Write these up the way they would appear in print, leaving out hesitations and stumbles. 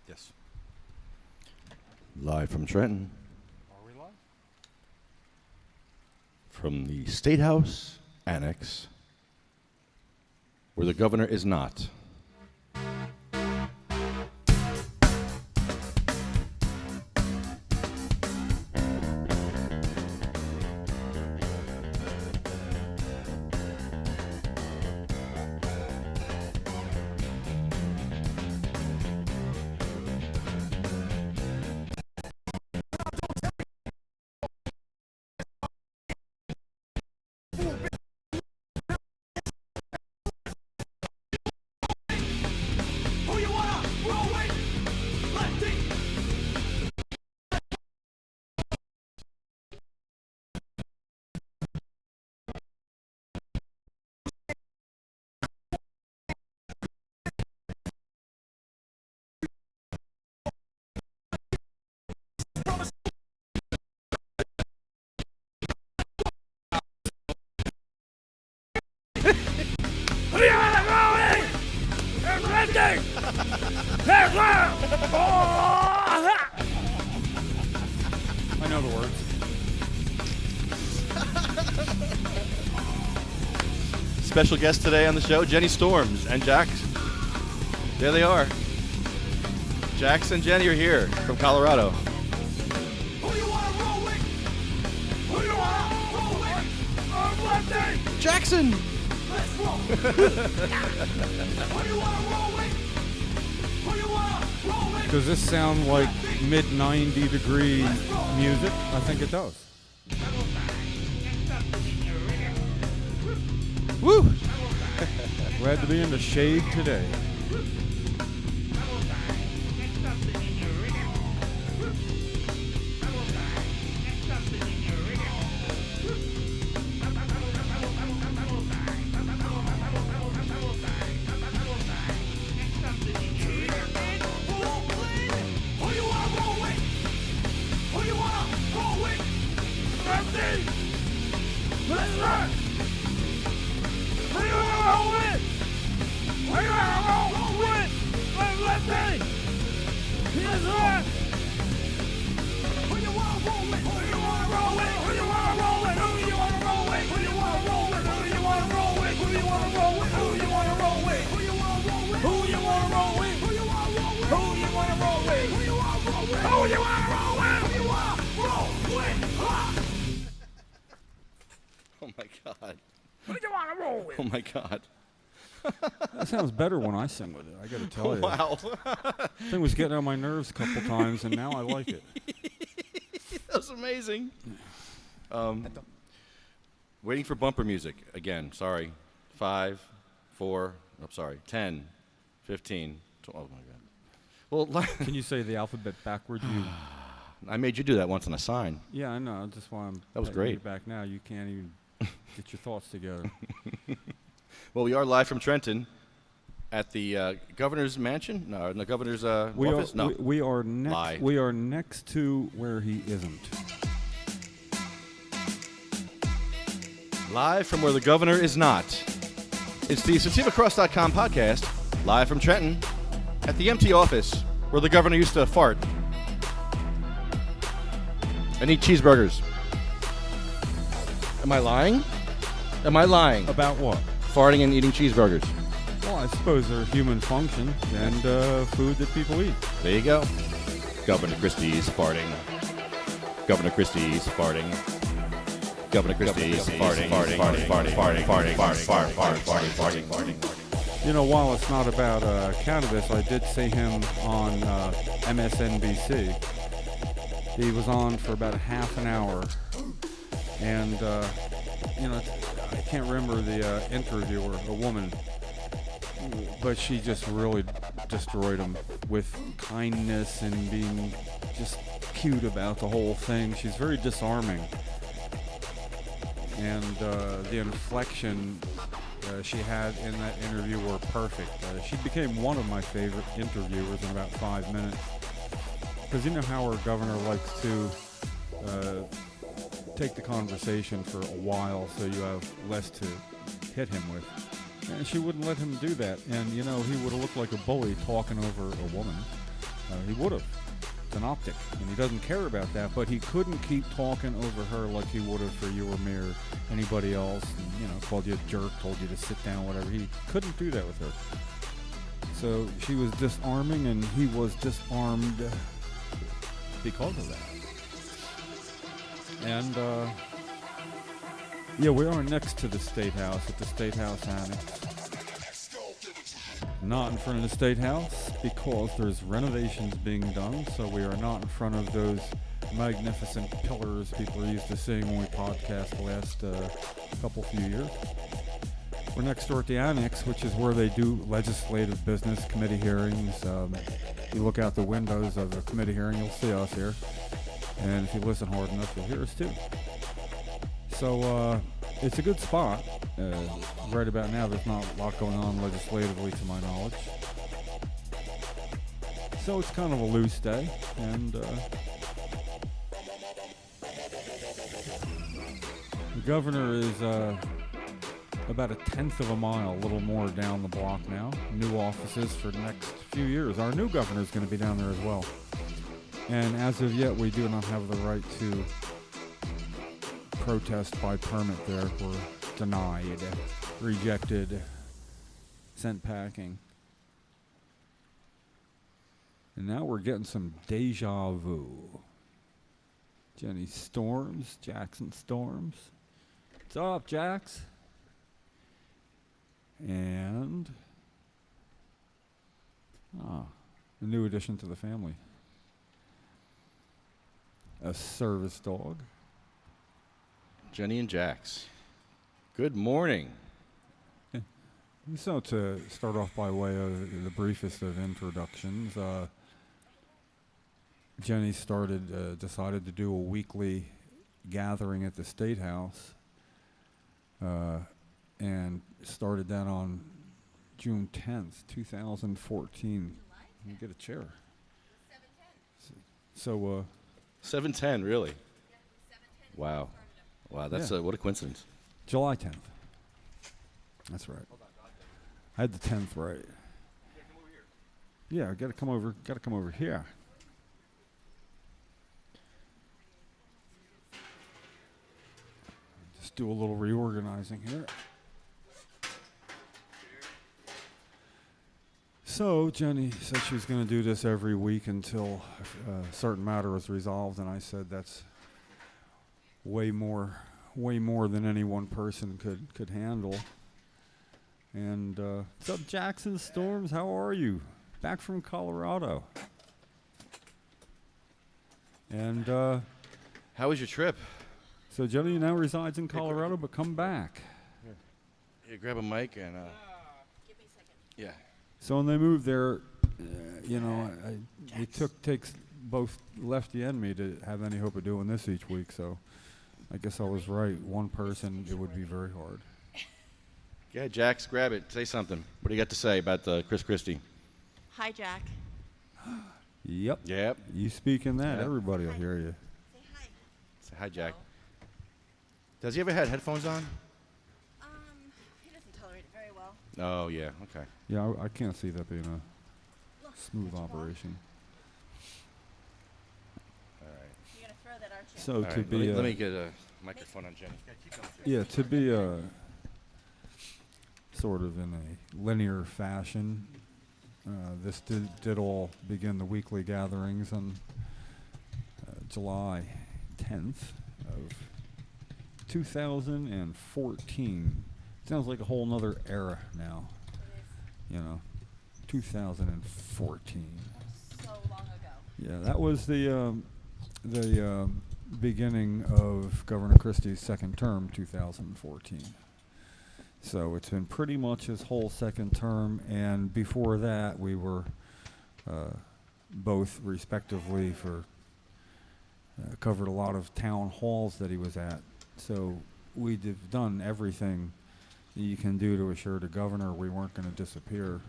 Yes. Live from Trenton, Are we live? from the State House Annex, where the governor is not. I know the words. Special guest today on the show, Jennie Storms and Jaxs. There they are. Jaxs and Jennie are here from Colorado. Who you wanna roll with? Who you wanna roll with? Lefty! Jackson! Let's roll! Who you wanna roll with? Who you wanna roll with? Does this sound like mid 90 degree music? I think it does. Woo! Glad to be in the shade today. Who you wanna roll with? Who you wanna roll with? Lefty! Let's rock! Who you wanna roll with? Who you wanna roll with? Lefty! Let's rock! Who you wanna roll with? Who you wanna roll with? Who you wanna roll with? Who you wanna roll with? Who you wanna roll with? Who you wanna roll with? Who you wanna roll with? Who you wanna roll with? Who you wanna roll with? Who you wanna roll with? Who you wanna roll with? Who you wanna roll with? Who you wanna roll with? Who you wanna roll with? Who you wanna roll with? Oh my God. Who you wanna roll with? Oh my God. That sounds better when I sing with it, I gotta tell you. Wow. Thing was getting on my nerves a couple times, and now I like it. That was amazing. Waiting for bumper music. Again, sorry. 5, 4, I'm sorry, 10, 15, oh my God. Well, Can you say the alphabet backwards? I made you do that once on a sign. Yeah, I know. That's why I'm That was patting you great. back now. You can't even get your thoughts together. Well, we are live from Trenton at the governor's mansion? No, in the governor's We office? are, No. we are next. Lie. We are next to where he isn't. Live from where the governor is not. It's the SativaCross.com podcast, live from Trenton, at the empty office where the governor used to fart and eat cheeseburgers. Am I lying? Am I lying? About what? Farting and eating cheeseburgers. Well, I suppose they're human function and food that people eat. There you go. Governor Christie's farting. Governor Christie's farting. Governor Christie's farting. You know, while it's not about cannabis, I did see him on MSNBC. He was on for about a half an hour, and you know, I can't remember the interviewer, a woman, but she just really destroyed him with kindness and being just cute about the whole thing. She's very disarming, and the inflection she had in that interview were perfect. She became one of my favorite interviewers in about 5 minutes. Because you know how our governor likes to take the conversation for a while so you have less to hit him with. And she wouldn't let him do that. And, you know, he would have looked like a bully talking over a woman. he would have. It's an optic, and he doesn't care about that, but he couldn't keep talking over her like he would have for you or me or anybody else, and, you know, called you a jerk, told you to sit down, whatever. He couldn't do that with her. So she was disarming, and he was disarmed because of that. And, yeah, we are next to the State House, at the State House Annex. Not in front of the State House because there's renovations being done, so we are not in front of those magnificent pillars people are used to seeing when we podcast the last few years. We're next door at the Annex, which is where they do legislative business, committee hearings. You look out the windows of a committee hearing, you'll see us here. And if you listen hard enough, you'll hear us too. So it's a good spot. Right about now, there's not a lot going on legislatively, to my knowledge. So it's kind of a loose day, and the governor is about a tenth of a mile, a little more down the block now. New offices for the next few years. Our new governor is going to be down there as well. And as of yet, we do not have the right to protest by permit there. We're denied, rejected, sent packing. And now we're getting some deja vu. Jennie Storms, Jackson Storms. What's up, Jaxs? And a new addition to the family. A service dog. Jennie and Jaxs. Good morning. So to start off by way of the briefest of introductions, Jennie decided to do a weekly gathering at the State House, and started that on June 10th, 2014. Let me get a chair. 7:10, really? Wow. Wow, that's what a coincidence. July 10th. That's right. I had the 10th right. Yeah, I gotta come over here. Just do a little reorganizing here. So Jennie said she was going to do this every week until a certain matter was resolved, and I said that's way more than any one person could handle. And what's up, Jackson Storms? How are you? Back from Colorado. And how was your trip? So Jennie now resides in Colorado, but come back. Here, grab a mic and. Give me a second. Yeah. So when they moved there, it takes both Lefty and me to have any hope of doing this each week. So I guess I was right. One person, it would be very hard. Yeah, Jaxs, grab it. Say something. What do you got to say about Chris Christie? Hi, Jack. Yep. Yep. You speak in that, Yep. everybody will hear you. Say hi. Say hi, Jack. Does he ever have headphones on? He doesn't tolerate it very well. Oh, yeah. Okay. Yeah, I can't see that being a Look, smooth what you want? operation. All right. You're gonna throw that, aren't you? So All to right, be let me get a microphone on Jennie. yeah, to be sort of in a linear fashion, this did all begin the weekly gatherings on July 10th of 2014. Sounds like a whole nother era now. It You know, 2014. is so long ago. Yeah, that was the beginning of Governor Christie's second term, 2014. So it's been pretty much his whole second term, and before that we were both respectively covered a lot of town halls that he was at. So we've done everything you can do to assure the governor we weren't going to disappear.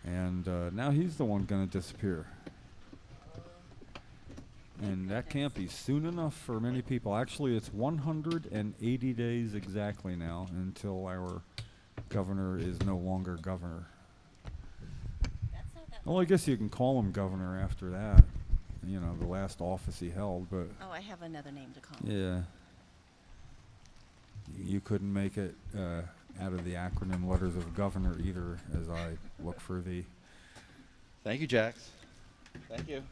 And now he's the one going to disappear. And that can't be soon enough for many people. Actually, it's 180 days exactly now until our governor is no longer governor. That's not that Well, I guess you can call him governor after that. You know, the last office he held, but Oh, I have another name to call him. yeah. You couldn't make it out of the acronym letters of governor either, as I look for the. Thank you, Jaxs. Thank you.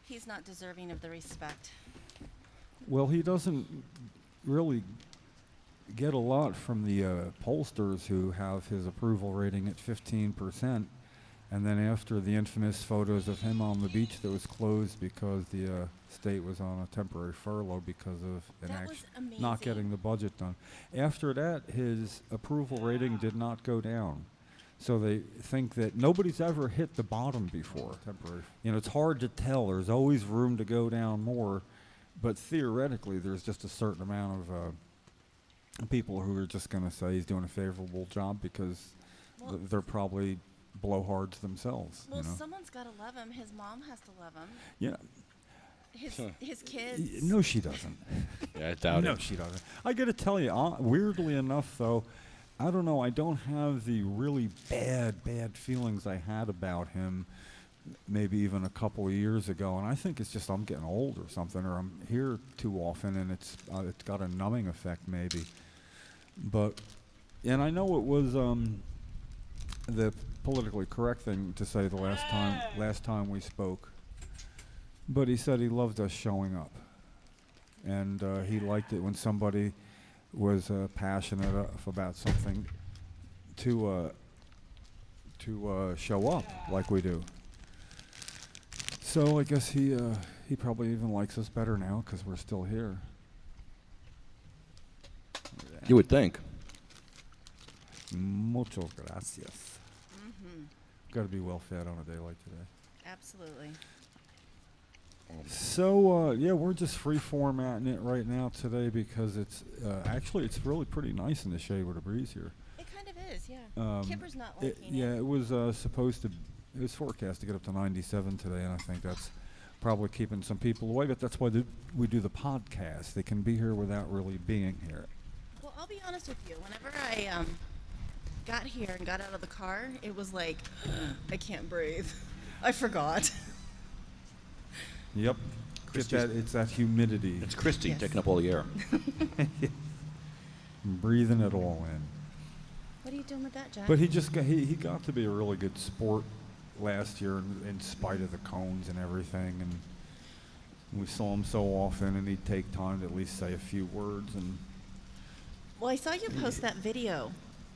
He's not deserving of the respect. Well, he doesn't really get a lot from the pollsters who have his approval rating at 15%. And then after the infamous photos of him on the beach that was closed because the state was on a temporary furlough because of That was amazing. not getting the budget done. After that, his approval rating did not go down. So they think that nobody's ever hit the bottom before. Temporary. You know, it's hard to tell. There's always room to go down more. But theoretically, there's just a certain amount of people who are just going to say he's doing a favorable job because Well- they're probably blowhards themselves. Well, you know? someone's got to love him. His mom has to love him. Yeah. His kids. No, she doesn't. Yeah, I doubt No, it. she doesn't. I got to tell you, weirdly enough, though, I don't know. I don't have the really bad feelings I had about him maybe even a couple of years ago. And I think it's just I'm getting old or something, or I'm here too often, and it's got a numbing effect maybe. But, and I know it was the politically correct thing to say the last time we spoke. But he said he loved us showing up, and he liked it when somebody was passionate about something to show up like we do. So I guess he probably even likes us better now because we're still here. You would think. Muchas gracias. Mm-hmm. Got to be well fed on a day like today. Absolutely. So yeah, we're just free formatting it right now today because it's actually it's really pretty nice in the shade with a breeze here. It kind of is, yeah. Kipper's not liking it. Yeah, it was supposed to. It was forecast to get up to 97 today, and I think that's probably keeping some people away. But that's why we do the podcast. They can be here without really being here. Well, I'll be honest with you. Whenever I got here and got out of the car, it was like, I can't breathe. I forgot. Yep. Get that? It's that humidity. It's Christy Yes. taking up all the air. Breathing it all in. What are you doing with that, Jack? But he just he got to be a really good sport last year in spite of the cones and everything, and we saw him so often, and he'd take time to at least say a few words. And Well, I saw you post that video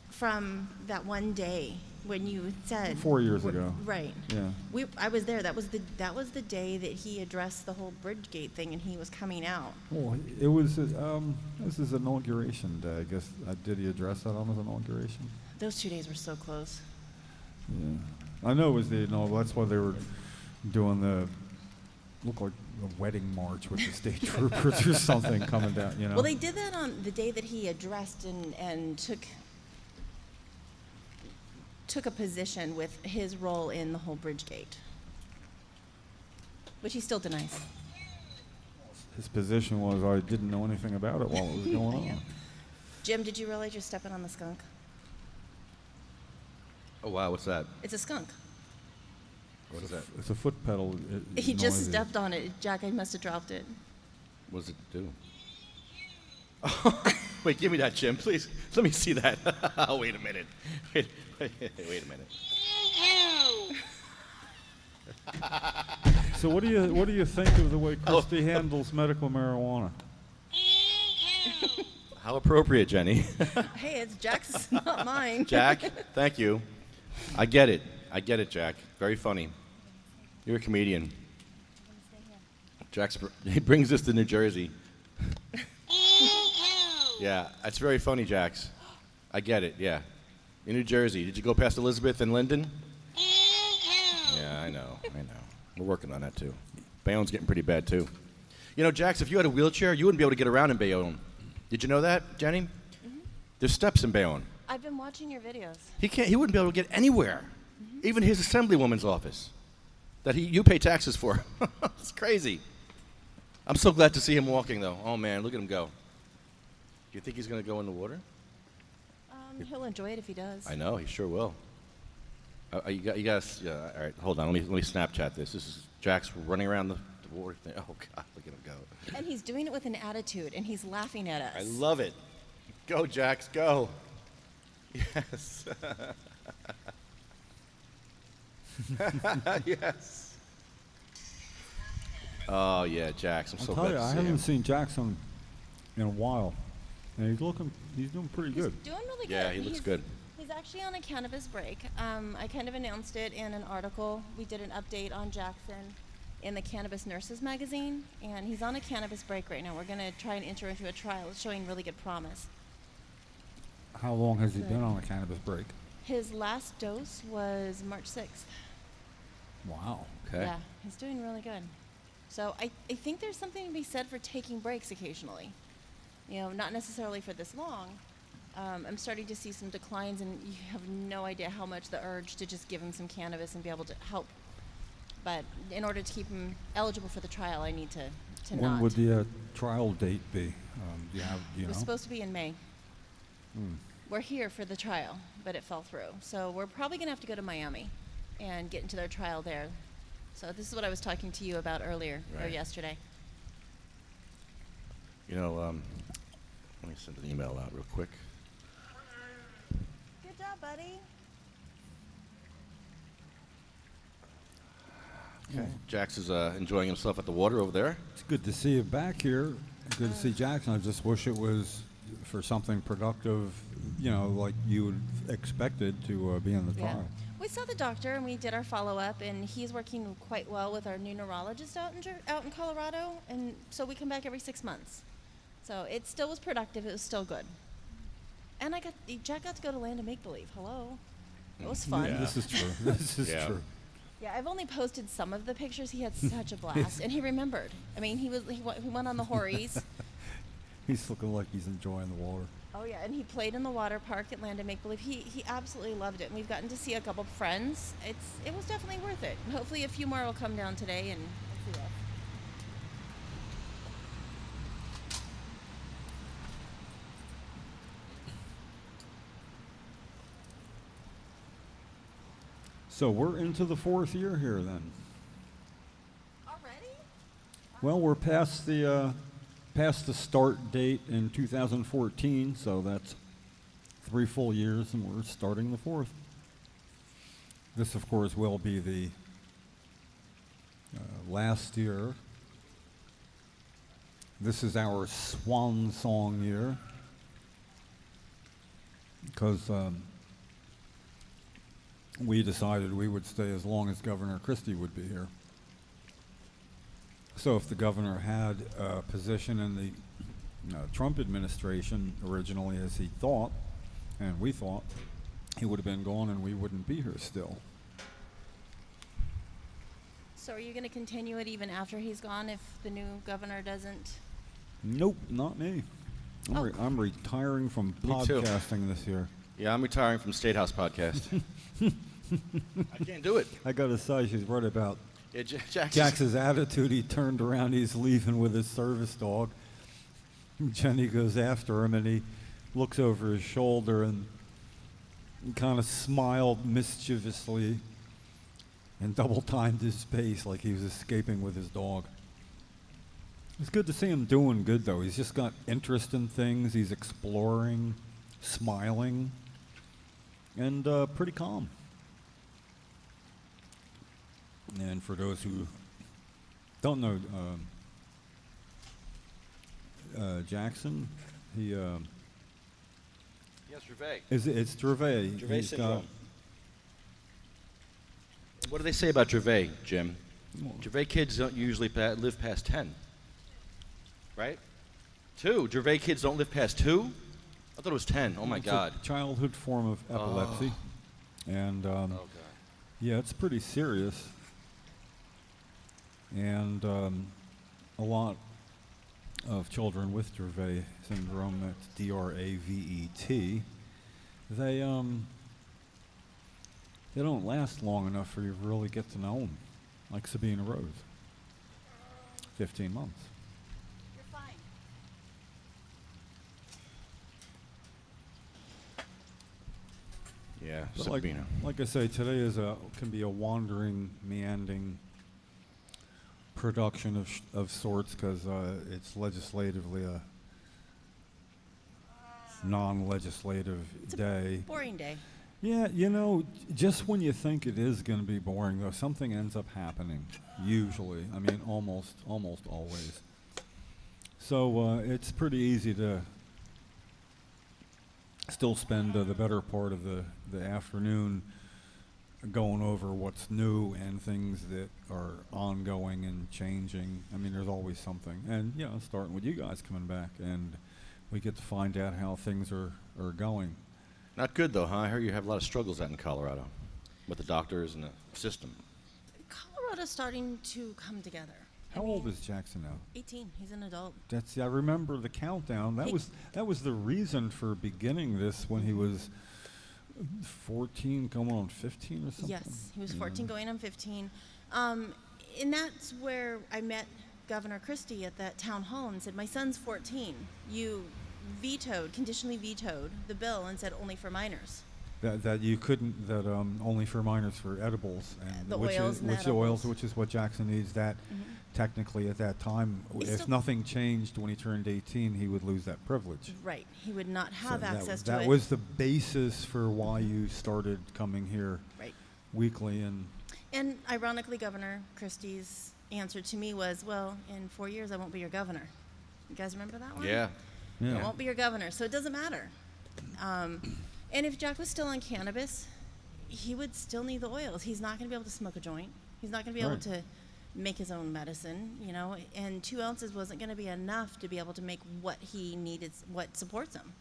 from that one day when you said 4 years ago. Right. Yeah. I was there. That was the day that he addressed the whole Bridgegate thing, and he was coming out. Well, it was this is his inauguration day. I guess did he address that on his inauguration? Those 2 days were so close. Yeah. I know it was that's why they were doing looked like a wedding march with the state troopers or something coming down. You know. Well, they did that on the day that he addressed and took a position with his role in the whole Bridgegate, which he still denies. His position was I didn't know anything about it while it was going Yeah. on. Jim, did you realize you're stepping on the skunk? Oh, wow, what's that? It's a skunk. What is that? It's a foot pedal. He just noisy. stepped on it. Jack, I must have dropped it. What does it do? Wait, give me that, Jim, please. Let me see that. Wait a minute. Wait a minute. So what do you think of the way Christy handles medical marijuana? How appropriate, Jenny. Hey, it's Jack's, not mine. Jack, thank you. I get it, Jack. Very funny. You're a comedian. He brings us to New Jersey. Yeah, that's very funny, Jaxs. I get it, yeah. In New Jersey. Did you go past Elizabeth and Linden? Yeah, I know. We're working on that, too. Bayonne's getting pretty bad, too. You know, Jaxs, if you had a wheelchair, you wouldn't be able to get around in Bayonne. Did you know that, Jenny? Mm-hmm. There's steps in Bayonne. I've been watching your videos. He wouldn't be able to get anywhere. Even his assemblywoman's office that you pay taxes for. It's crazy. I'm so glad to see him walking, though. Oh, man, look at him go. Do you think he's going to go in the water? He'll enjoy it if he does. I know, he sure will. You guys, yeah, all right, hold on. Let me Snapchat this. This is Jaxs running around the water thing. Oh, God, look at him go. And he's doing it with an attitude, and he's laughing at us. I love it. Go, Jaxs, go. Yes. Yes. Oh, yeah, Jaxs. I'm so glad to I see haven't him. seen Jackson in a while, and he's doing pretty good. He's doing really good. Yeah, he looks good. He's actually on a cannabis break. I kind of announced it in an article. We did an update on Jackson in the Cannabis Nurses magazine, and he's on a cannabis break right now. We're going to try and enter into a trial. It's showing really good promise. How long has he been on a cannabis break? His last dose was March 6th. Wow. Okay. Yeah, he's doing really good. So I think there's something to be said for taking breaks occasionally. You know, not necessarily for this long. I'm starting to see some declines, and you have no idea how much the urge to just give him some cannabis and be able to help. But in order to keep him eligible for the trial, I need to When not. would the trial date be? Do you It know? was supposed to be in May. Hmm. We're here for the trial, but it fell through. So we're probably going to have to go to Miami and get into their trial there. So this is what I was talking to you about earlier, or Right. yesterday. You know, let me send an email out real quick. Good job, buddy. Okay. Jaxs is enjoying himself at the water over there. It's good to see you back here. Good to see Jackson. I just wish it was for something productive, you know, like you would expected to be in the Yeah. trial. We saw the doctor and we did our follow-up, and he's working quite well with our new neurologist out in Colorado, and so we come back every 6 months. So it still was productive. It was still good. And Jack got to go to Land of Make Believe. Hello. It was fun. Yeah. This is true. This is Yeah. true. Yeah, I've only posted some of the pictures. He had such a blast, and he remembered. I mean, he went on the Horries. He's looking like he's enjoying the water. Oh yeah, and he played in the water park at Land of Make Believe. He absolutely loved it, and we've gotten to see a couple friends. It was definitely worth it. And hopefully, a few more will come down today and see us. So we're into the 4th year here then. Already? Well, we're past the start date in 2014, so that's 3 full years, and we're starting the 4th. This, of course, will be the last year. This is our swan song year, because we decided we would stay as long as Governor Christie would be here. So if the governor had a position in the Trump administration originally, as he thought, and we thought, he would have been gone and we wouldn't be here still. So are you going to continue it even after he's gone if the new governor doesn't? Nope, not me. I'm retiring from Me too. podcasting this year. Yeah, I'm retiring from State House Podcast. I can't do it. I got to say, she's right about Yeah, Jaxs. Jax's attitude. He turned around, he's leaving with his service dog. Jennie goes after him, and he looks over his shoulder and kind of smiled mischievously and double-timed his pace like he was escaping with his dog. It's good to see him doing good, though. He's just got interest in things. He's exploring, smiling, and pretty calm. And for those who don't know Jackson, he Yes, Rivera. it's Gervais. Gervais He's syndrome. What do they say about Gervais, Jim? Gervais kids don't usually live past 10. Right? 2. Gervais kids don't live past 2? I thought it was 10. Oh, my it's God. a childhood form of epilepsy, and Oh, God. yeah, it's pretty serious. And a lot of children with Dravet syndrome, that's D-R-A-V-E-T, they don't last long enough for you to really get to know them, like Sabina Rose. 15 months. You're fine. Yeah, But subpoena. like I say, today can be a wandering, meandering production of sorts because it's legislatively a non-legislative It's a day. boring day. Yeah, just when you think it is going to be boring, though, something ends up happening. Usually, I mean, almost always. So it's pretty easy to still spend the better part of the afternoon going over what's new and things that are ongoing and changing. I mean, there's always something. And, starting with you guys coming back, and we get to find out how things are going. Not good, though, huh? I heard you have a lot of struggles out in Colorado with the doctors and the system. Colorado's starting to come together. How old is Jackson now? 18. He's an adult. I remember the countdown. That was the reason for beginning this when he was 14, going on 15 or something. Yes, he was 14 going on 15. And that's where I met Governor Christie at that town hall and said, my son's 14. You conditionally vetoed the bill and said only for minors. That you couldn't, only for minors for edibles. And The which oils is, and which the edibles. oils, which is what Jackson needs. That technically at that time, if nothing changed when he turned 18, he would lose that privilege. Right. He would not have So access to that it. was the basis for why you started coming here weekly. And ironically, Governor Christie's answer to me was, well, in 4 years, I won't be your governor. You guys remember that one? Yeah. I won't be your governor, so it doesn't matter. And if Jack was still on cannabis, he would still need the oils. He's not going to be able to smoke a joint. He's not going to be able to make his own medicine, and 2 ounces wasn't going to be enough to be able to make what he needed, what supports him.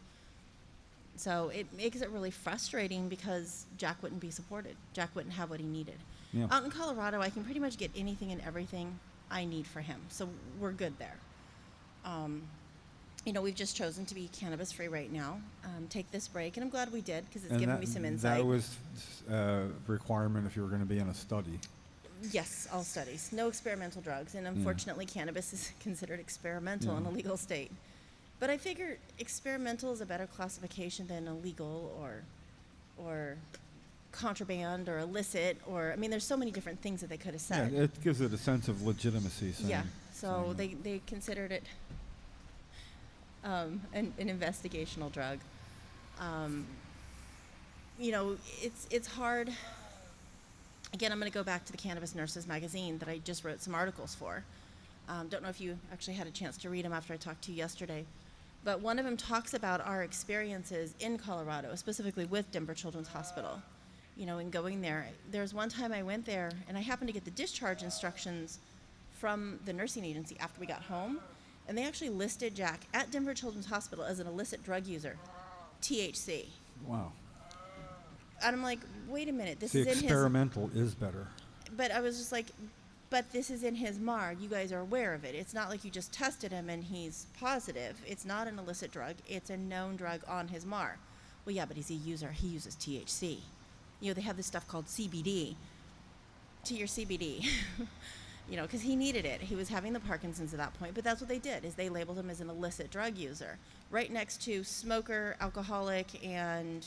So it makes it really frustrating because Jack wouldn't be supported. Jack wouldn't have what he needed. Yeah. Out in Colorado, I can pretty much get anything and everything I need for him. So we're good there. We've just chosen to be cannabis free right now. Take this break, and I'm glad we did because it's given me some insight. That was a requirement if you were going to be in a study. Yes, all studies. No experimental drugs, and unfortunately, cannabis is considered experimental in a legal state. But I figure experimental is a better classification than illegal or contraband or illicit, or there's so many different things that they could have said. Yeah, it gives it a sense of legitimacy. So they considered it an investigational drug. It's hard. Again, I'm going to go back to the Cannabis Nurses magazine that I just wrote some articles for. Don't know if you actually had a chance to read them after I talked to you yesterday. But one of them talks about our experiences in Colorado, specifically with Denver Children's Hospital. In going there. There's one time I went there, and I happened to get the discharge instructions from the nursing agency after we got home. And they actually listed Jack at Denver Children's Hospital as an illicit drug user, THC. Wow. And I'm like, wait a minute, this The is in his... experimental is better. But I was just like, but this is in his MAR. You guys are aware of it. It's not like you just tested him and he's positive. It's not an illicit drug. It's a known drug on his MAR. Well, yeah, but he's a user. He uses THC. They have this stuff called CBD. To your CBD. Because he needed it. He was having the Parkinson's at that point. But that's what they did, is they labeled him as an illicit drug user. Right next to smoker, alcoholic, and...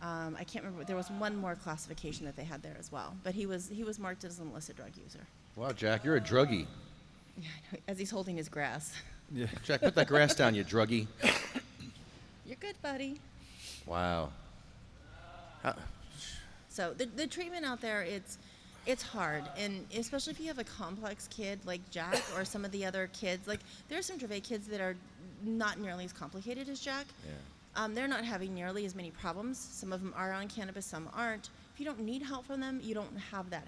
I can't remember. There was one more classification that they had there as well, but he was marked as an illicit drug user. Wow, Jack, you're a druggie. Yeah, I know, as he's holding his grass. Yeah. Jack, put that grass down, you druggie. You're good, buddy. Wow. So the treatment out there, it's hard, and especially if you have a complex kid like Jack or some of the other kids. Like there are some Dravet kids that are not nearly as complicated as Jack. Yeah. They're not having nearly as many problems. Some of them are on cannabis, some aren't. If you don't need help from them, you don't have that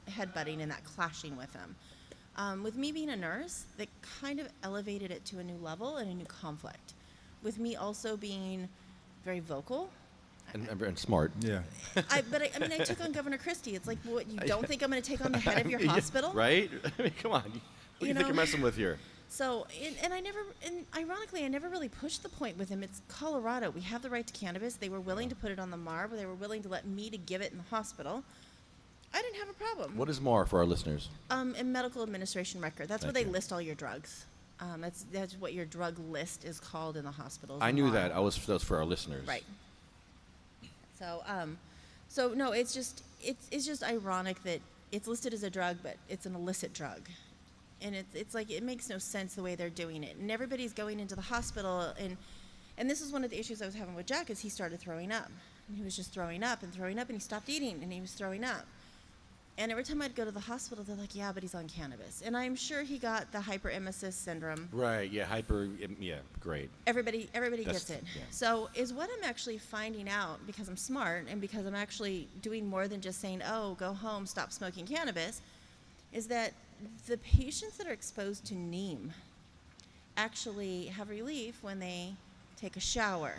headbutting and that clashing with them. With me being a nurse, that kind of elevated it to a new level and a new conflict. With me also being very vocal. And smart. Yeah. I took on Governor Christie. It's like, what, you don't think I'm going to take on the head of your hospital? Right? Come on. What do you think you're messing with here? So, ironically, I never really pushed the point with him. It's Colorado. We have the right to cannabis. They were willing to put it on the MAR, but they were willing to let me to give it in the hospital. I didn't have a problem. What is MAR for our listeners? A medical administration record. That's where they list all your drugs. That's what your drug list is called in the hospital. I knew that. That was for our listeners. Right. So no, it's just ironic that it's listed as a drug, but it's an illicit drug, and it's like it makes no sense the way they're doing it, and everybody's going into the hospital, and this is one of the issues I was having with Jack is he started throwing up, and he was just throwing up, and he stopped eating, and he was throwing up. And every time I'd go to the hospital, they're like, yeah, but he's on cannabis. And I'm sure he got the hyperemesis syndrome. Right, yeah, great. Everybody gets it. Yeah. So is what I'm actually finding out, because I'm smart and because I'm actually doing more than just saying, oh, go home, stop smoking cannabis, is that the patients that are exposed to neem actually have relief when they take a shower.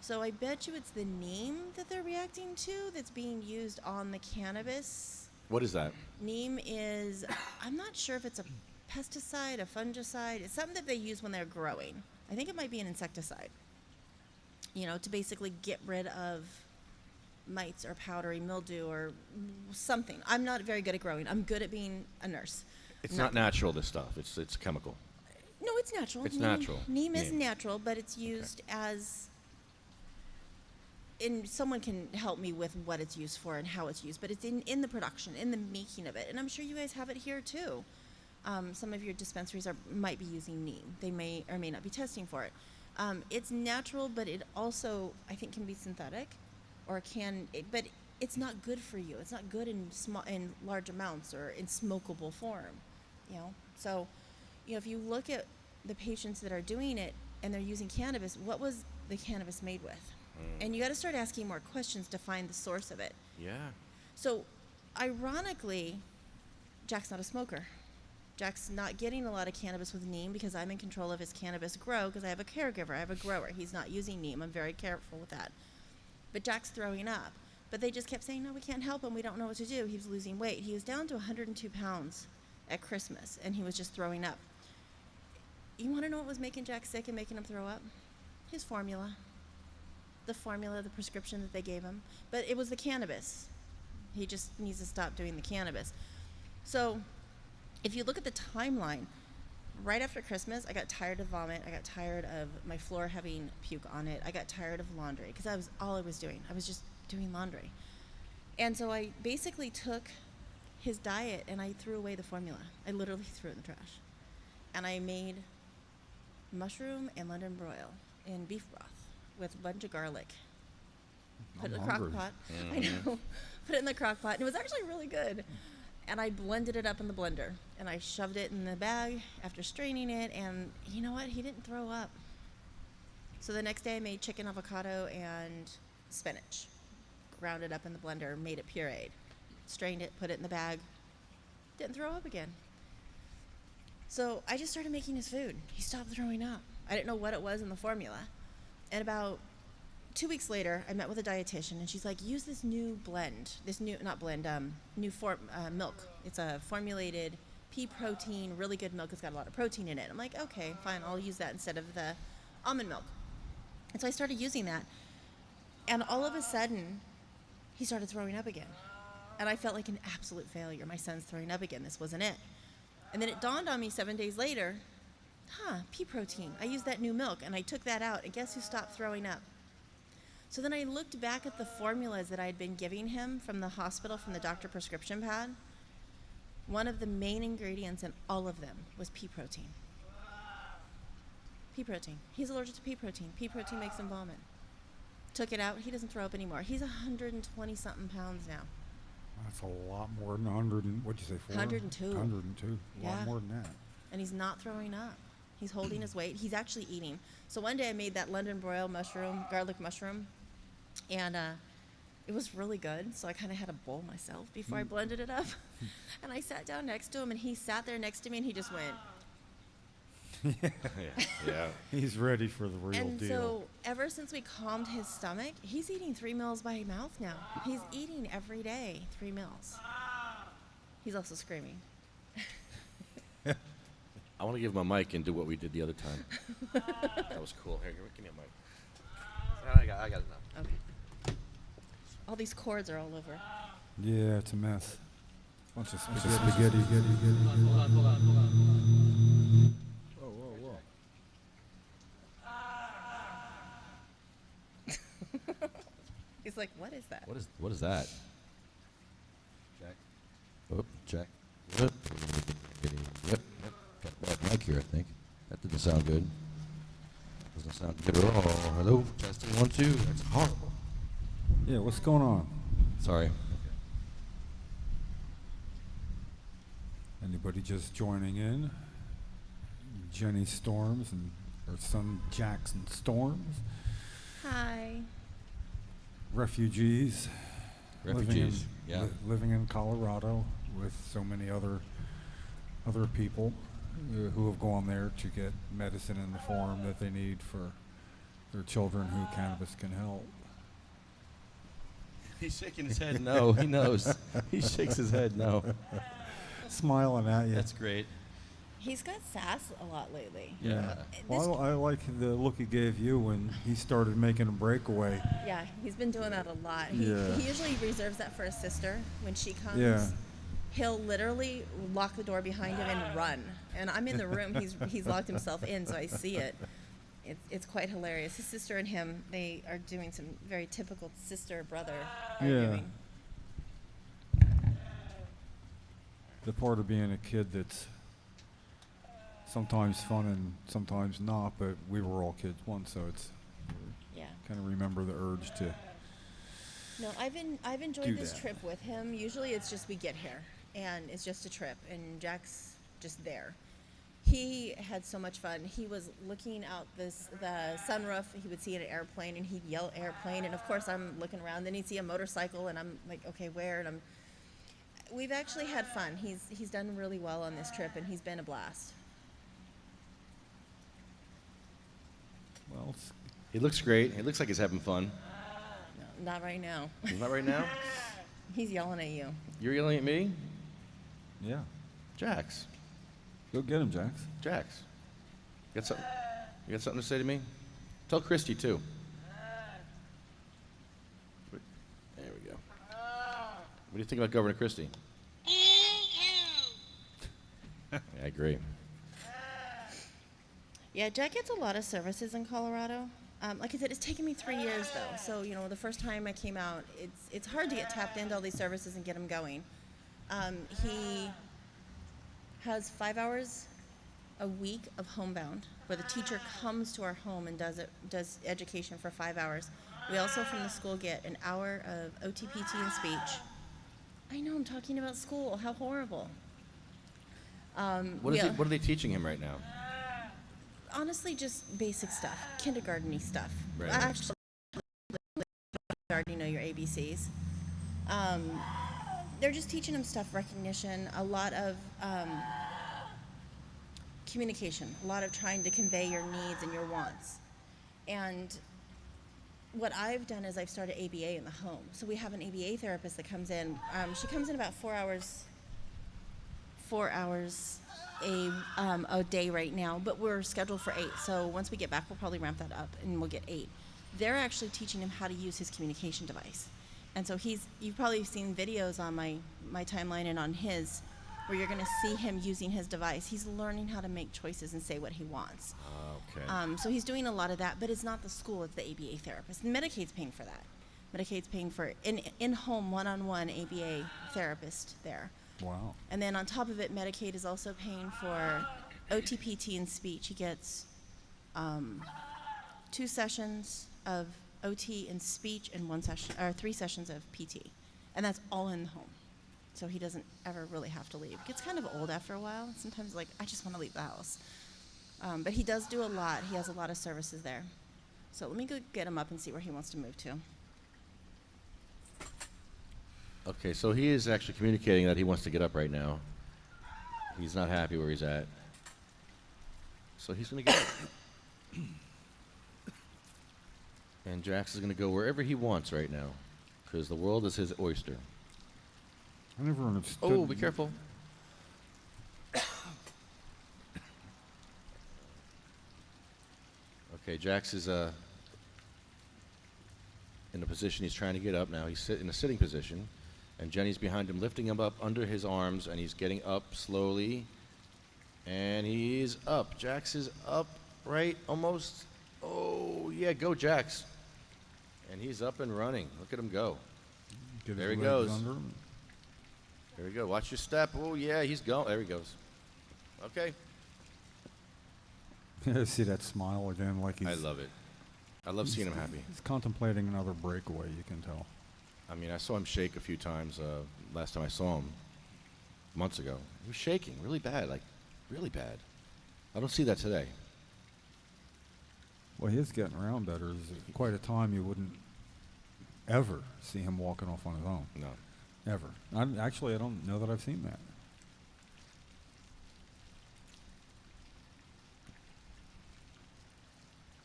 So I bet you it's the neem that they're reacting to that's being used on the cannabis. What is that? Neem is, I'm not sure if it's a pesticide, a fungicide. It's something that they use when they're growing. I think it might be an insecticide, to basically get rid of mites or powdery mildew or something. I'm not very good at growing. I'm good at being a nurse. It's not natural, this stuff. It's chemical. No, it's natural. It's natural. Neem is natural, but it's used as... And someone can help me with what it's used for and how it's used, but it's in the production, in the making of it. And I'm sure you guys have it here too. Some of your dispensaries might be using neem. They may or may not be testing for it. It's natural, but it also, I think, can be synthetic, but it's not good for you. It's not good in large amounts or in smokable form, So, if you look at the patients that are doing it and they're using cannabis, what was the cannabis made with? And you got to start asking more questions to find the source of it. Yeah. So, ironically, Jack's not a smoker. Jack's not getting a lot of cannabis with neem because I'm in control of his cannabis grow because I have a caregiver. I have a grower. He's not using neem. I'm very careful with that. But Jack's throwing up. But they just kept saying, no, we can't help him. We don't know what to do. He was losing weight. He was down to 102 pounds at Christmas, and he was just throwing up. You want to know what was making Jack sick and making him throw up? His formula. The prescription that they gave him. But it was the cannabis. He just needs to stop doing the cannabis. So if you look at the timeline, right after Christmas, I got tired of vomit. I got tired of my floor having puke on it. I got tired of laundry because that was all I was doing. I was just doing laundry. And so I basically took his diet and I threw away the formula. I literally threw it in the trash. And I made mushroom and London broil in beef broth with a bunch of garlic. Put it in the crock pot. I know. Put it in the crock pot. And it was actually really good. And I blended it up in the blender. And I shoved it in the bag after straining it. And you know what? He didn't throw up. So the next day I made chicken avocado and spinach. Ground it up in the blender, made it pureed. Strained it, put it in the bag. Didn't throw up again. So I just started making his food. He stopped throwing up. I didn't know what it was in the formula. And about 2 weeks later, I met with a dietitian, and she's like, use this new blend, milk. It's a formulated pea protein, really good milk. It's got a lot of protein in it. I'm like, okay, fine, I'll use that instead of the almond milk. And so I started using that. And all of a sudden, he started throwing up again. And I felt like an absolute failure. My son's throwing up again. This wasn't it. And then it dawned on me 7 days later, pea protein. I used that new milk, and I took that out, and guess who stopped throwing up? So then I looked back at the formulas that I had been giving him from the hospital, from the doctor prescription pad. One of the main ingredients in all of them was pea protein. Pea protein. He's allergic to pea protein. Pea protein makes him vomit. Took it out. He doesn't throw up anymore. He's 120-something pounds now. That's a lot more than 100 and, what'd you say, 4? 102. 102. A lot more than that. And he's not throwing up. He's holding his weight. He's actually eating. So one day I made that London broil mushroom, garlic mushroom, and it was really good. So I kind of had a bowl myself before I blended it up. And I sat down next to him, and he sat there next to me, and he just went. Yeah. He's ready for the real And deal. so ever since we calmed his stomach, he's eating 3 meals by mouth now. He's eating every day 3 meals. He's also screaming. I want to give him a mic and do what we did the other time. That was cool. Here, give me a mic. I got it now. Okay. All these cords are all over. Yeah, it's a mess. Bunch of spaghetti. Hold on. Whoa. He's like, what is that? What is that? Check. Oop, check. Yep. Yep. Got a bad mic here, I think. That didn't sound good. Doesn't sound good at all. Hello? Testing 1, 2. That's horrible. Yeah, what's going on? Sorry. Anybody just joining in? Jennie Storms and her son Jackson Storms. Hi. Refugees. Refugees, yeah. Living in Colorado with so many other people who have gone there to get medicine in the form that they need for their children who cannabis can help. He's shaking his head no. He knows. He shakes his head no. Smiling at you. That's great. He's got sass a lot lately. Yeah. Well, I like the look he gave you when he started making a breakaway. Yeah, he's been doing that a lot. Yeah. He usually reserves that for his sister when she comes. Yeah. He'll literally lock the door behind him and run. And I'm in the room. He's locked himself in, so I see it. It's quite hilarious. His sister and him, they are doing some very typical sister-brother arguing. The part of being a kid that's sometimes fun and sometimes not, but we were all kids once, so it's Yeah. kind of remember the urge to. No, I've Do enjoyed this that. trip with him. Usually it's just we get here and it's just a trip and Jack's just there. He had so much fun. He was looking out the sunroof. He would see an airplane and he'd yell airplane. And of course I'm looking around. Then he'd see a motorcycle and I'm like, okay, where? And we've actually had fun. He's done really well on this trip and he's been a blast. Well, He looks great. He looks like he's having fun. No, not right now. Not right now? He's yelling at you. You're yelling at me? yeah. Jaxs. Go get him, Jax. Jaxs. You got something to say to me? Tell Christy, too. There we go. What do you think about Governor Christie? Yeah, I agree. Yeah, Jack gets a lot of services in Colorado. Like I said, it's taken me 3 years though. So the first time I came out, it's hard to get tapped into all these services and get them going. He has 5 hours a week of homebound, where the teacher comes to our home and does education for 5 hours. We also from the school get an hour of OTPT and speech. I know I'm talking about school. How horrible. What are they teaching him right now? Honestly, just basic stuff, kindergarten-y stuff. Right. Actually, you already know your ABCs. They're just teaching them stuff, recognition, a lot of communication, a lot of trying to convey your needs and your wants. And what I've done is I've started ABA in the home. So we have an ABA therapist that comes in. She comes in about 4 hours a day right now, but we're scheduled for 8. So once we get back, we'll probably ramp that up and we'll get 8. They're actually teaching him how to use his communication device. And so you've probably seen videos on my timeline and on his, where you're gonna see him using his device. He's learning how to make choices and say what he wants. Okay. So he's doing a lot of that, but it's not the school, it's the ABA therapist. And Medicaid's paying for that. Medicaid's paying for in-home, one-on-one ABA therapist there. Wow. And then on top of it, Medicaid is also paying for OTPT and speech. He gets 2 sessions of OT and speech and 3 sessions of PT. And that's all in the home. So he doesn't ever really have to leave. It gets kind of old after a while. Sometimes I just want to leave the house. But he does do a lot. He has a lot of services there. So let me go get him up and see where he wants to move to. Okay, so he is actually communicating that he wants to get up right now. He's not happy where he's at. So he's going to get up. And Jaxs is going to go wherever he wants right now, because the world is his oyster. I never understood. Oh, be careful. Okay, Jaxs is in a position he's trying to get up now. He's in a sitting position, and Jennie's behind him, lifting him up under his arms, and he's getting up slowly. And he's up. Jaxs is up, right? Almost. Oh, yeah, go, Jaxs. And he's up and running. Look at him go. Get There his he legs goes. under him. There we go. Watch your step. Oh, yeah, he's going. There he goes. Okay. See that smile again, like he's. I love it. I love seeing him happy. He's contemplating another breakaway. You can tell. I mean, I saw him shake a few times last time I saw him months ago. He was shaking really bad, like really bad. I don't see that today. Well, he is getting around better. There's quite a time you wouldn't ever see him walking off on his own. No. Ever. I don't know that I've seen that.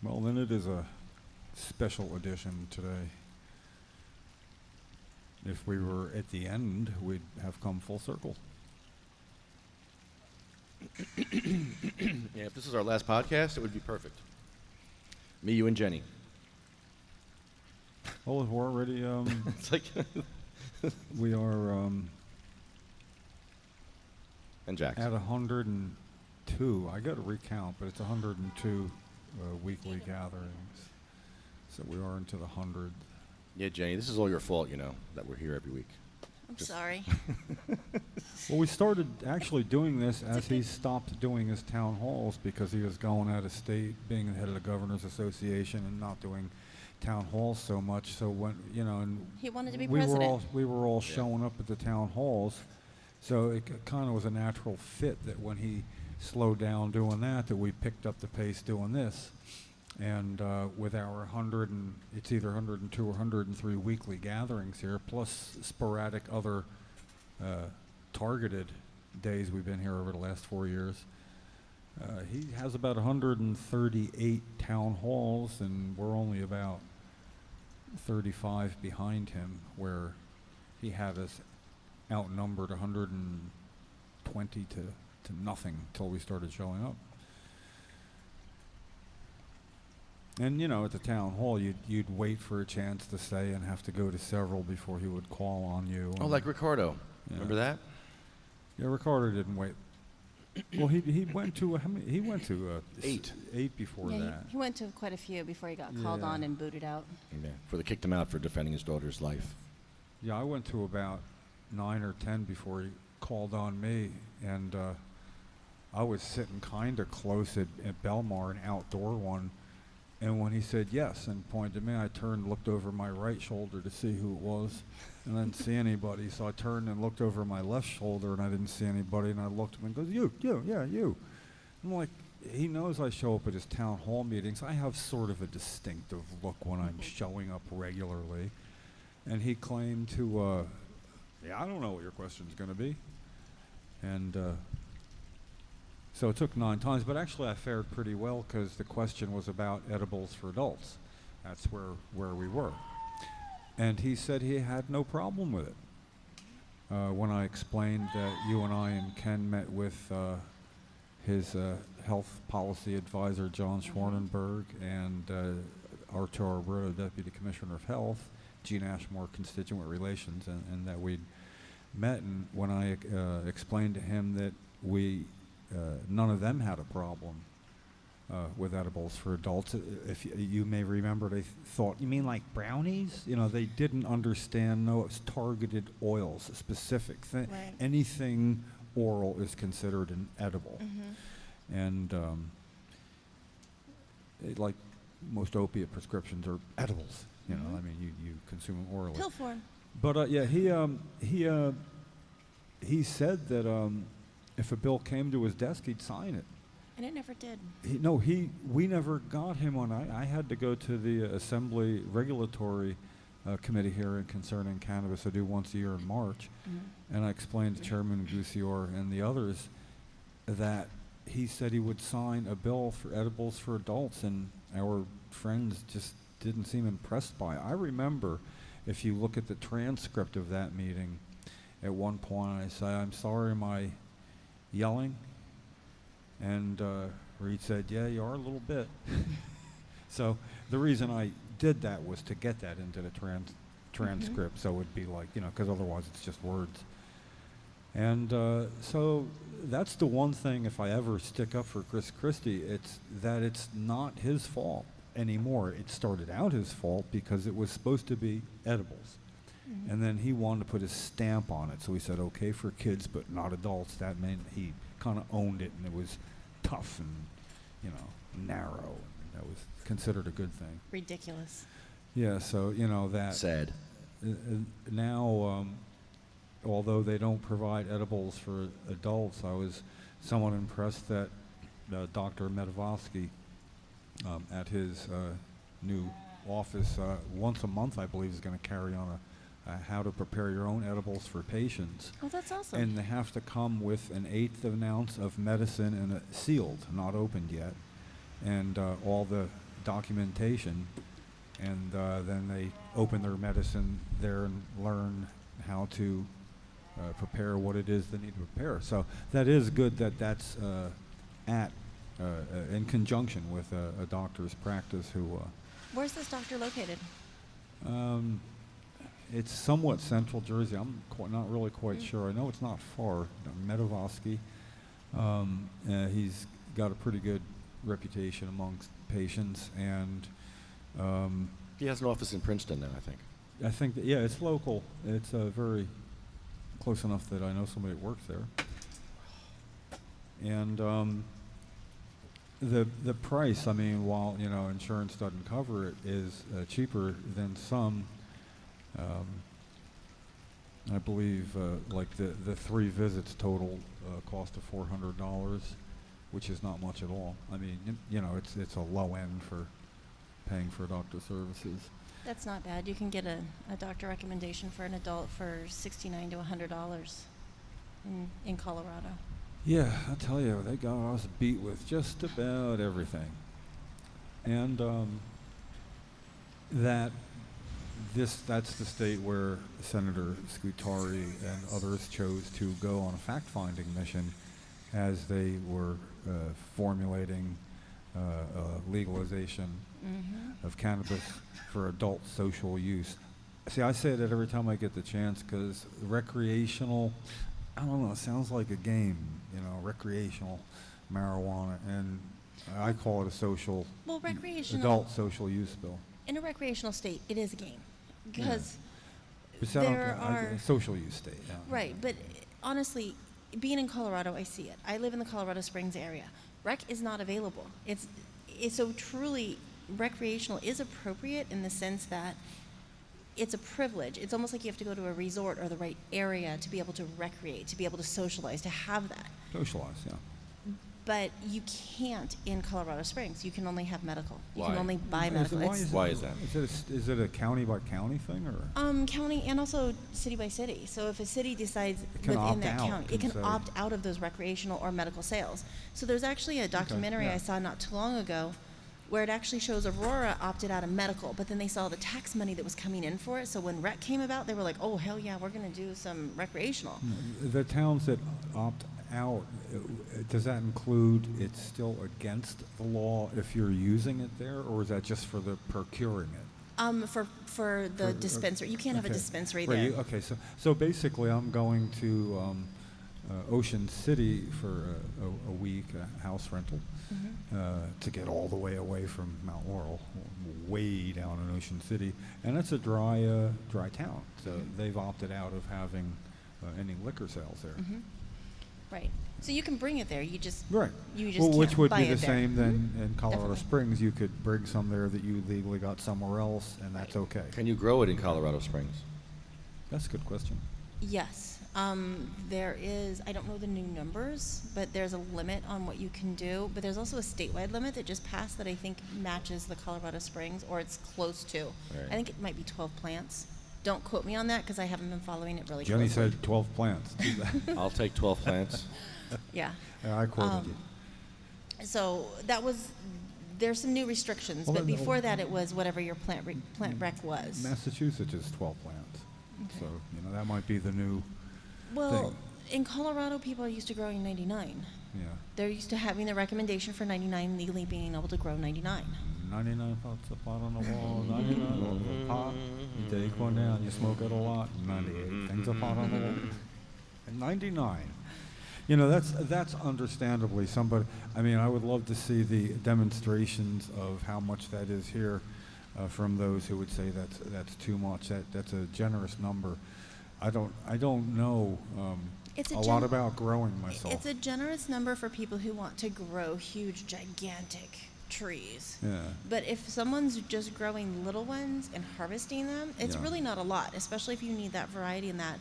Well, then it is a special edition today. If we were at the end, we'd have come full circle. Yeah, if this is our last podcast, it would be perfect. Me, you, and Jennie. Well, we're already, It's like, we are and Jaxs. at 102. I got to recount, but it's 102 weekly gatherings. So we are into the 100. Yeah, Jennie, this is all your fault, you know, that we're here every week. I'm sorry. Well, we started actually doing this as he stopped doing his town halls because he was going out of state, being the head of the Governors Association and not doing town halls so much. So when, you know, and He wanted to be we president. were all showing up at the town halls. So it kind of was a natural fit that when he slowed down doing that we picked up the pace doing this. And with our 100 and it's either 102 or 103 weekly gatherings here, plus sporadic other targeted days we've been here over the last 4 years, he has about 138 town halls, and we're only about 35 behind him, where he had us outnumbered 120 to nothing till we started showing up. And, you know, at the town hall, you'd wait for a chance to stay and have to go to several before he would call on you. Oh, like Ricardo. Yeah. Remember that? Yeah, Ricardo didn't wait. Well, he went to how many? He went to 8. 8 before Yeah, that. he went to quite a few before he got called Yeah. on and booted out. Yeah. Before they kicked him out for defending his daughter's life. Yeah, I went to about 9 or 10 before he called on me, and I was sitting kind of close at Belmar, an outdoor one. And when he said yes and pointed at me, I turned and looked over my right shoulder to see who it was, and I didn't see anybody. So I turned and looked over my left shoulder, and I didn't see anybody. And I looked at him and goes, you, yeah, you. I'm like, he knows I show up at his town hall meetings. I have sort of a distinctive look when I'm showing up regularly. And he claimed to, I don't know what your question's going to be. And so it took 9 times, but actually I fared pretty well because the question was about edibles for adults. That's where we were. And he said he had no problem with it. When I explained that you and I and Ken met with his health policy advisor, John Schwarnenberg, and Artur Rivera, Deputy Commissioner of Health, Gene Ashmore, Constituent Relations, and that we'd met, and when I explained to him that none of them had a problem with edibles for adults. If you may remember, they thought, you mean like brownies? You know, they didn't understand, no, it's targeted oils, a specific thing. Right. Anything oral is considered an edible. Mm-hmm. And like most opiate prescriptions are edibles. You know, I mean, you consume them orally. Pill form. But yeah, he said that if a bill came to his desk, he'd sign it. And it never did. We never got him on. I had to go to the Assembly Regulatory Committee hearing concerning cannabis. I do once a year in March, and I explained to Chairman Gussior and the others that he said he would sign a bill for edibles for adults, and our friends just didn't seem impressed by it. I remember, if you look at the transcript of that meeting, at one point I say, "I'm sorry, am I yelling?" And Reed said, "Yeah, you are a little bit." So the reason I did that was to get that into the transcript, so it would be like, you know, because otherwise it's just words. And so that's the one thing, if I ever stick up for Chris Christie, it's that it's not his fault anymore. It started out his fault because it was supposed to be edibles. And then he wanted to put his stamp on it, so he said, okay for kids, but not adults. That meant he kind of owned it, and it was tough and, you know, narrow. And that was considered a good thing. Ridiculous. Yeah, so, you know, that... Sad. Now, although they don't provide edibles for adults, I was somewhat impressed that Dr. Medavosky at his new office once a month, I believe, is going to carry on a how to prepare your own edibles for patients. Oh, that's awesome. And they have to come with an 1/8 of an ounce of medicine and sealed, not opened yet, and all the documentation. And then they open their medicine there and learn how to prepare what it is they need to prepare. So that is good that that's in conjunction with a doctor's practice who... Where's this doctor located? It's somewhat central Jersey. I'm not really quite sure. I know it's not far. Medavosky. He's got a pretty good reputation amongst patients, and He has an office in Princeton now, I think. I think that, yeah, it's local. It's very close enough that I know somebody that works there. And the price, I mean, while, you know, insurance doesn't cover it, is cheaper than some. I believe like the 3 visits total cost of $400, which is not much at all. I mean, you know, it's a low end for paying for doctor services. That's not bad. You can get a doctor recommendation for an adult for $69 to $100 in Colorado. Yeah, I tell you, they got us beat with just about everything. And that's the state where Senator Scutari and others chose to go on a fact-finding mission as they were formulating legalization of cannabis for adult social use. See, I say that every time I get the chance because recreational, I don't know, it sounds like a game, you know, recreational marijuana, and I call it a social, adult social use bill. In a recreational state, it is a game because Yeah. there are social use state. Yeah. right. But honestly, being in Colorado, I see it. I live in the Colorado Springs area. Rec is not available. It's so truly recreational is appropriate in the sense that it's a privilege. It's almost like you have to go to a resort or the right area to be able to recreate, to be able to socialize, to have that. Socialize, yeah. But you can't in Colorado Springs. You can only have medical. You Why? can only buy medical. Why is that? Is it a county by county thing, or? County and also city by city. So if a city decides It can within opt that out, county, it can can say- opt out of those recreational or medical sales. So there's actually a documentary yeah. I saw not too long ago where it actually shows Aurora opted out of medical, but then they saw the tax money that was coming in for it. So when rec came about, they were like, oh, hell yeah, we're going to do some recreational. The towns that opt out, does that include it's still against the law if you're using it there, or is that just for the procuring it? For the dispensary. You can't have a Okay. dispensary Right, there. okay, so basically I'm going to Ocean City for a week, a house rental, to get all the way away from Mount Laurel, way down in Ocean City, and it's a dry town, so they've opted out of having any liquor sales there. Right. So you can bring it there. You just Right. You just Well, which can't would buy be the it there. same then in Colorado Definitely. Springs. You could bring some there that you legally got somewhere else, and that's okay. Can you grow it in Colorado Springs? That's a good question. Yes. There is, I don't know the new numbers, but there's a limit on what you can do. But there's also a statewide limit that just passed that I think matches the Colorado Springs, or it's close to. Right. I think it might be 12 plants. Don't quote me on that because I haven't been following it really Jennie closely. said 12 plants. I'll take 12 plants. Yeah. I quoted you. So there's some new restrictions, Well, but then, before that it was whatever your plant rec was. Massachusetts is 12 plants. So, you know, that might be the new Well, thing. in Colorado, people are used to growing 99. Yeah. They're used to having the recommendation for 99 legally being able to grow 99. 99 pots of pot on the wall, 99 pots of pot. You take one down, you smoke it a lot. 98 things of pot on the wall. And 99. You know, that's understandably somebody. I mean, I would love to see the demonstrations of how much that is here from those who would say that's too much. That's a generous number. I don't know It's a lot about growing myself. It's a generous number for people who want to grow huge, gigantic trees. Yeah. But if someone's just growing little ones and harvesting them, it's Yeah. really not a lot, especially if you need that variety and that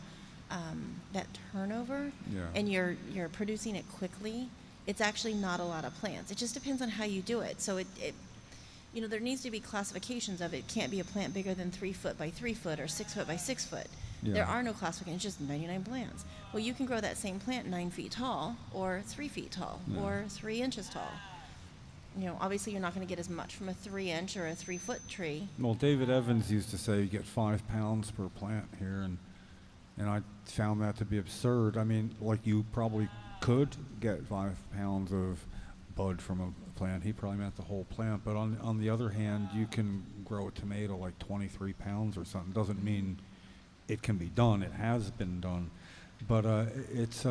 turnover, Yeah. and you're producing it quickly. It's actually not a lot of plants. It just depends on how you do it. So it you know, there needs to be classifications of it. It can't be a plant bigger than 3 foot by 3 foot or 6 foot by 6 foot. Yeah. There are no classifications, just 99 plants. Well, you can grow that same plant 9 feet tall or 3 feet tall Yeah. or 3 inches tall. You know, obviously you're not going to get as much from a 3-inch or a 3-foot tree. Well, David Evans used to say you get 5 pounds per plant here, and I found that to be absurd. I mean, like, you probably could get 5 pounds of bud from a plant. He probably meant the whole plant. But on the other hand, you can grow a tomato like 23 pounds or something. Doesn't mean it can be done. It has been done. But it's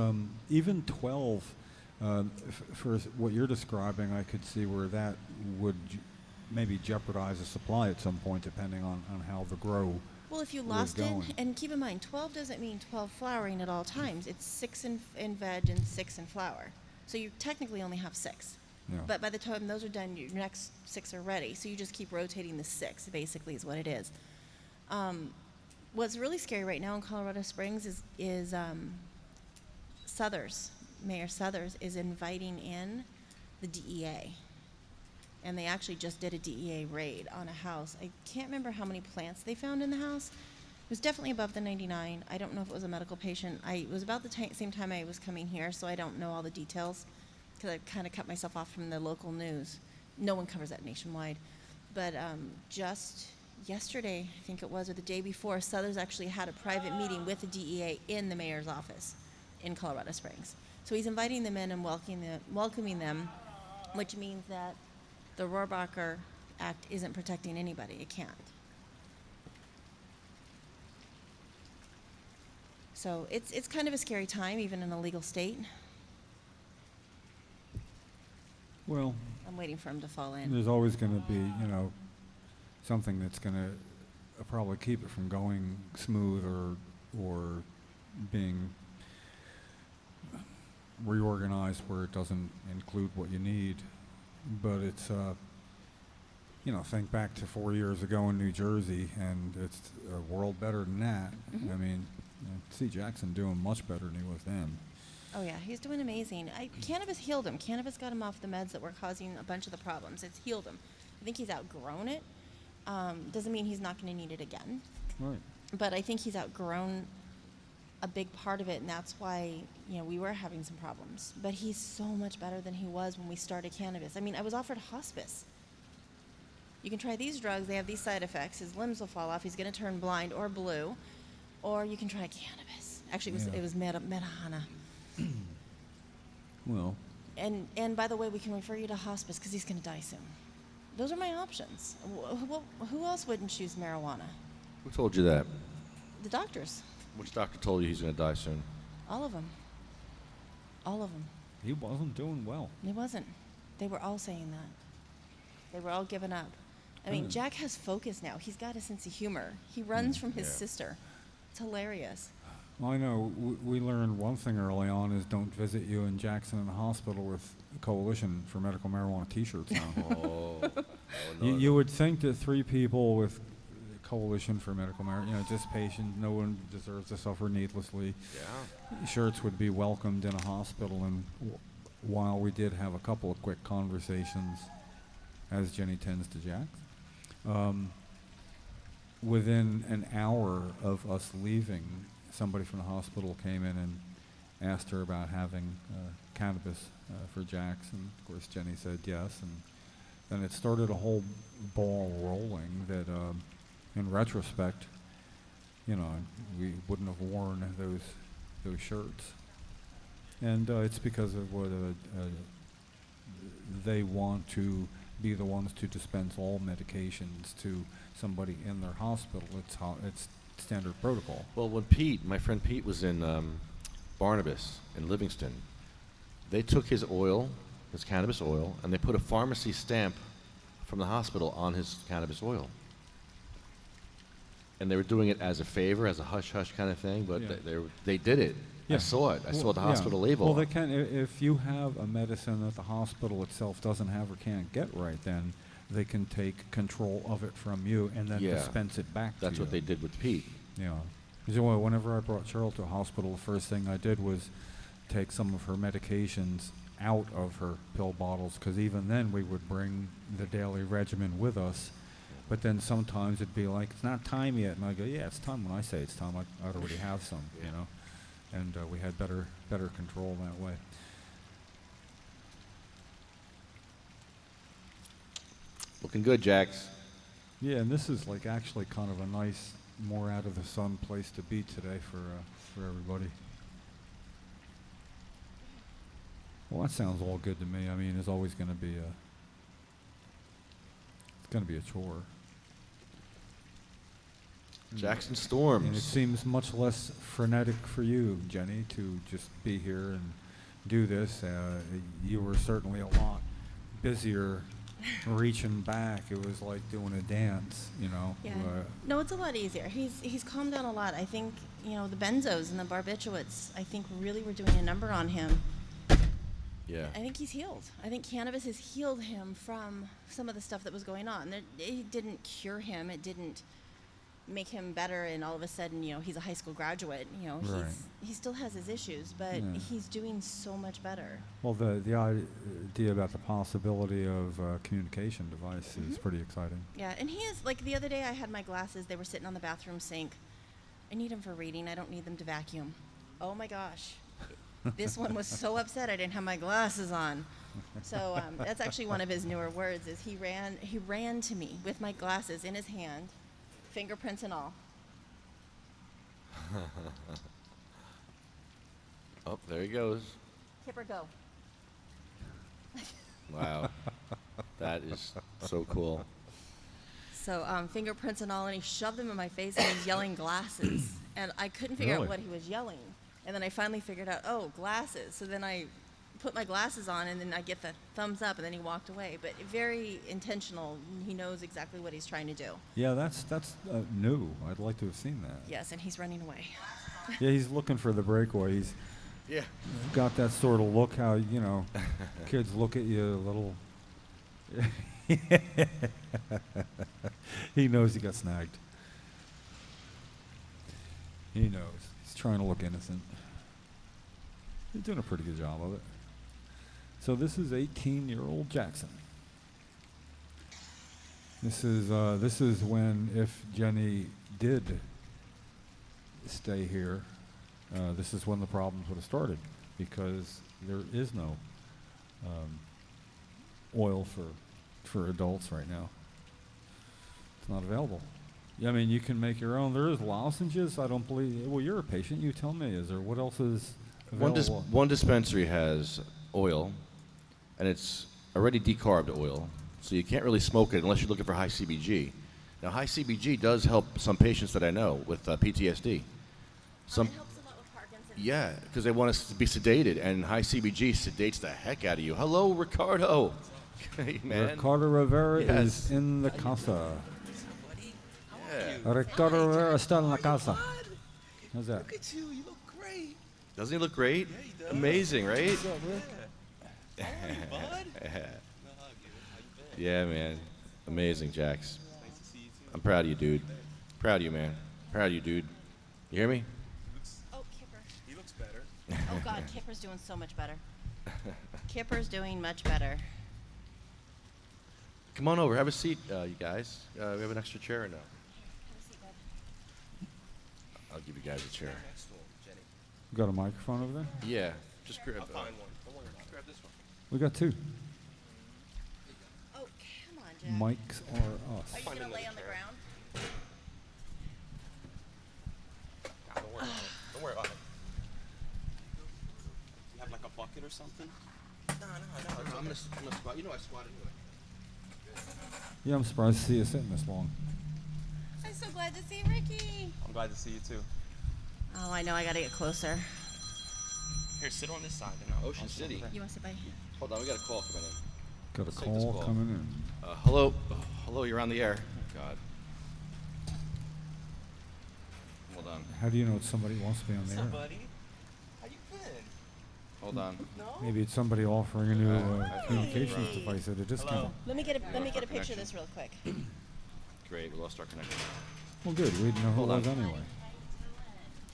even 12, for what you're describing, I could see where that would maybe jeopardize the supply at some point, depending on how the grow. Well, if you was lost it, going. and keep in mind, 12 doesn't mean 12 flowering at all times. It's 6 in veg and 6 in flower. So you technically only have 6. Yeah. But by the time those are done, your next 6 are ready. So you just keep rotating the 6, basically, is what it is. What's really scary right now in Colorado Springs is Southers. Mayor Southers is inviting in the DEA. And they actually just did a DEA raid on a house. I can't remember how many plants they found in the house. It was definitely above the 99. I don't know if it was a medical patient. It was about the same time I was coming here, so I don't know all the details because I kind of cut myself off from the local news. No one covers that nationwide. But just yesterday, I think it was, or the day before, Southers actually had a private meeting with the DEA in the mayor's office in Colorado Springs. So he's inviting them in and welcoming them, which means that the Rohrabacher Act isn't protecting anybody. It can't. So it's kind of a scary time, even in a legal state. Well, I'm waiting for him to fall in. there's always going to be, something that's going to probably keep it from going smooth or being reorganized where it doesn't include what you need. But it's, think back to 4 years ago in New Jersey, and it's a world better than that. Mhm. I mean, I see Jackson doing much better than he was then. Oh yeah, he's doing amazing. Cannabis healed him. Cannabis got him off the meds that were causing a bunch of the problems. It's healed him. I think he's outgrown it. Doesn't mean he's not going to need it again. Right. But I think he's outgrown a big part of it, and that's why, we were having some problems. But he's so much better than he was when we started cannabis. I mean, I was offered hospice. You can try these drugs. They have these side effects. His limbs will fall off. He's going to turn blind or blue. Or you can try cannabis. Actually, it was marijuana. Well, And by the way, we can refer you to hospice because he's going to die soon. Those are my options. Who else wouldn't choose marijuana? Who told you that? The doctors. Which doctor told you he's going to die soon? All of them. All of them. he wasn't doing well. It wasn't. They were all saying that. They were all giving up. I mean, Jack has focus now. He's got a sense of humor. He runs from his sister. It's hilarious. Well, I know we learned one thing early on is don't visit you in Jackson in the hospital with Coalition for Medical Marijuana T-shirts on. You would think that 3 people with Coalition for Medical Marijuana, dissipation, no one deserves to suffer needlessly. Yeah. Shirts would be welcomed in a hospital, and while we did have a couple of quick conversations, as Jennie tends to Jaxs, within an hour of us leaving, somebody from the hospital came in and asked her about having cannabis for Jaxs, and of course Jennie said yes, and then it started a whole ball rolling that, in retrospect, we wouldn't have worn those shirts, and it's because of what they want to be the ones to dispense all medications to somebody in their hospital. It's standard protocol. Well, when my friend Pete was in Barnabas in Livingston, They took his oil, his cannabis oil, and they put a pharmacy stamp from the hospital on his cannabis oil. And they were doing it as a favor, as a hush-hush kind of thing, but Yeah. they did it. Yeah. I saw it. I saw the yeah. hospital label. Well, they can if you have a medicine that the hospital itself doesn't have or can't get right, then they can take control of it from you and then Yeah. dispense it back to you. That's what they did with Pete. Yeah. Because whenever I brought Cheryl to a hospital, the first thing I did was take some of her medications out of her pill bottles, because even then we would bring the daily regimen with us. But then sometimes it'd be like, it's not time yet. And I go, yeah, it's time. When I say it's time, I'd already have some, you know. And we had better control that way. Looking good, Jaxs. Yeah, and this is like actually kind of a nice, more out of the sun place to be today for everybody. Well, that sounds all good to me. I mean, it's always going to be a chore. Jackson And it Storms. seems much less frenetic for you, Jenny, to just be here and do this. You were certainly a lot busier reaching back. It was like doing a dance, you know. Yeah. No, it's a lot easier. He's calmed down a lot. I think, you know, the benzos and the barbiturates, I think really were doing a number on him. Yeah. I think he's healed. I think cannabis has healed him from some of the stuff that was going on. It didn't cure him. It didn't make him better, and all of a sudden, you know, he's a high school graduate. You know, Right. he still has his issues, but Yeah. he's doing so much better. Well, the idea about the possibility of a communication device is pretty exciting. Yeah, and he is, like, the other day I had my glasses. They were sitting on the bathroom sink. I need them for reading. I don't need them to vacuum. Oh, my gosh. This one was so upset I didn't have my glasses on. So that's actually one of his newer words, is he ran to me with my glasses in his hand, fingerprints and all. Oh, there he goes. Kipper, go. Wow. That is so cool. So fingerprints and all, and he shoved them in my face and he was yelling glasses. And I couldn't figure Really? out what he was yelling. And then I finally figured out, oh, glasses. So then I put my glasses on, and then I get the thumbs up, and then he walked away. But very intentional. He knows exactly what he's trying to do. Yeah, that's new. I'd like to have seen that. Yes, and he's running away. Yeah, he's looking for the breakaway. He's Yeah. got that sort of look how, you know, kids look at you a little. He knows he got snagged. He knows. He's trying to look innocent. He's doing a pretty good job of it. So this is 18-year-old Jackson. This is when, if Jenny did stay here, this is when the problems would have started, because there is no oil for adults right now. It's not available. Yeah, I mean, you can make your own. There is lozenges. I don't believe. Well, you're a patient. You tell me. Is there, what else is available? One dispensary has oil, and it's already decarbed oil, so you can't really smoke it unless you're looking for high CBG. Now, high CBG does help some patients that I know with PTSD. Some, It helps a lot with Parkinson's. yeah, because they want us to be sedated, and high CBG sedates the heck out of you. Hello, Ricardo. Hey, man. Ricardo Rivera Yes. is in the casa. Yeah. Ricardo Rivera está en la casa. How's that? Look at you. You look great. Doesn't he look great? Yeah, he does. Amazing, right? How are you, bud? Yeah, man. Amazing, Jaxs. Nice to see you too. I'm proud of you, dude. Proud of you, man. Proud of you, dude. You hear me? Oh, Kipper. He looks better. Oh, God, Kipper's doing so much better. Kipper's doing much better. Come on over. Have a seat, you guys. We have an extra chair or no? Have a seat, bud. I'll give you guys a chair. Next to him, Jenny. You got a microphone over there? Yeah. Just grab. I'll find one. Don't worry about it. Grab this one. We got two. Oh, come on, Jack. Mics are us. Are you Find going to lay another on the chair. ground? Nah, don't worry about it. Don't worry about it. You have like a bucket or something? No. I'm gonna squat. You know I squat anyway. Yeah, I'm surprised to see you sitting this long. I'm so glad to see Ricky. I'm glad to see you too. Oh, I know. I got to get closer. Here, sit on this side. Then I'll Ocean sit over City. there. You want to sit by? Hold on, we got a call coming in. Got a Let's take this call call. coming in. Hello, hello, you're on the air. God. Hold on, How do you know it's somebody who wants to be on What's there? up, buddy? How you been? hold on. No? Maybe it's somebody offering a new Hey. communications device at a discount. Hello. Let me get a picture of connection. this real quick. Great, we lost our connection. Well, good. We didn't know who Hold it on. was anyway.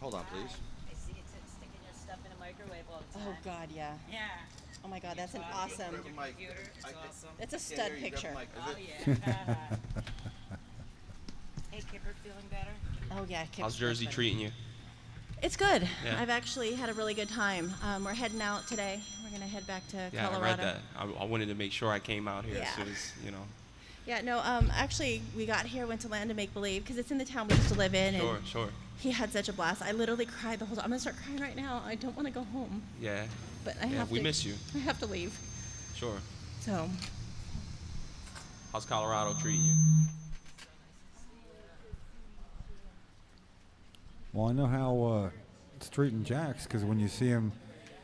Hold on, please. I see you sticking your stuff in a microwave all the Oh time. God, yeah. Yeah. Oh my God, that's an awesome. Computer, it's awesome. That's a stud picture. Oh yeah. Hey, Kipper, feeling better? Oh yeah. Kip's How's much Jersey better. treating you? It's good. Yeah. I've actually had a really good time. We're heading out today. We're gonna head back to Yeah, Colorado. I read that. I wanted to make sure I came out here Yeah. as soon as, you know. Yeah, no, actually, we got here, went to Land of Make Believe, because it's in the town we used to live in, Sure, and sure. he had such a blast. I literally cried the whole time. I'm going to start crying right now. I don't want to go home, Yeah. but I Yeah, have we to. miss you. I have to leave. Sure. So, How's Colorado treating you? Well, I know how it's treating Jaxs, because when you see him,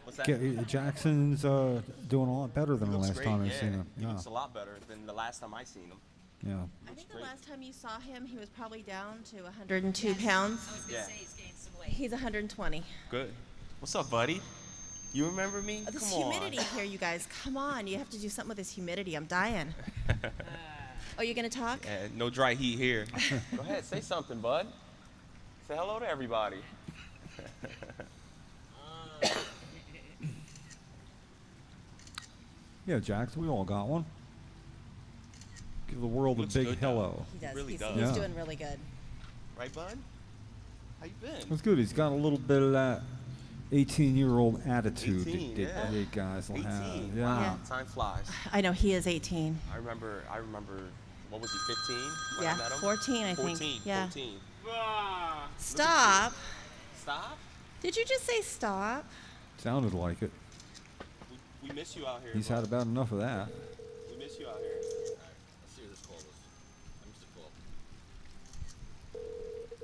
What's that? Jackson's doing a lot better than the last time I've seen him. He Yeah, looks a lot better than the last time I seen him. yeah. I think the great. last time you saw him, he was probably down to 102 pounds. I was gonna Yeah. say he's gained some weight. He's 120. Good. What's up, buddy? You remember me? This Come on. humidity here, you guys. Come on. You have to do something with this humidity. I'm dying. Oh, you're going to talk? Yeah, no dry heat here. Go ahead, say something, bud. Say hello to everybody. Yeah, Jaxs, we all got one. Give the world a Looks big good, though. hello. He does. Really he's, does. he's Yeah. doing really good. Right, bud? How you been? That's good. He's got a little bit of that 18-year-old attitude 18, that yeah. you guys will 18. have. Wow, Yeah. time flies. I know. He is 18. I remember, what was he, 15 when Yeah, I met him? 14, I think. 14, Yeah. 14. Stop. Stop. Did you just say stop? Sounded like it. We miss you out here. He's bud. had about enough of that. We miss you out here. Let's see who this call was. I missed the call.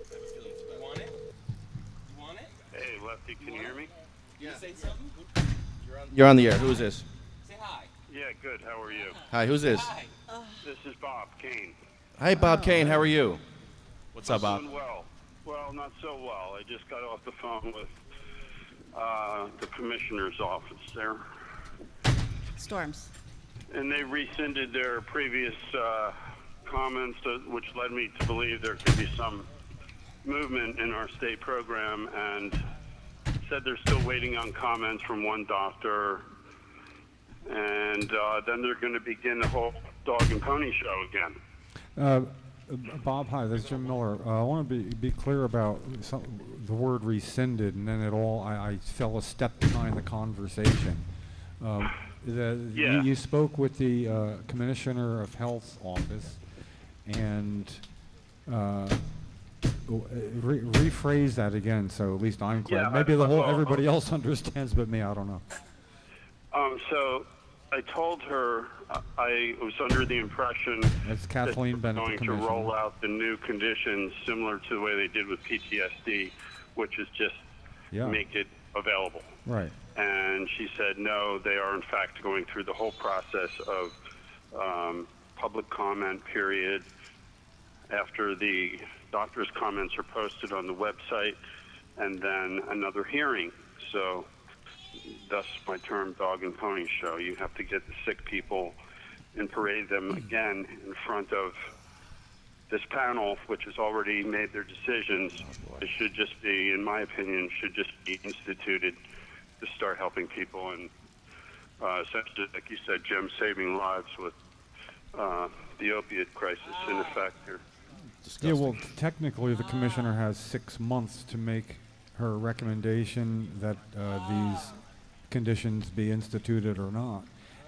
I have a feeling it's You about. want it? You want it? Hey, Lefty, can you hear me? You say something? You're on the air. Who is this? Say hi. Yeah, good. How are you? Hi, who's this? Hi. This is Bob Kane. Hi, Bob Kane. How are you? What's up, Bob? Doing well. Well, not so well. I just got off the phone with the commissioner's office there, Storms. and they rescinded their previous comments, which led me to believe there could be some movement in our state program, and said they're still waiting on comments from one doctor, and then they're going to begin the whole dog and pony show again. Bob, hi. This is Jim Miller. I want to be clear about the word rescinded, and then I fell a step behind the conversation. Yeah. You spoke with the Commissioner of Health's office, and rephrase that again, so at least I'm clear. Yeah, Maybe everybody else understands, but me, I don't know. So I told her I was under the impression That's Kathleen that Bennett, they're the going to roll Commissioner. out the new conditions similar to the way they did with PTSD, which is just Yeah. make it available. Right. And she said, no, they are in fact going through the whole process of public comment period. After the doctor's comments are posted on the website, and then another hearing. So thus my term dog and pony show. You have to get the sick people and parade them again in front of this panel, which has already made their decisions. It should just be, in my opinion, should just be instituted to start helping people and essentially, like you said, Jim, saving lives with the opiate crisis in effect here. Yeah, well, technically, the commissioner has 6 months to make her recommendation that these conditions be instituted or not.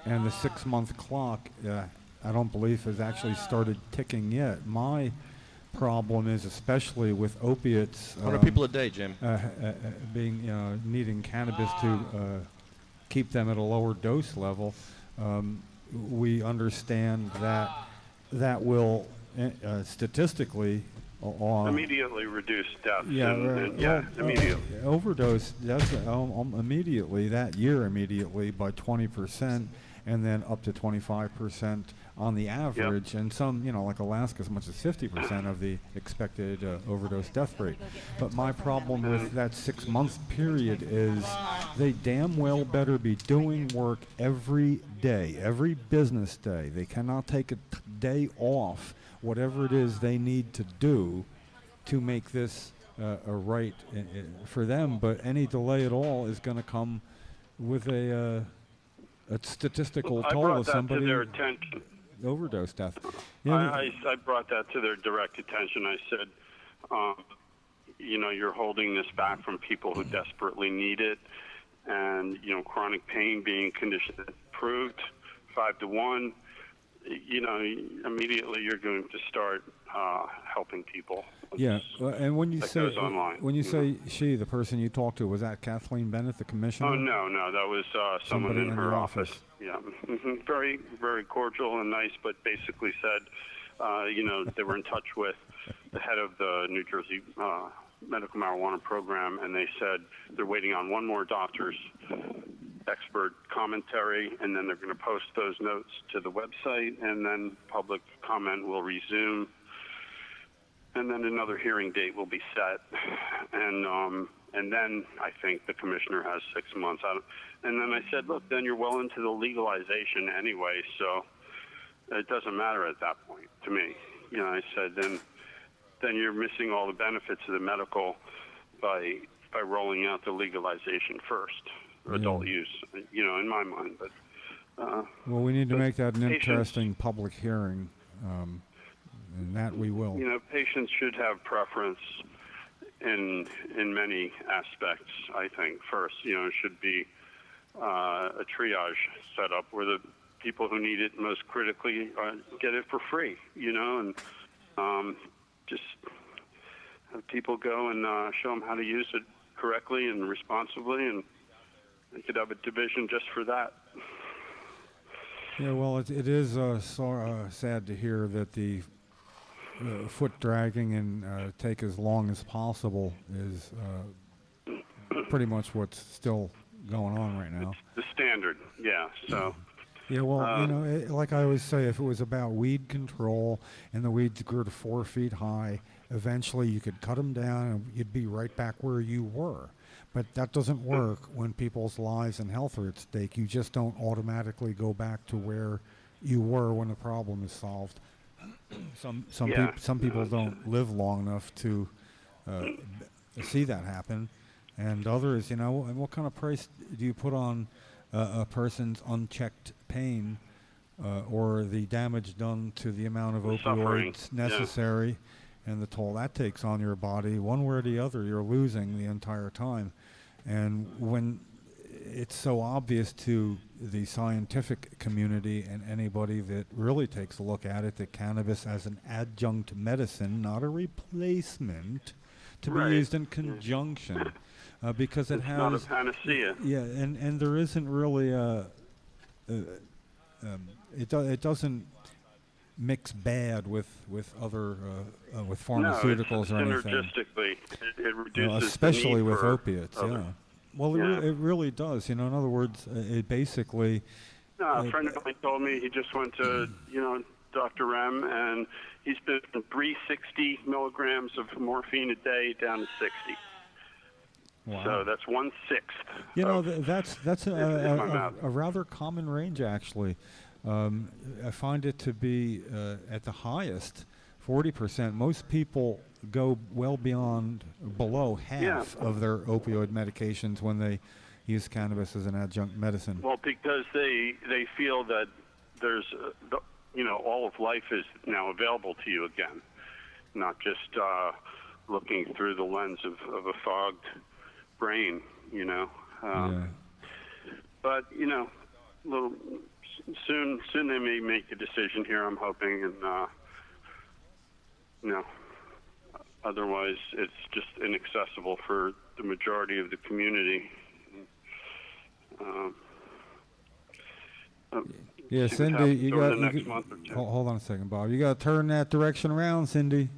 And the 6-month clock, I don't believe, has actually started ticking yet. My problem is, especially with opiates, 100 people a day, Jim. needing cannabis to keep them at a lower dose level. We understand that will statistically Immediately reduce deaths. Yeah, Immediately. Overdose deaths immediately that year, immediately by 20%, and then up to 25% on the average, and some, like Alaska, as much as 50% of the expected overdose death rate. But my problem with that 6-month period is they damn well better be doing work every day, every business day. They cannot take a day off, whatever it is they need to do to make this a right for them. But any delay at all is going to come with a statistical toll of somebody. I brought that to their attention. Overdose death. I brought that to their direct attention. I said, you're holding this back from people who desperately need it, and chronic pain being condition approved 5-to-1. Immediately you're going to start helping people. Yeah, and when you say online, she, the person you talked to, was that Kathleen Bennett, the commissioner? Oh no, that was someone in her office. Yeah, very, very cordial and nice, but basically said, they were in touch with the head of the New Jersey medical marijuana program, and they said they're waiting on one more doctor's expert commentary, and then they're going to post those notes to the website, and then public comment will resume, and then another hearing date will be set, and then I think the commissioner has 6 months. And then I said, look, then you're well into the legalization anyway, so it doesn't matter at that point to me. I said, then you're missing all the benefits of the medical by rolling out the legalization first. Adult use, in my mind. But well, we need to make that an interesting public hearing, and that we will. Patients should have preference in many aspects. I think first, it should be a triage set up where the people who need it most critically get it for free. And just have people go and show them how to use it correctly and responsibly, and they could have a division just for that. Yeah, well, it is sad to hear that the foot dragging and take as long as possible is pretty much what's still going on right now. It's the standard, yeah. So. Yeah, well, like I always say, if it was about weed control and the weeds grew to 4 feet high, eventually you could cut them down and you'd be right back where you were. But that doesn't work when people's lives and health are at stake. You just don't automatically go back to where you were when the problem is solved. Some people don't live long enough to see that happen, and others, what kind of price do you put on a person's unchecked pain or the damage done to the amount of opioids necessary and the toll that takes on your body? One way or the other, you're losing the entire time. And when it's so obvious to the scientific community and anybody that really takes a look at it that cannabis as an adjunct medicine, not a replacement, to be used in conjunction, because it has... It's not a panacea. Yeah, and there isn't really it doesn't mix bad with other with pharmaceuticals or anything. Synergistically, it reduces especially the need with for opiates. other. Yeah. Well, it really does. In other words, it basically. A friend of mine told me he just went to Dr. Rem, and he's been from 360 milligrams of morphine a day down to 60. Wow. So that's 1/6. That's a rather common range, actually. I find it to be at the highest 40%. Most people go well below half of their opioid medications when they use cannabis as an adjunct medicine. Well, because they feel that there's all of life is now available to you again, not just looking through the lens of a fogged brain. But soon they may make a decision here, I'm hoping, and otherwise it's just inaccessible for the majority of the community. Cindy, you got next month or two. hold on a second, Bob. You got to turn that direction around, Cindy.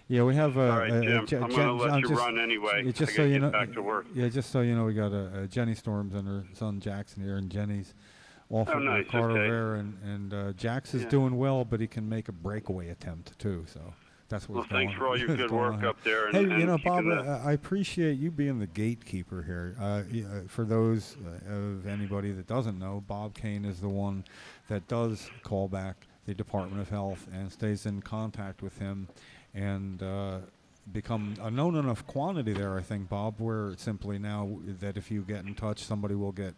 Yeah, we have. All right, Jim. I'm going to let you run anyway. Just I so gotta you get know, back to work. Yeah, just so you know, we got Jennie Storms and her son Jackson here, and Jennie's off Oh, at nice, Ricardo okay. Rivera, and Jaxs is Yeah. doing well, but he can make a breakaway attempt too. So that's Well, what's going on. thanks for all your what's good going work on here. up there. And, Hey, and you know, Bob, keeping the- I appreciate you being the gatekeeper here. For those of anybody that doesn't know, Bob Kane is the one that does call back the Department of Health and stays in contact with him, and become a known enough quantity there, I think, Bob, where simply now that if you get in touch, somebody will get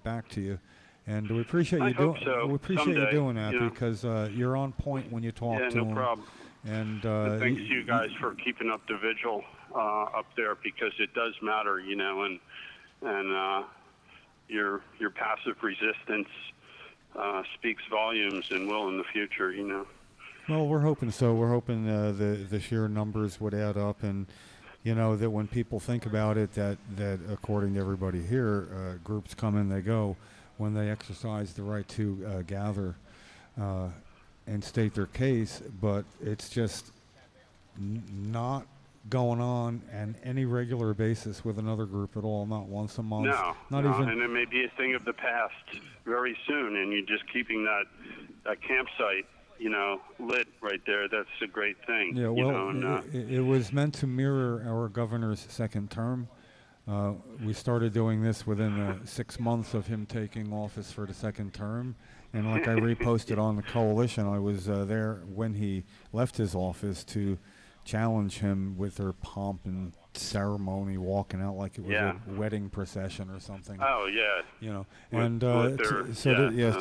back to you. And we appreciate I you hope doing. so. We appreciate you Someday, doing that you know. because you're on point when you talk Yeah, to no them. problem. And Thanks to you guys for keeping up the vigil up there, because it does matter, you know, and your passive resistance speaks volumes and will in the future, you know. Well, we're hoping so. We're hoping the sheer numbers would add up, and you know that when people think about it, that according to everybody here, groups come and they go. When they exercise the right to gather and state their case, but it's just not going on on any regular basis with another group at all. Not once a month. No, not no, even. and it may be a thing of the past very soon, and you're just keeping that campsite, you know, lit right there. That's a great thing. Yeah, you well, know, and, it was meant to mirror our governor's second term. We started doing this within 6 months of him taking office for the second term. And like I reposted on the coalition, I was there when he left his office to challenge him with their pomp and ceremony, walking out like it was Yeah. a wedding procession or something. oh yeah, You know, With- and with their-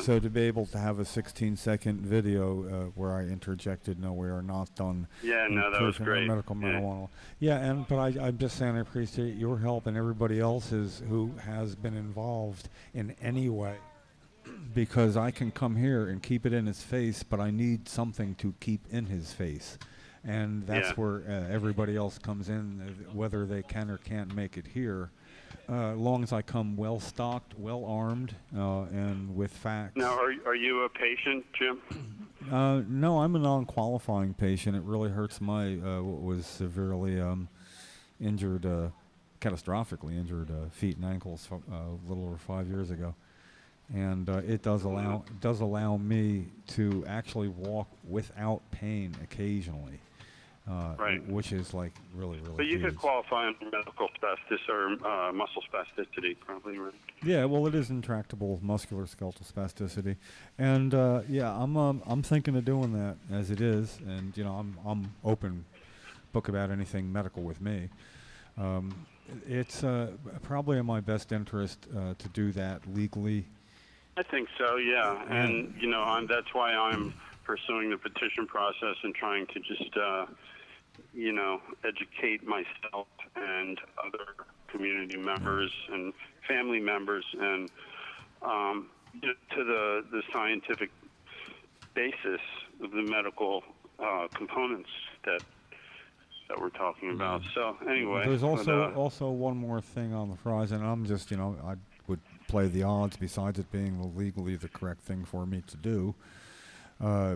so to be able to have a 16-second video where I interjected, "No, we are not done." yeah, no, that was improving great. Medical Yeah. marijuana. Yeah, but I'm just saying I appreciate your help and everybody else's who has been involved in any way, because I can come here and keep it in his face, but I need something to keep in his face. And that's Yeah. where everybody else comes in, whether they can or can't make it here. As long as I come well stocked, well armed, and with facts. Now, are you a patient, Jim? No, I'm a non-qualifying patient. It really hurts my what was severely injured, catastrophically injured feet and ankles a little over 5 years ago, and it does allow me to actually walk without pain occasionally. Right. Which is like really But you could huge. qualify under medical spasticity or muscle spasticity, probably, right? Yeah, well, it is intractable muscular skeletal spasticity, and I'm thinking of doing that as it is, and you know, I'm open book about anything medical with me. It's probably in my best interest to do that legally. I think so, yeah. And, you know, that's why I'm pursuing the petition process and trying to just, you know, educate myself and other community members and family members and to the scientific basis of the medical components that we're talking about. So anyway, There's also one more thing on the horizon. I'm just, you know, I would play the odds besides it being legally the correct thing for me to do,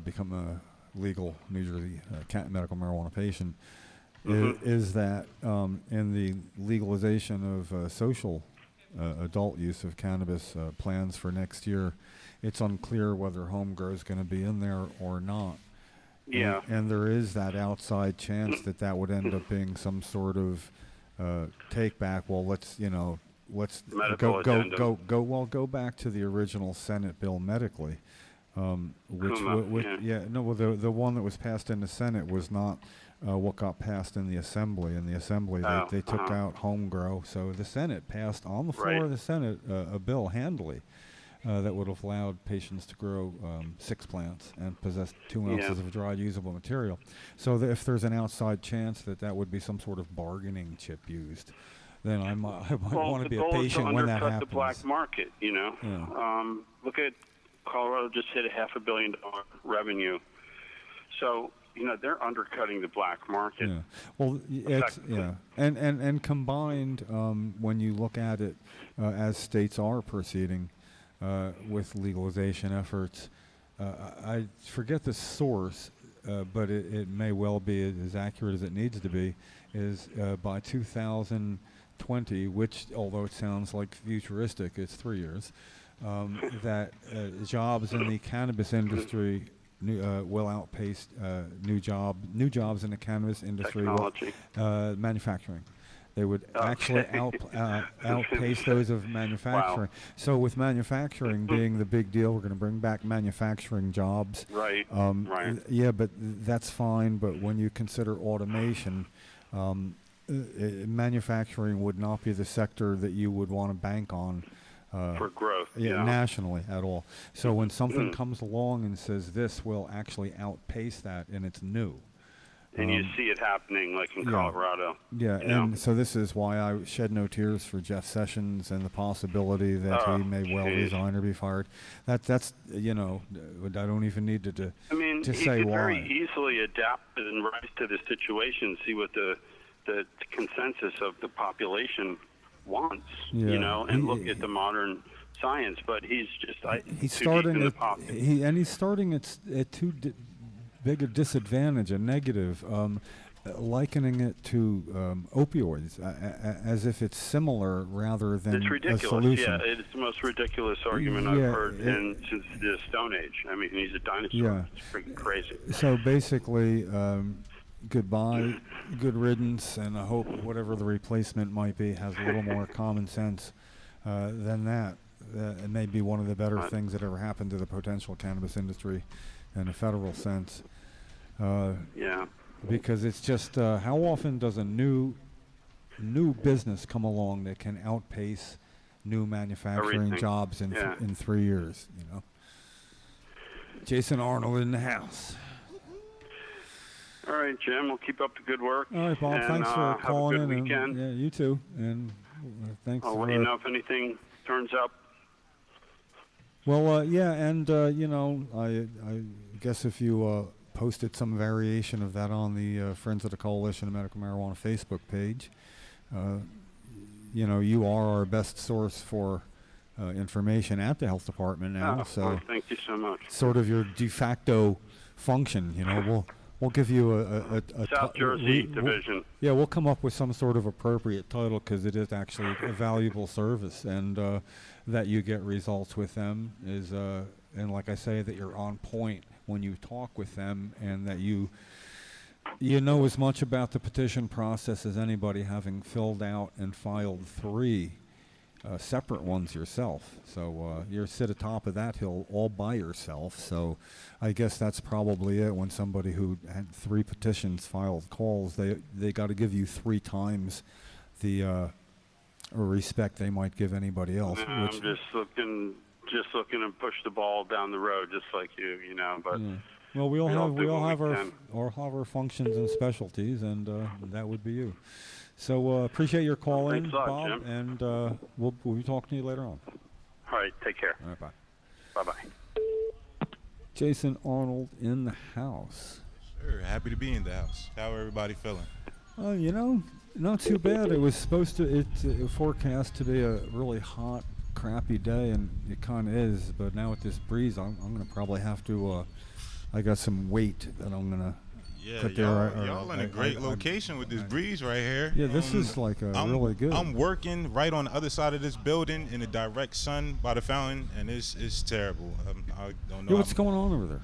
become a legal New Jersey medical marijuana patient, is that in the legalization of social adult use of cannabis plans for next year, it's unclear whether home grow is going to be in there or not. yeah. And there is that outside chance that would end up being some sort of take back. Well, let's Medical addendum. go back to the original Senate bill medically, which Kuma, the one that was passed in the Senate was not what got passed in the Assembly. In the Assembly, they took out home grow. So the Senate passed on the floor Right. of the Senate a bill handily. That would have allowed patients to grow 6 plants and possess 2 ounces of dried usable material. So if there's an outside chance that would be some sort of bargaining chip used, then I might want to be a patient when that happens. happens. The black market, you know. Yeah. Look at Colorado just hit $500 million revenue. So, you know, they're undercutting the black market. Yeah. Well, it's and combined when you look at it as states are proceeding with legalization efforts, I forget the source. but it may well be as accurate as it needs to be, is by 2020, which, although it sounds like futuristic, it's 3 years, that jobs in the cannabis industry will outpace new jobs in the cannabis industry. Technology. Manufacturing. They would actually Okay. outpace those of manufacturing. So with manufacturing being the big deal, we're going to bring back manufacturing jobs. Right. Right. Yeah, but that's fine. But when you consider automation, manufacturing would not be the sector that you would want to bank on. For growth. Nationally at all. So when something comes along and says this will actually outpace that, and it's new. And you see it happening, like in Colorado. Yeah, you know? and so this is why I shed no tears for Jeff Sessions and the possibility that he may well resign or be fired. That's I don't even need to I mean, to he say could why. very easily adapt and rise to the situation, see what the consensus of the population wants, and look at the modern science. But he's just He's too starting deep in the at pocket. he's starting at too big a disadvantage, a negative, likening it to opioids, as if it's similar rather than It's a ridiculous. solution. Yeah, it's the most ridiculous argument I've heard since the Stone Age. I mean, he's a dinosaur. Yeah. It's freaking crazy. So basically, goodbye, good riddance, and I hope whatever the replacement might be has a little more common sense than that. It may be one of the better things that ever happened to the potential cannabis industry in a federal sense. Yeah. Because it's just how often does a new business come along that can outpace new manufacturing Everything. jobs in 3 years? Jason Arnold in the house. All right, Jim. We'll keep up the good work. All right, Bob. And, Thanks for have calling a good in. weekend. Yeah, you too. And thanks I'll for. let you know if anything turns up. Well, and I guess if you posted some variation of that on the Friends of the Coalition of Medical Marijuana Facebook page, you are our best source for information at the health department now. So well, thank you so much. sort of your de facto function. We'll give you a South Jersey division. We'll come up with some sort of appropriate title because it is actually a valuable service, and that you get results with them is, and like I say, that you're on point when you talk with them, and that you know as much about the petition process as anybody, having filled out and filed 3 separate ones yourself. So you sit atop of that hill all by yourself. So I guess that's probably it. When somebody who had 3 petitions filed calls, they got to give you 3 times the respect they might give anybody else. I'm just looking to push the ball down the road, just like you, But well, we all have can. our functions and specialties, and that would be you. So appreciate your call in, Thanks a lot, Bob, Jim. and we'll be talking to you later on. All right, take care. All right, bye. Bye-bye. Jason Arnold in the house. Sure, happy to be in the house. How everybody feeling? Not too bad. It was supposed to, it forecast to be a really hot, crappy day, and it kind of is. But now with this breeze, I'm going to probably have to. I got some weight that I'm going to. Yeah, y'all in a great location with this breeze right here. Yeah, this is like really good. I'm working right on the other side of this building in the direct sun by the fountain, and it's terrible. I don't know. Yeah, what's going on over there?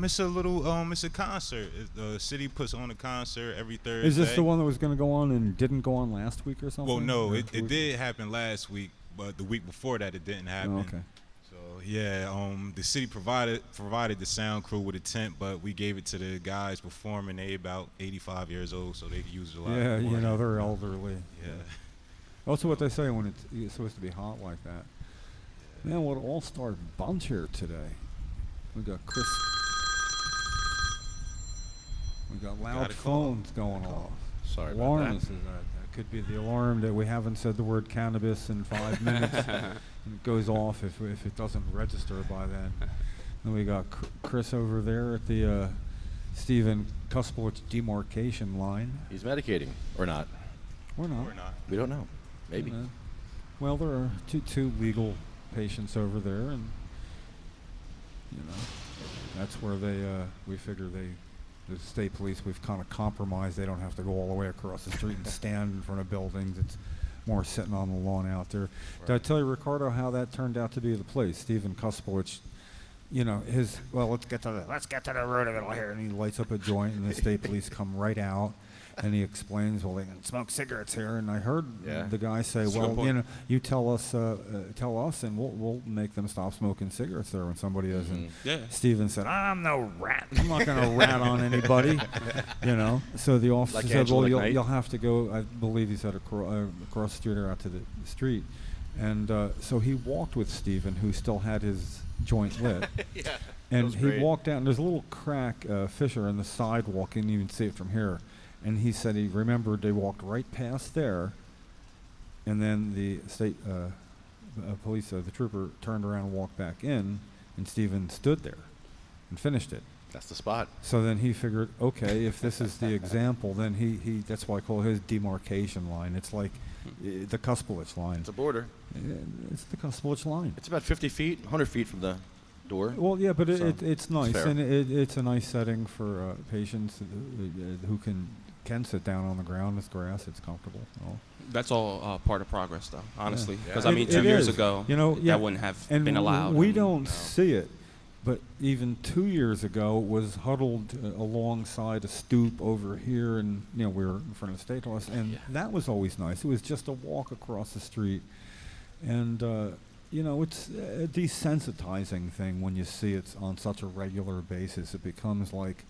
It's a concert. The city puts on a concert every Thursday. Is this the one that was going to go on and didn't go on last week or something? Well, no, it did happen last week, but the week before that it didn't happen. Oh, okay. So yeah, the city provided the sound crew with a tent, but we gave it to the guys performing. They about 85 years old, so they could use it a lot. Yeah, they're elderly. Yeah. Also, what they say when it's supposed to be hot like that. Man, what an all-star bunch here today. We got Chris. We got loud phones going off. Sorry about Alarms. that. That could be the alarm that we haven't said the word cannabis in 5 minutes. And it goes off if it doesn't register by then. Then we got Chris over there at the Stephen Kuspowicz demarcation line. He's medicating, or not? Or not. We don't know. Maybe. Well, there are two legal patients over there, and that's where we figure they the state police, we've kind of compromised. They don't have to go all the way across the street and stand in front of buildings. It's more sitting on the lawn out there. Did I tell you, Ricardo, how that turned out to be the place? Stephen Kuspelich, you know, let's get to the root of it all here. And he lights up a joint, and the state police come right out, and he explains, well, they can smoke cigarettes here. And I heard the guy say, That's a good well, point. you know, you tell us, and we'll make them stop smoking cigarettes there when somebody doesn't. Yeah. Stephen said, I'm no rat. I'm not going to rat on anybody, you know. So the officer Like said, Angela well, McKnight. you'll have to go, I believe he said, across the street or out to the street. And so he walked with Stephen, who still had his joint lit. That And was he great. walked out, and there's a little crack, fissure in the sidewalk. You can even see it from here. And he said he remembered they walked right past there, and then the state police, the trooper, turned around and walked back in, and Stephen stood there and finished it. That's the spot. So then he figured, okay, if this is the example, then he that's why I call his demarcation line. It's like the Kuspelich line. It's a border. It's the Kuspelich line. It's about 50 feet, 100 feet from the door. Well, yeah, but So, it's nice, fair. and it's a nice setting for patients who can sit down on the ground. It's grass. It's comfortable. All. That's all part of progress, though, honestly. Yeah. Because, Yeah. I mean, It 2 years is. ago, You know, that wouldn't have and been allowed. We I mean, don't see it, but even 2 years ago, it was huddled alongside a stoop over here, and you know we were in front of the state house, and that was always nice. It was just a walk across the street, and you know it's a desensitizing thing when you see it on such a regular basis. It becomes like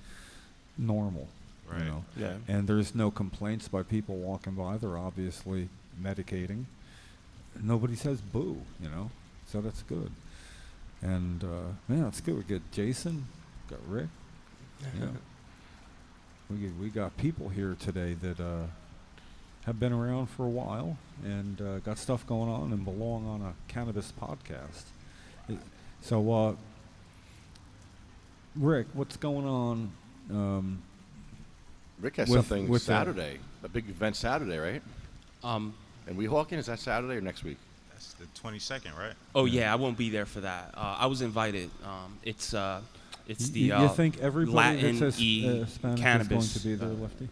normal. Right. You know? Yeah. And there's no complaints by people walking by. They're obviously medicating. Nobody says boo, you know, so that's good. And man, that's good. We got Jason, got Rick. Yeah. We got people here today that have been around for a while and got stuff going on and belong on a cannabis podcast. So, Rick, what's going on? Rick has with- something with Saturday, a big event Saturday, right? And Weehawken, is that Saturday or next week? That's the 22nd, right? Oh yeah, I won't be there for that. I was invited. It's the You think everybody that says Latin Spanish cannabis. is going to be there, Lefty?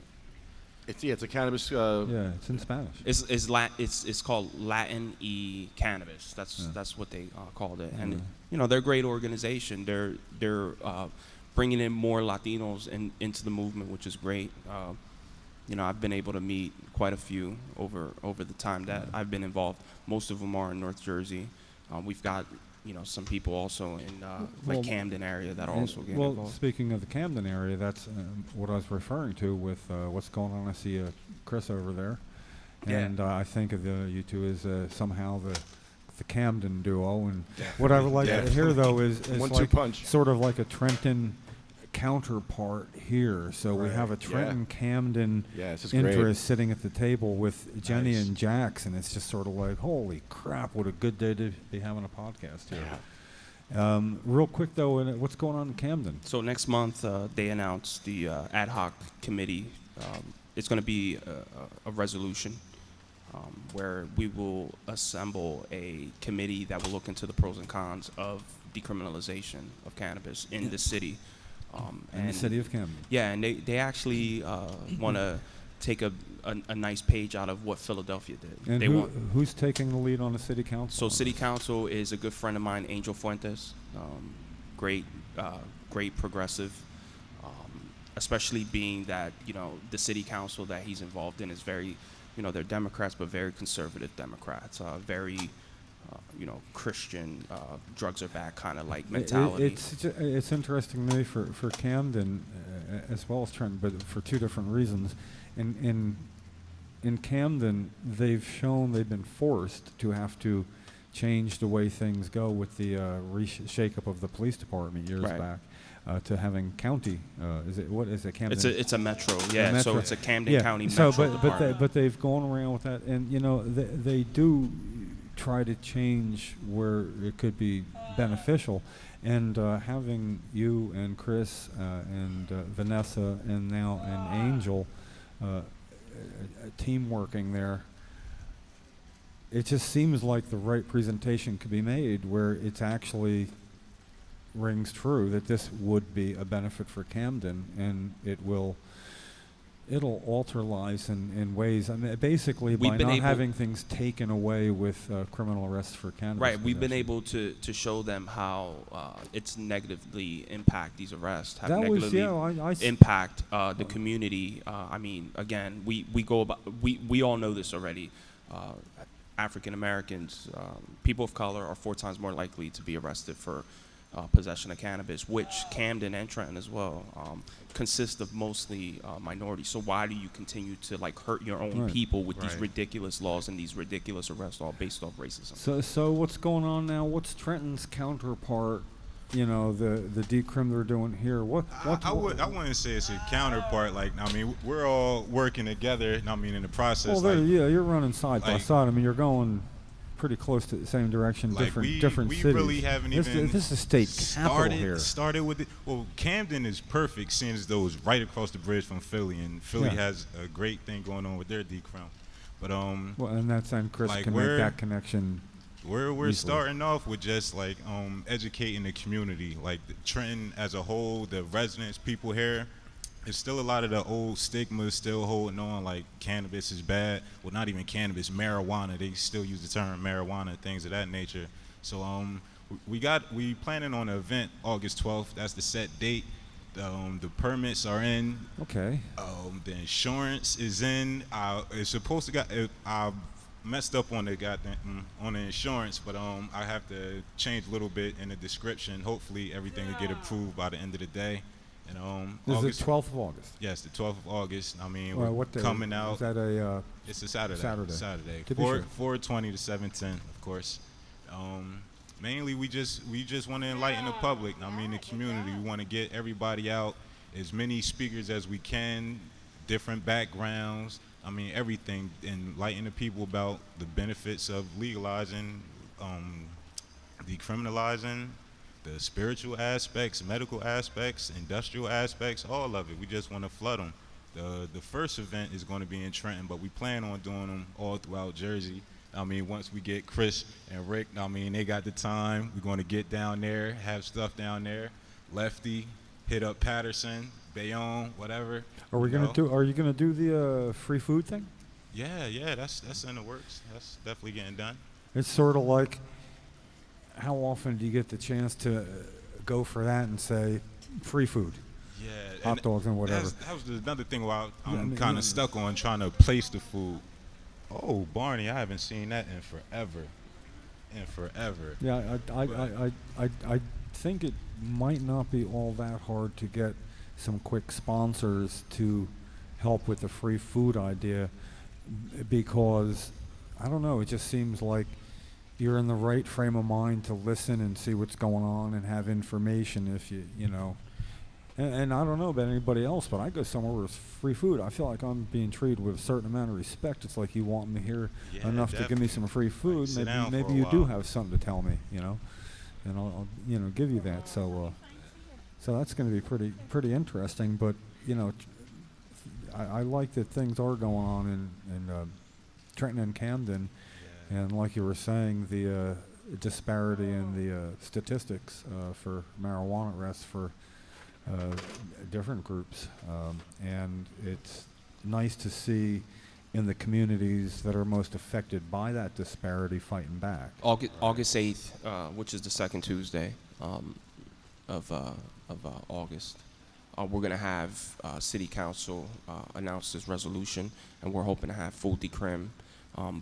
It's a cannabis. Yeah, it's in Spanish. It's called Latin cannabis. That's what they called it. And Yeah. you know they're a great organization. They're bringing in more Latinos into the movement, which is great. You know, I've been able to meet quite a few over the time that I've been involved. Most of them are in North Jersey. We've got some people also in Well, Camden area that are And- also getting well, involved. speaking of the Camden area, that's what I was referring to with what's going on. I see Chris over there, Yeah. and I think of you two as somehow the Camden duo. And what I would like to hear though is 1-2 like punch. sort of like a Trenton counterpart here. So we have a Trenton Camden Yeah, this is great. interest sitting at the table with Jennie and Jaxs, and it's just sort of like, holy crap, what a good day to be having a podcast here. Real quick though, what's going on in Camden? So next month they announce the ad hoc committee. It's going to be a resolution where we will assemble a committee that will look into the pros and cons of decriminalization of cannabis in the city. In the city of Camden. Yeah, and they actually want to take a nice page out of what Philadelphia did. And They want who's taking the lead on the city council? so on city this? council is a good friend of mine, Angel Fuentes. Great progressive, especially being that the city council that he's involved in is very, they're Democrats but very conservative Democrats, very Christian, drugs are bad kind of like mentality. It's interesting to me for Camden as well as Trenton, but for two different reasons. In Camden, they've been forced to have to change the way things go with the shake-up of the police department years Right. back to having county. What is it? Camden. It's a metro, yeah. metro. So it's a Camden County So, metro but department. they've gone around with that, and they do try to change where it could be beneficial, and having you and Chris and Vanessa and now an Angel, a team working there. It just seems like the right presentation could be made where it's actually rings true that this would be a benefit for Camden, and it'll alter lives in ways. I mean, basically, We've by been not able- having things taken away with criminal arrests for cannabis. Right, we've been possession. able to show them how it's negatively impact these arrests, have That was, negatively yeah, I s- impact the community. I mean, again, we go about, we all know this already. African Americans, people of color are 4 times more likely to be arrested for possession of cannabis, which Camden and Trenton as well consist of mostly minorities. So why do you continue to like hurt your own Right. people with these Right. ridiculous laws and these ridiculous arrests all based off racism? So what's going on now? What's Trenton's counterpart? You know, the decrim they're doing here. I wouldn't say it's a counterpart. Like, I mean, we're all working together. I mean, in the process. Well, like, yeah, you're running side by like- side. I mean, you're going pretty close to the same direction, Like, different we cities. really haven't even This is state capital here. started with it. Well, Camden is perfect, seeing as though it's right across the bridge from Philly, and Philly Yeah. has a great thing going on with their decrim. But Well, and Chris like, can make we're- that connection. we're easily. starting off with just like educating the community, like Trenton as a whole, the residents, people here. There's still a lot of the old stigmas still holding on, like cannabis is bad. Well, not even cannabis, marijuana. They still use the term marijuana, things of that nature. So we planning on an event August 12th. That's the set date. The permits are in. Okay. The insurance is in. It's supposed to I messed up on the insurance, but I have to change a little bit in the description. Hopefully everything will get approved by the end of the day. And This August, is the 12th of August. yes, the 12th of August. I mean, Well, we're what day? coming out. Is that a? It's a Saturday. Saturday. To be 4:20 to 7:10, of course. Mainly, we just want to enlighten the public. I mean, the community. We want to get everybody out, as many speakers as we can, different backgrounds. I mean, everything, enlighten the people about the benefits of legalizing, decriminalizing, the spiritual aspects, medical aspects, industrial aspects, all of it. We just want to flood them. The first event is going to be in Trenton, but we plan on doing them all throughout Jersey. I mean, once we get Chris and Rick, I mean, they got the time. We're going to get down there, have stuff down there. Lefty, hit up Patterson, Bayonne, whatever. Are we you gonna know? do? Are you gonna do the free food thing? Yeah, that's in the works. That's definitely getting done. It's sort of like, how often do you get the chance to go for that and say, free food, Yeah, hot dogs and whatever? That was another thing where I I'm mean, kind yeah. of stuck on trying to place the food. Oh, Barney, I haven't seen that in forever. Yeah, I think it might not be all that hard to get some quick sponsors to help with the free food idea, because I don't know, it just seems like you're in the right frame of mind to listen and see what's going on and have information if you know. And I don't know about anybody else, but I go somewhere where it's free food. I feel like I'm being treated with a certain amount of respect. It's like you want me here Yeah, enough to give me definitely. some free food. sit down Maybe for a you do while. have something to tell me, you know, and I'll give you that. So that's going to be pretty interesting. But you know, I like that things are going on in Trenton and Camden, and like you were saying, the disparity in the statistics for marijuana arrests for different groups, and it's nice to see in the communities that are most affected by that disparity fighting back. August 8th, which is the second Tuesday of August, we're going to have City Council announce this resolution, and we're hoping to have full decrim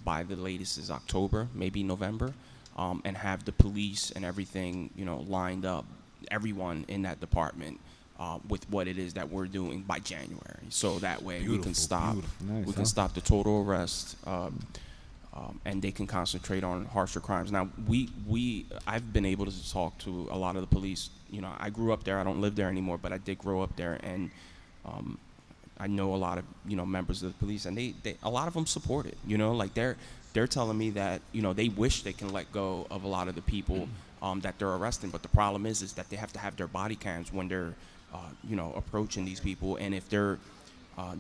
by the latest is October, maybe November, and have the police and everything, you know, lined up, everyone in that department with what it is that we're doing by January. So that way we can stop. Nice, We can huh? stop the total arrest, and they can concentrate on harsher crimes. Now, I've been able to talk to a lot of the police. You know, I grew up there. I don't live there anymore, but I did grow up there, and I know a lot of, you know, members of the police, and they a lot of them support it. You know, like they're telling me that, you know, they wish they can let go of a lot of the people that they're arresting, but the problem is that they have to have their body cams when they're you know, approaching these people, and if they're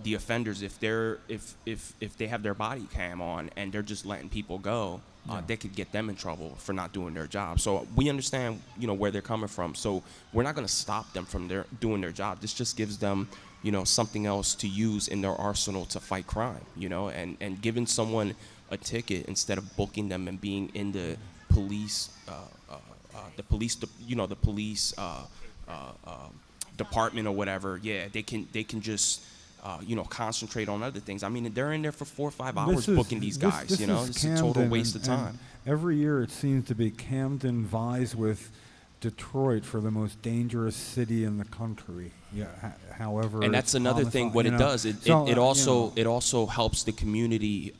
the offenders, if they have their body cam on and they're just letting people go, they could get them in trouble for not doing their job. So we understand, where they're coming from. So we're not going to stop them from doing their job. This just gives them, something else to use in their arsenal to fight crime, and giving someone a ticket instead of booking them and being in the police, department or whatever. Yeah, they can just concentrate on other things. I mean, they're in there for 4 or 5 hours booking these guys. This It's a total waste of time. Every year it seems to be Camden vies with Detroit for the most dangerous city in the country. Yeah, however. And that's another thing. What it does, it also helps the community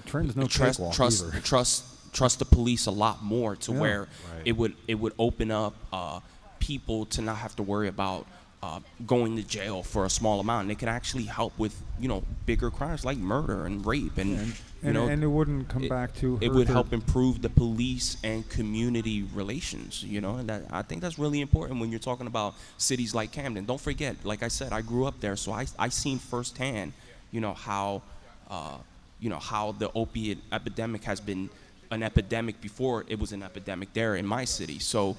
Trenton's no cakewalk either. trust the police a lot more to where it would open up people to not have to worry about going to jail for a small amount. And they can actually help with bigger crimes like murder and rape and it wouldn't come back to it would help improve the police and community relations, and I think that's really important when you're talking about cities like Camden. Don't forget, like I said, I grew up there, so I seen firsthand, how the opiate epidemic has been an epidemic before it was an epidemic there in my city. So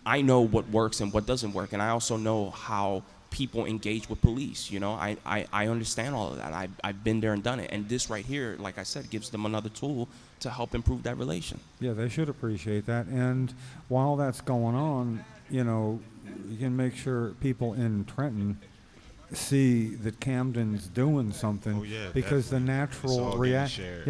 I know what works and what doesn't work, and I also know how people engage with police. I understand all of that. I've been there and done it, and this right here, like I said, gives them another tool to help improve that relation. Yeah, they should appreciate that. And while that's going on, you can make sure people in Trenton see that Camden's doing something, because the natural reaction,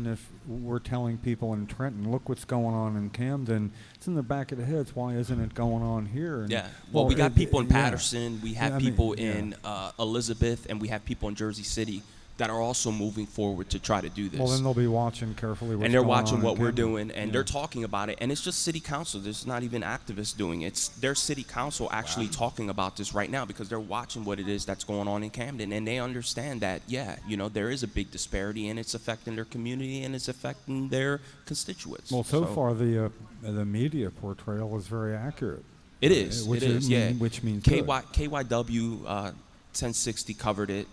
if we're telling people in Trenton, look what's going on in Camden, it's in the back of the heads, why isn't it going on here? And well, we got people in Patterson, we have people in Elizabeth, and we have people in Jersey City that are also moving forward to try to do this. Well, then they'll be watching carefully what's and they're going watching on what in we're Camden. doing, and they're talking about it. And it's just city council. There's not even activists doing it. It's their city council actually talking about this right now, because they're watching what it is that's going on in Camden, and they understand that, there is a big disparity, and it's affecting their community, and it's affecting their constituents. Well, so far the media portrayal is very accurate. It is. Which means KYW 1060 covered it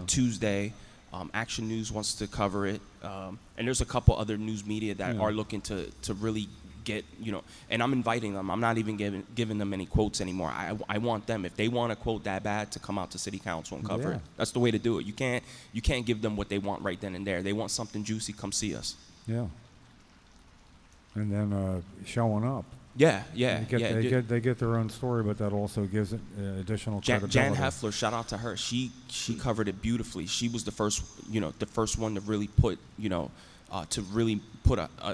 Tuesday. Action News wants to cover it, and there's a couple other news media that are looking to really get, and I'm inviting them. I'm not even giving them any quotes anymore. I want them, if they want a quote that bad, to come out to city council and cover it. That's the way to do it. You can't give them what they want right then and there. They want something juicy, come see us. Yeah. And then showing up. Yeah. They get their own story, but that also gives it additional credibility. Jan Heffler, shout out to her. She covered it beautifully. She was the first one to really put,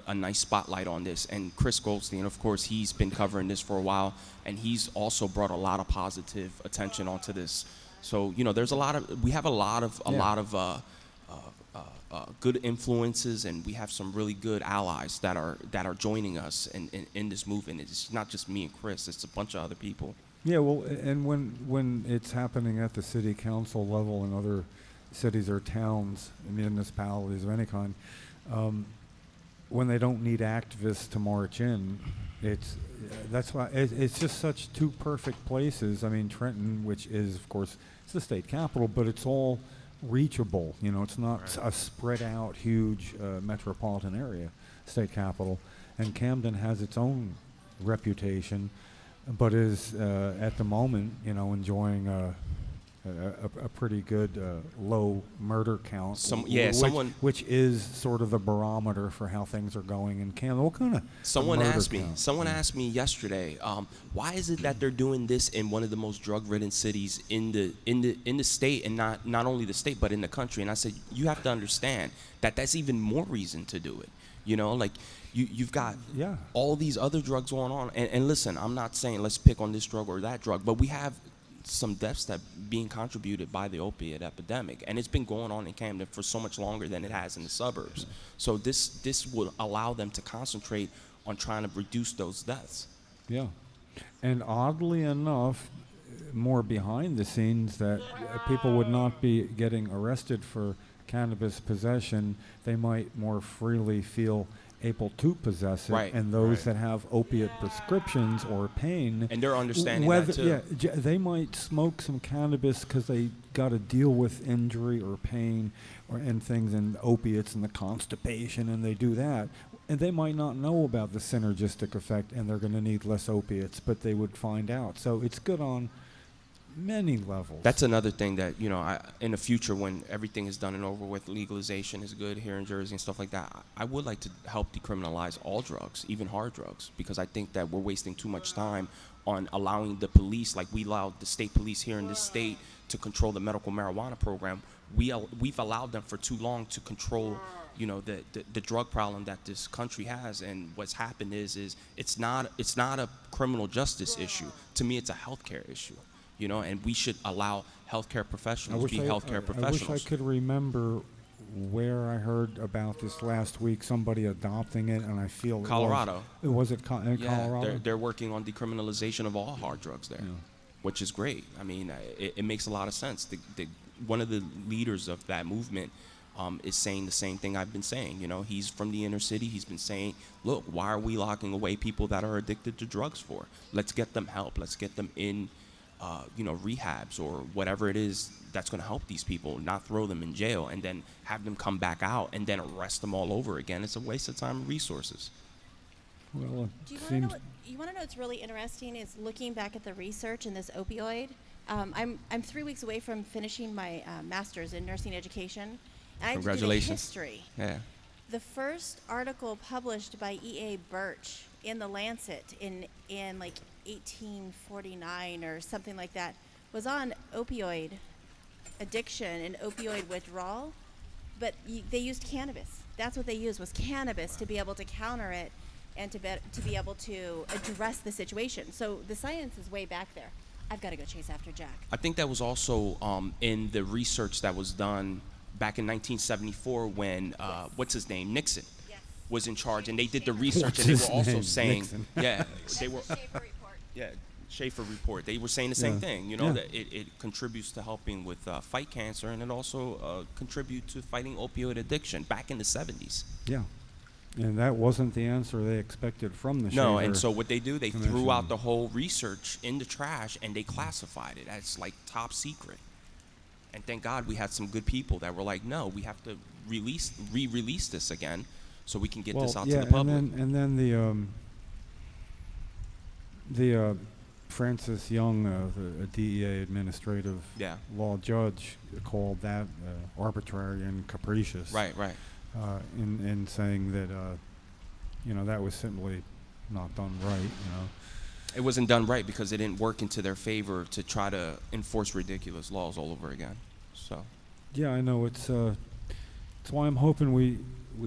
a nice spotlight on this. And Chris Goldstein, of course, he's been covering this for a while, and he's also brought a lot of positive attention onto this. So, we have a lot of good influences, and we have some really good allies that are joining us in this movement. It's not just me and Chris; it's a bunch of other people. Yeah, well, and when it's happening at the city council level in other cities or towns, municipalities of any kind, when they don't need activists to march in, that's why it's just such two perfect places. I mean, Trenton, which is, of course, it's the state capital, but it's all reachable. It's not a spread out huge metropolitan area, state capital, and Camden has its own reputation, but is at the moment enjoying a pretty good low murder count. Which is sort of the barometer for how things are going in Camden. What kind of Someone asked me yesterday, why is it that they're doing this in one of the most drug-ridden cities in the state, and not only the state but in the country? And I said, you have to understand that that's even more reason to do it. You've got all these other drugs going on, and listen, I'm not saying let's pick on this drug or that drug, but we have some deaths that being contributed by the opiate epidemic, and it's been going on in Camden for so much longer than it has in the suburbs. So this will allow them to concentrate on trying to reduce those deaths. Yeah, and oddly enough, more behind the scenes, that people would not be getting arrested for cannabis possession. They might more freely feel able to possess it, Right. and those that have opiate prescriptions or pain, And they're understanding whether, that too. they might smoke some cannabis because they got to deal with injury or pain and things and opiates and the constipation, and they do that. And they might not know about the synergistic effect, and they're going to need less opiates, but they would find out. So it's good on many levels. That's another thing that, in the future, when everything is done and over with, legalization is good here in Jersey and stuff like that, I would like to help decriminalize all drugs, even hard drugs, because I think that we're wasting too much time on allowing the police, like we allowed the state police here in this state to control the medical marijuana program. We've allowed them for too long to control, the drug problem that this country has. And what's happened is it's not a criminal justice issue. To me, it's a healthcare issue. And we should allow healthcare professionals to be healthcare professionals. I wish I could remember where I heard about this last week, somebody adopting it, and I feel Colorado. Was it in Yeah, Colorado? they're working on decriminalization of all hard drugs there, which is great. I mean, it makes a lot of sense. One of the leaders of that movement is saying the same thing I've been saying. He's from the inner city. He's been saying, look, why are we locking away people that are addicted to drugs for? Let's get them help. Let's get them in rehabs or whatever it is that's going to help these people, not throw them in jail and then have them come back out and then arrest them all over again. It's a waste of time and resources. Well, Do it you seems. want to know what's really interesting is looking back at the research in this opioid. I'm 3 weeks away from finishing my master's in nursing education. And I Congratulations. did history. Yeah. The first article published by E.A. Birch in the Lancet in like 1849 or something like that was on opioid addiction and opioid withdrawal, but they used cannabis. That's what they used, was cannabis, to be able to counter it and to be able to address the situation. So the science is way back there. I've got to go chase after Jack. I think that was also in the research that was done back in 1974 when, what's his name, Nixon, Yes. was in charge, and they did the research, What's and they his were also name? saying, Nixon. yeah, they were, Schaefer report. yeah, Schaefer report. They were saying the same Yeah. thing, Yeah. that it contributes to helping with fight cancer, and it also contributes to fighting opioid addiction back in the 70s. Yeah. And that wasn't the answer they expected from the No, Schaefer and so what they do, they Commission. threw out the whole research in the trash, and they classified it as like top secret. And thank God we had some good people that were like, no, we have to re-release this again, so we can get this out to the public. And then the Francis Young, the DEA administrative Yeah. law judge, called that arbitrary and capricious. Right. In saying that that was simply not done right. It wasn't done right because it didn't work into their favor to try to enforce ridiculous laws all over again. So. Yeah, I know. It's why I'm hoping we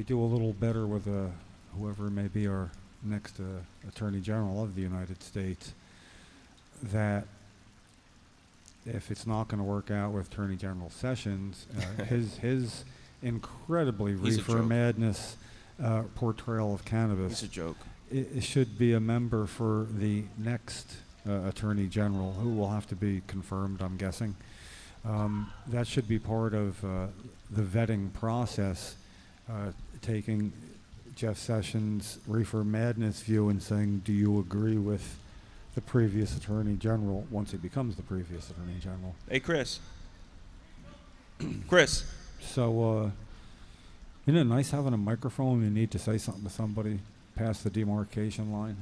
do a little better with whoever may be our next Attorney General of the United States. That if it's not going to work out with Attorney General Sessions, his incredibly He's a reefer joke. madness portrayal of cannabis. It's a joke. It should be a member for the next Attorney General, who will have to be confirmed, I'm guessing. That should be part of the vetting process, taking Jeff Sessions' reefer madness view and saying, do you agree with the previous Attorney General once he becomes the previous Attorney General? Hey, Chris. Chris. So, isn't it nice having a microphone when you need to say something to somebody past the demarcation line?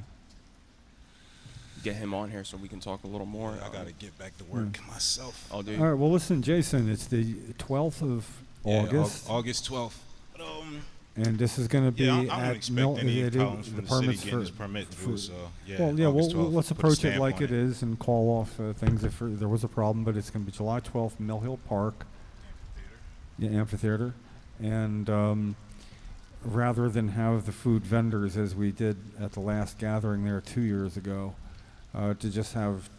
Get him on here so we can talk a little more. I gotta get back to work myself. Oh, dude. All right, well, listen, Jason, it's the 12th of August, August 12th. and this is going to be Yeah, I don't at expect any problems the from the city permits getting for this permit through, for- so yeah. Well, yeah, August 12th, let's put a approach it stamp like on it is and call off things if there was a problem, but it's going to be July 12th, Mill Hill Park, amphitheater, and rather than have the food vendors as we did at the last gathering there 2 years ago, to just have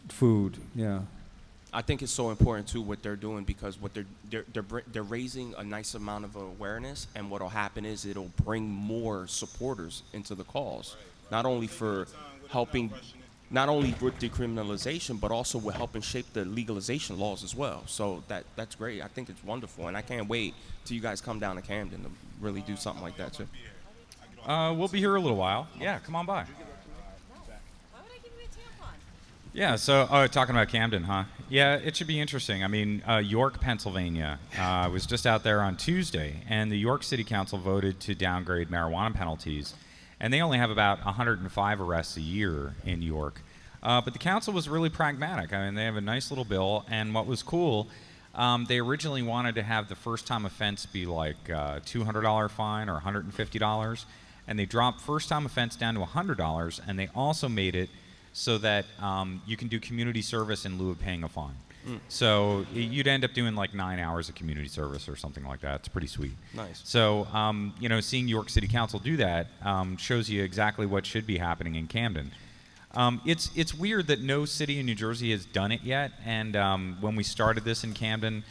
food, yeah. I think it's so important too what they're doing, because what they're raising a nice amount of awareness, and what'll happen is it'll bring more supporters into the cause, not only for helping, not only with decriminalization, but also with helping shape the legalization laws as well. So that's great. I think it's wonderful, and I can't wait till you guys come down to Camden to really do something like that too. We'll be here a little while. Yeah, come on by. Why would I give you a tampon? Yeah, so talking about Camden, huh? Yeah, it should be interesting. I mean, York, Pennsylvania. I was just out there on Tuesday, and the York City Council voted to downgrade marijuana penalties, and they only have about 105 arrests a year in York. But the council was really pragmatic. I mean, they have a nice little bill, and what was cool, they originally wanted to have the first-time offense be like $200 fine or $150, and they dropped first-time offense down to $100, and they also made it so that you can do community service in lieu of paying a fine. So you'd end up doing like 9 hours of community service or something like that. It's pretty sweet. Nice. So, seeing York City Council do that shows you exactly what should be happening in Camden. It's weird that no city in New Jersey has done it yet. And when we started this in Camden,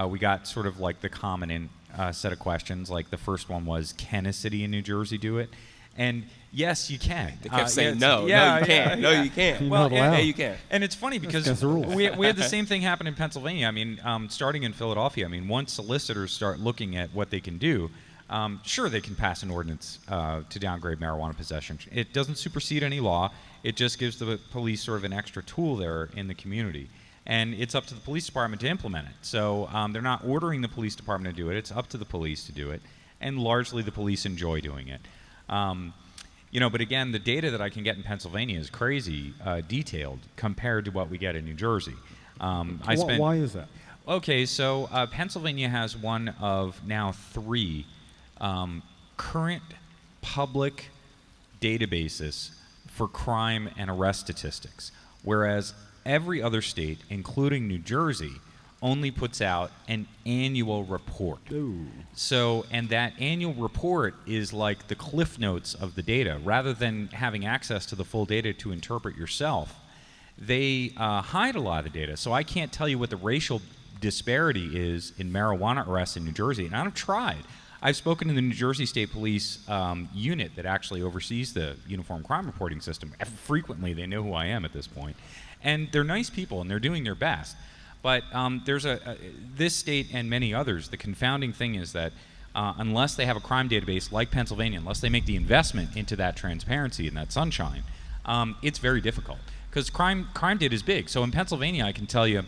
we got sort of like the common set of questions. Like the first one was, can a city in New Jersey do it? And yes, you can. They kept saying no. Yeah, No, you can't. yeah, No, you can't. Well, not allowed. Yeah, you can. And it's funny because against the rules. we had the same thing happen in Pennsylvania. I mean, starting in Philadelphia, I mean, once solicitors start looking at what they can do, sure, they can pass an ordinance to downgrade marijuana possession. It doesn't supersede any law. It just gives the police sort of an extra tool there in the community. And it's up to the police department to implement it. So they're not ordering the police department to do it. It's up to the police to do it. And largely the police enjoy doing it. But again, the data that I can get in Pennsylvania is crazy detailed compared to what we get in New Jersey. Why is that? Okay, so Pennsylvania has one of now 3 current public databases for crime and arrest statistics, whereas every other state, including New Jersey, only puts out an annual report. Ooh. So, and that annual report is like the cliff notes of the data. Rather than having access to the full data to interpret yourself, they hide a lot of the data. So I can't tell you what the racial disparity is in marijuana arrests in New Jersey. And I've tried. I've spoken to the New Jersey State Police unit that actually oversees the uniform crime reporting system. Frequently, they know who I am at this point. And they're nice people, and they're doing their best. But there's this state and many others, the confounding thing is that unless they have a crime database like Pennsylvania, unless they make the investment into that transparency and that sunshine, it's very difficult. Because crime data is big. So in Pennsylvania, I can tell you,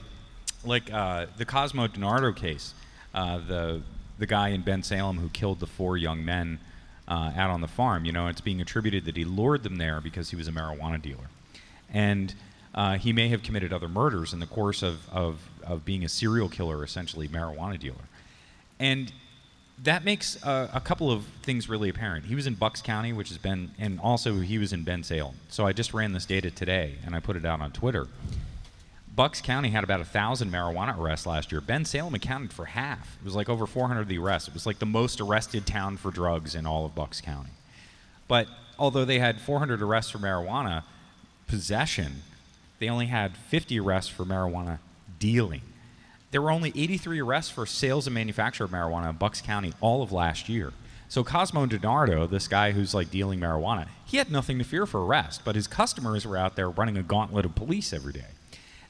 like the Cosmo DiNardo case, the guy in Bensalem who killed the 4 young men out on the farm, it's being attributed that he lured them there because he was a marijuana dealer. And he may have committed other murders in the course of being a serial killer, essentially marijuana dealer. And that makes a couple of things really apparent. He was in Bucks County, which has been, and also he was in Bensalem. So I just ran this data today, and I put it out on Twitter. Bucks County had about 1,000 marijuana arrests last year. Bensalem accounted for half. It was like over 400 of the arrests. It was like the most arrested town for drugs in all of Bucks County. But although they had 400 arrests for marijuana possession, they only had 50 arrests for marijuana dealing. There were only 83 arrests for sales and manufacture of marijuana in Bucks County all of last year. So Cosmo DiNardo, this guy who's like dealing marijuana, he had nothing to fear for arrest, but his customers were out there running a gauntlet of police every day.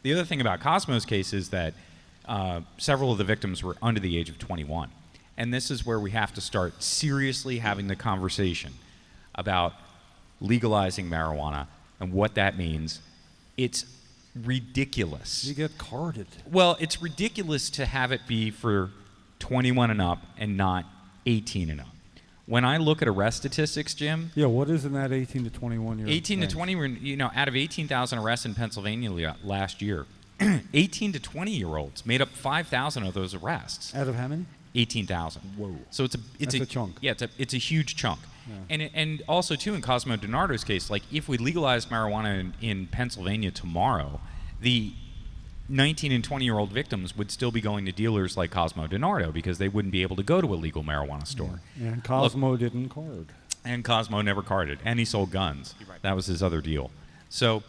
The other thing about Cosmo's case is that several of the victims were under the age of 21. And this is where we have to start seriously having the conversation about legalizing marijuana and what that means. It's ridiculous. You get carded. Well, it's ridiculous to have it be for 21 and up and not 18 and up. When I look at arrest statistics, Jim. Yeah, what is in that 18 to 21 year 18 range? to 20, out of 18,000 arrests in Pennsylvania last year, 18 to 20-year-olds made up 5,000 of those arrests. Out of how many? 18,000. Whoa. So it's a chunk. Yeah, it's a huge chunk. Yeah. And also, too, in Cosmo DiNardo's case, like if we legalized marijuana in Pennsylvania tomorrow, the 19 and 20-year-old victims would still be going to dealers like Cosmo DiNardo because they wouldn't be able to go to a legal marijuana store. Yeah. And Cosmo didn't card. And Cosmo never carded. And he sold guns. You're right. That was his other deal. So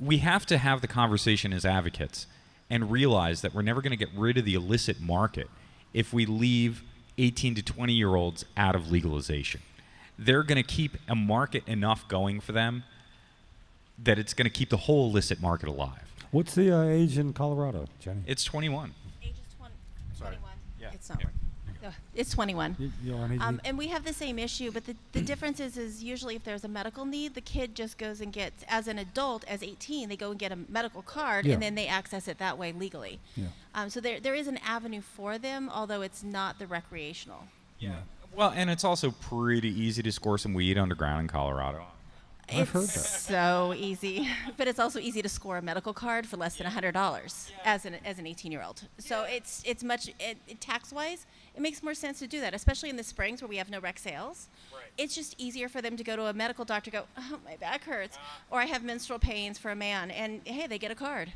we have to have the conversation as advocates and realize that we're never going to get rid of the illicit market if we leave 18 to 20-year-olds out of legalization. They're going to keep a market enough going for them that it's going to keep the whole illicit market alive. What's the age in Colorado, Jenny? It's 21. Age is 21. Sorry. Yeah. It's Yeah. not working. It's 21. And we have the same issue, but the difference is usually if there's a medical need, the kid just goes and gets, as an adult, as 18, they go and get a medical card, Yeah. and then they access it that way legally. Yeah. So there is an avenue for them, although it's not the recreational. Yeah. Well, and it's also pretty easy to score some weed underground in Colorado. I've heard that. It's so easy, but it's also easy to score a medical card for less than $100 as an 18-year-old. So it's much tax-wise, it makes more sense to do that, especially in the springs where we have no rec sales. Right. It's just easier for them to go to a medical doctor, go, oh, my back hurts, or I have menstrual pains for a man, and hey, they get a card.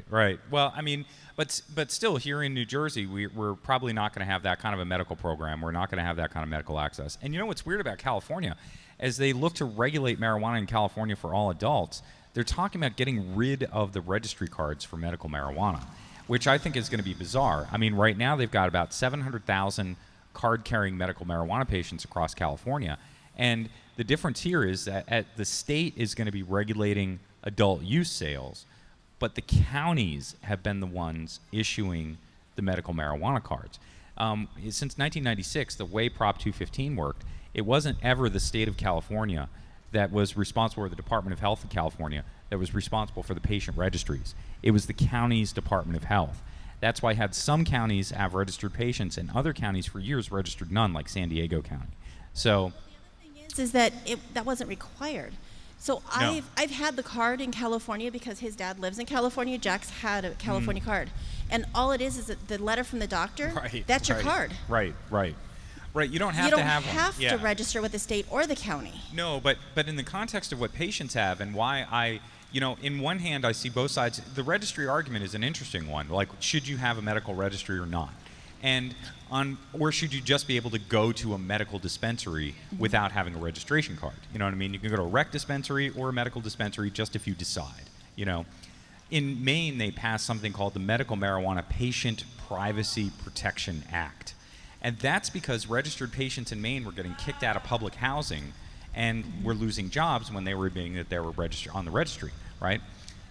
Right. Well, I mean, but still, here in New Jersey, we're probably not going to have that kind of a medical program. We're not going to have that kind of medical access. And you know what's weird about California? As they look to regulate marijuana in California for all adults, they're talking about getting rid of the registry cards for medical marijuana, which I think is going to be bizarre. I mean, right now they've got about 700,000 card-carrying medical marijuana patients across California. And the difference here is that the state is going to be regulating adult use sales, but the counties have been the ones issuing the medical marijuana cards. Since 1996, the way Prop 215 worked, it wasn't ever the state of California that was responsible, or the Department of Health of California that was responsible for the patient registries. It was the county's Department of Health. That's why I had some counties have registered patients and other counties for years registered none, like San Diego County. So The thing is that that wasn't required. So No. I've had the card in California because his dad lives in California. Jaxs had a California card, and all it is that the letter from the doctor. That's your card. Right. You don't have You don't to have have one. to register with the state or the county. No, but in the context of what patients have and why in one hand I see both sides. The registry argument is an interesting one. Like, should you have a medical registry or not? Or should you just be able to go to a medical dispensary without having a registration card? You know what I mean? You can go to a rec dispensary or a medical dispensary just if you decide. In Maine, they passed something called the Medical Marijuana Patient Privacy Protection Act. And that's because registered patients in Maine were getting kicked out of public housing and were losing jobs when they were registered on the registry, right?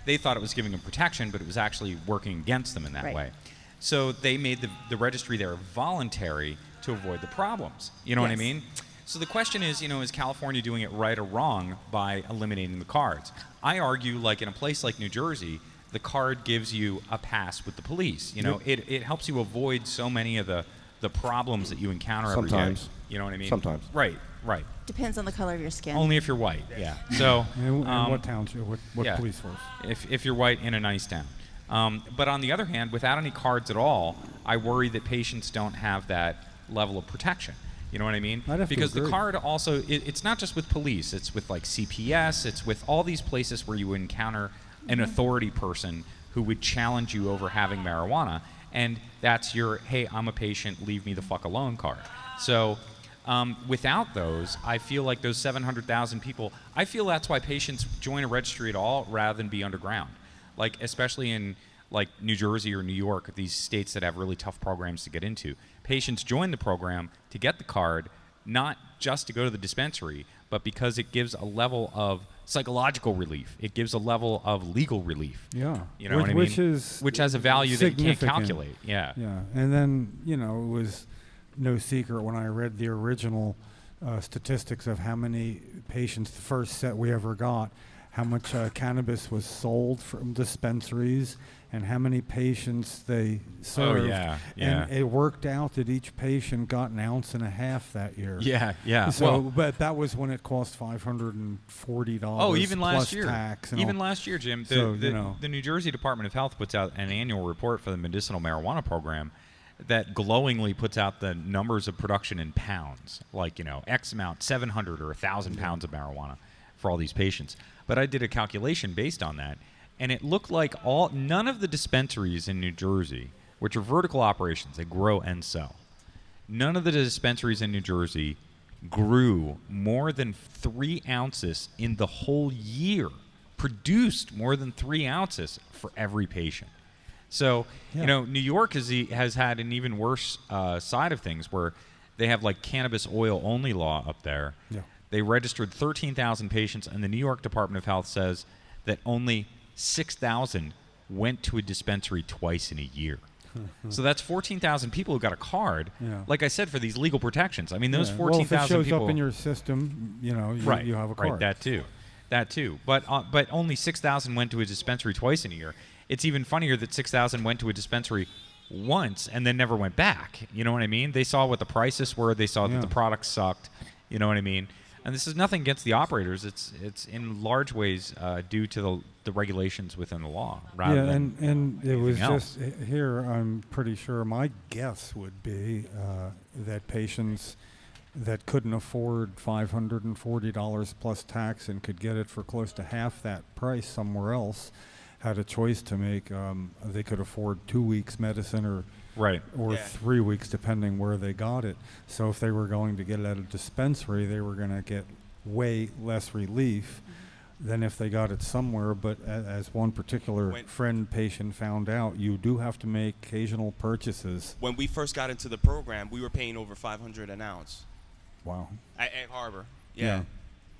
They thought it was giving them protection, but it was actually working against them in that way. So they made the registry there voluntary to avoid the problems. You know what I mean? So the question is, is California doing it right or wrong by eliminating the cards? I argue, like in a place like New Jersey, the card gives you a pass with the police. It helps you avoid so many of the problems that you encounter every day. Sometimes. You know what I mean? Sometimes. Right. Depends on the color of your skin. Only if you're white, yeah. So, And what township? What yeah. police force? if you're white in a nice town. But on the other hand, without any cards at all, I worry that patients don't have that level of protection. You know what I mean? I'd have to Because the agree. card also, it's not just with police, it's with like CPS, it's with all these places where you encounter an authority person who would challenge you over having marijuana. And that's your, hey, I'm a patient, leave me the fuck alone card. So without those, I feel like those 700,000 people, I feel that's why patients join a registry at all rather than be underground. Like, especially in like New Jersey or New York, these states that have really tough programs to get into. Patients join the program to get the card, not just to go to the dispensary, but because it gives a level of psychological relief. It gives a level of legal relief. Yeah. You know what I mean? Which has a value that you can't significant. calculate. Yeah. Yeah. And then, it was no secret when I read the original statistics of how many patients, the first set we ever got, how much cannabis was sold from dispensaries and how many patients they served. Oh, yeah. And it worked out that each patient got an ounce and a half that year. Yeah. So, Well, but that was when it cost $540. oh, even plus last year. tax and Even all. last year, Jim, So, the New Jersey Department of Health puts out an annual report for the medicinal marijuana program that glowingly puts out the numbers of production in pounds, like, X amount, 700 or 1,000 pounds of marijuana for all these patients. But I did a calculation based on that, and it looked like none of the dispensaries in New Jersey, which are vertical operations, they grow and sell, none of the dispensaries in New Jersey grew more than 3 ounces in the whole year, produced more than 3 ounces for every patient. So, New York has had an even worse side of things where they have like cannabis oil only law up there. Yeah. They registered 13,000 patients, and the New York Department of Health says that only 6,000 went to a dispensary twice in a year. So that's 14,000 people who got a card. Yeah. Like I said, for these legal protections. I mean, those Yeah. 14,000 well, if it shows people. up in your system, you know, you have a card. Right, that too. But only 6,000 went to a dispensary twice in a year. It's even funnier that 6,000 went to a dispensary once and then never went back. You know what I mean? They saw what the prices were. They saw that the products sucked. You know what I mean? And this is nothing against the operators. It's in large ways due to the regulations within the law. Rather than and it was else. just here. I'm pretty sure my guess would be that patients that couldn't afford $540 plus tax and could get it for close to half that price somewhere else had a choice to make. They could afford 2 weeks medicine or 3 weeks, depending where they got it. So if they were going to get it at a dispensary, they were going to get way less relief than if they got it somewhere. But as one particular patient found out, you do have to make occasional purchases. When we first got into the program, we were paying over $500 an ounce. Wow. At Egg Harbor,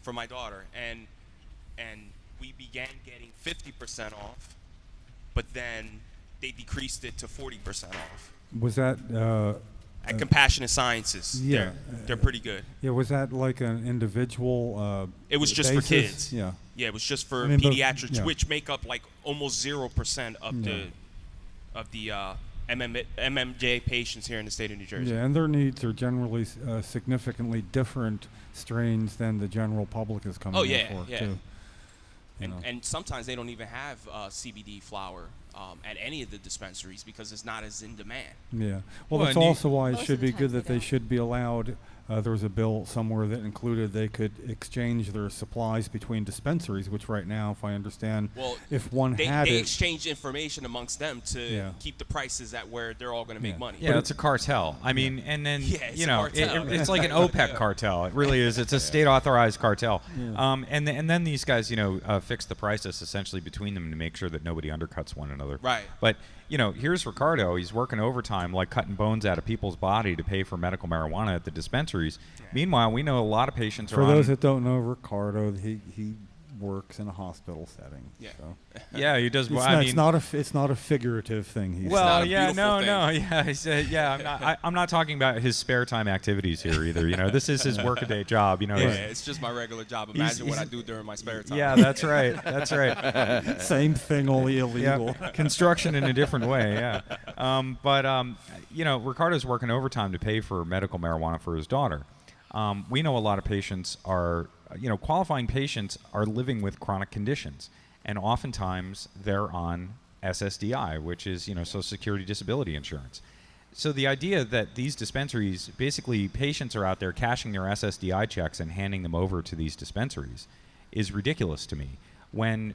for my daughter, and we began getting 50% off, but then they decreased it to 40% off. Was that at Compassionate Sciences? Yeah, they're pretty good. Yeah, was that like an individual? It was just basis? for kids. Yeah. Yeah, it was just for I mean, but- pediatrics, yeah. which make up like almost 0% of the MMJ patients here in the state of New Jersey. Yeah, and their needs are generally significantly different strains than the general public is coming in for, too. And sometimes they don't even have CBD flower at any of the dispensaries because it's not as in demand. Yeah. Well, that's also why it should be good that they should be allowed. There was a bill somewhere that included they could exchange their supplies between dispensaries, which right now, if I understand, if one had they it, exchange information amongst them to keep the prices at where they're all going to make money. Yeah, it's a cartel. I mean, and then it's you a know, cartel. it's like an OPEC cartel. It really is. It's a state-authorized cartel. Yeah. And then these guys, fix the prices essentially between them to make sure that nobody undercuts one another. Right. But here's Ricardo. He's working overtime, like cutting bones out of people's body to pay for medical marijuana at the dispensaries. Meanwhile, we know a lot of patients for those that don't know, Ricardo, he works in a hospital setting. Yeah. So. Yeah, he does. It's not a figurative thing. He's no. Yeah, he said. Yeah, I'm not talking about his spare time activities here either. This is his workaday job. It's just my regular job. Imagine what I do during my spare time. Yeah, that's right. That's right. Same thing, only illegal. Yeah. Construction in a different way. Yeah. Ricardo's working overtime to pay for medical marijuana for his daughter. We know a lot of patients are, qualifying patients are living with chronic conditions, and oftentimes they're on SSDI, which is, Social Security Disability Insurance. So the idea that these dispensaries, basically patients are out there cashing their SSDI checks and handing them over to these dispensaries is ridiculous to me. When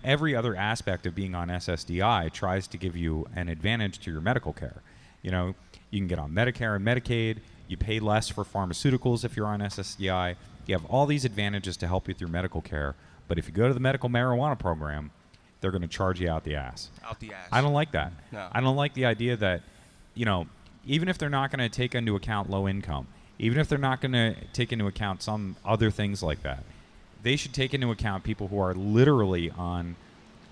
every other aspect of being on SSDI tries to give you an advantage to your medical care. You can get on Medicare and Medicaid. You pay less for pharmaceuticals if you're on SSDI. You have all these advantages to help with your medical care. But if you go to the medical marijuana program, they're going to charge you out the ass. Out the ass. I don't like that. No. I don't like the idea that, even if they're not going to take into account low income, even if they're not going to take into account some other things like that, they should take into account people who are literally on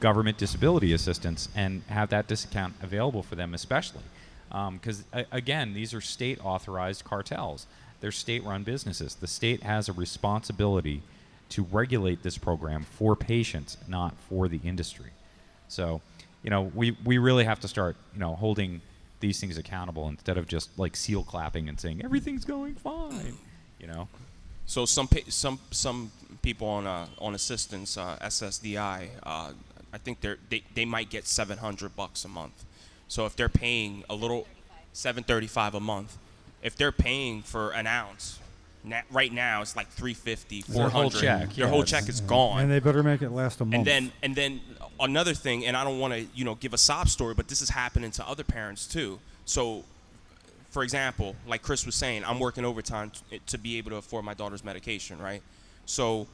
government disability assistance and have that discount available for them especially. Because, again, these are state-authorized cartels. They're state-run businesses. The state has a responsibility to regulate this program for patients, not for the industry. So, we really have to start, holding these things accountable instead of just, like, seal clapping and saying, everything's going fine, So some people on assistance, SSDI, I think they might get $700 a month. So if they're paying $735 a month, if they're paying for an ounce, right now it's like $350, $400. Their whole check. Their whole check is gone. And they better make it last a month. And then another thing, and I don't want to give a sob story, but this is happening to other parents too. So, for example, like Chris was saying, I'm working overtime to be able to afford my daughter's medication, right? So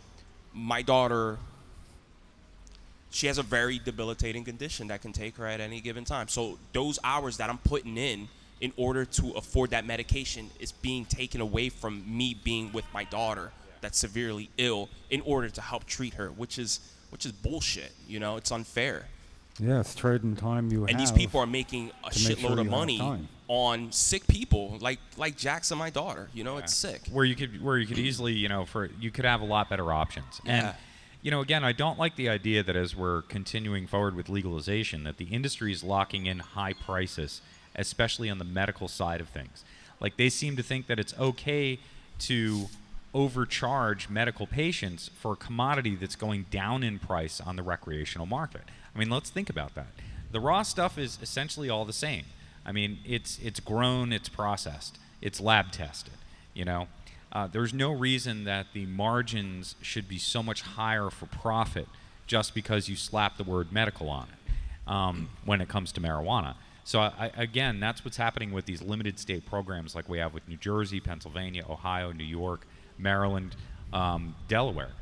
my daughter, she has a very debilitating condition that can take her at any given time. So those hours that I'm putting in order to afford that medication is being taken away from me being with my daughter that's severely ill in order to help treat her, which is bullshit. It's unfair. Yeah, it's trading time you have. And these people are making a to make shitload sure of you have money time. on sick people, like Jaxs and my daughter. You know, it's sick. Where you could easily, you could have a lot better options. Yeah. And again, I don't like the idea that as we're continuing forward with legalization, that the industry is locking in high prices, especially on the medical side of things. Like, they seem to think that it's okay to overcharge medical patients for a commodity that's going down in price on the recreational market. I mean, let's think about that. The raw stuff is essentially all the same. I mean, it's grown, it's processed, it's lab tested. There's no reason that the margins should be so much higher for profit just because you slap the word medical on it when it comes to marijuana. So again, that's what's happening with these limited state programs like we have with New Jersey, Pennsylvania, Ohio, New York, Maryland, Delaware.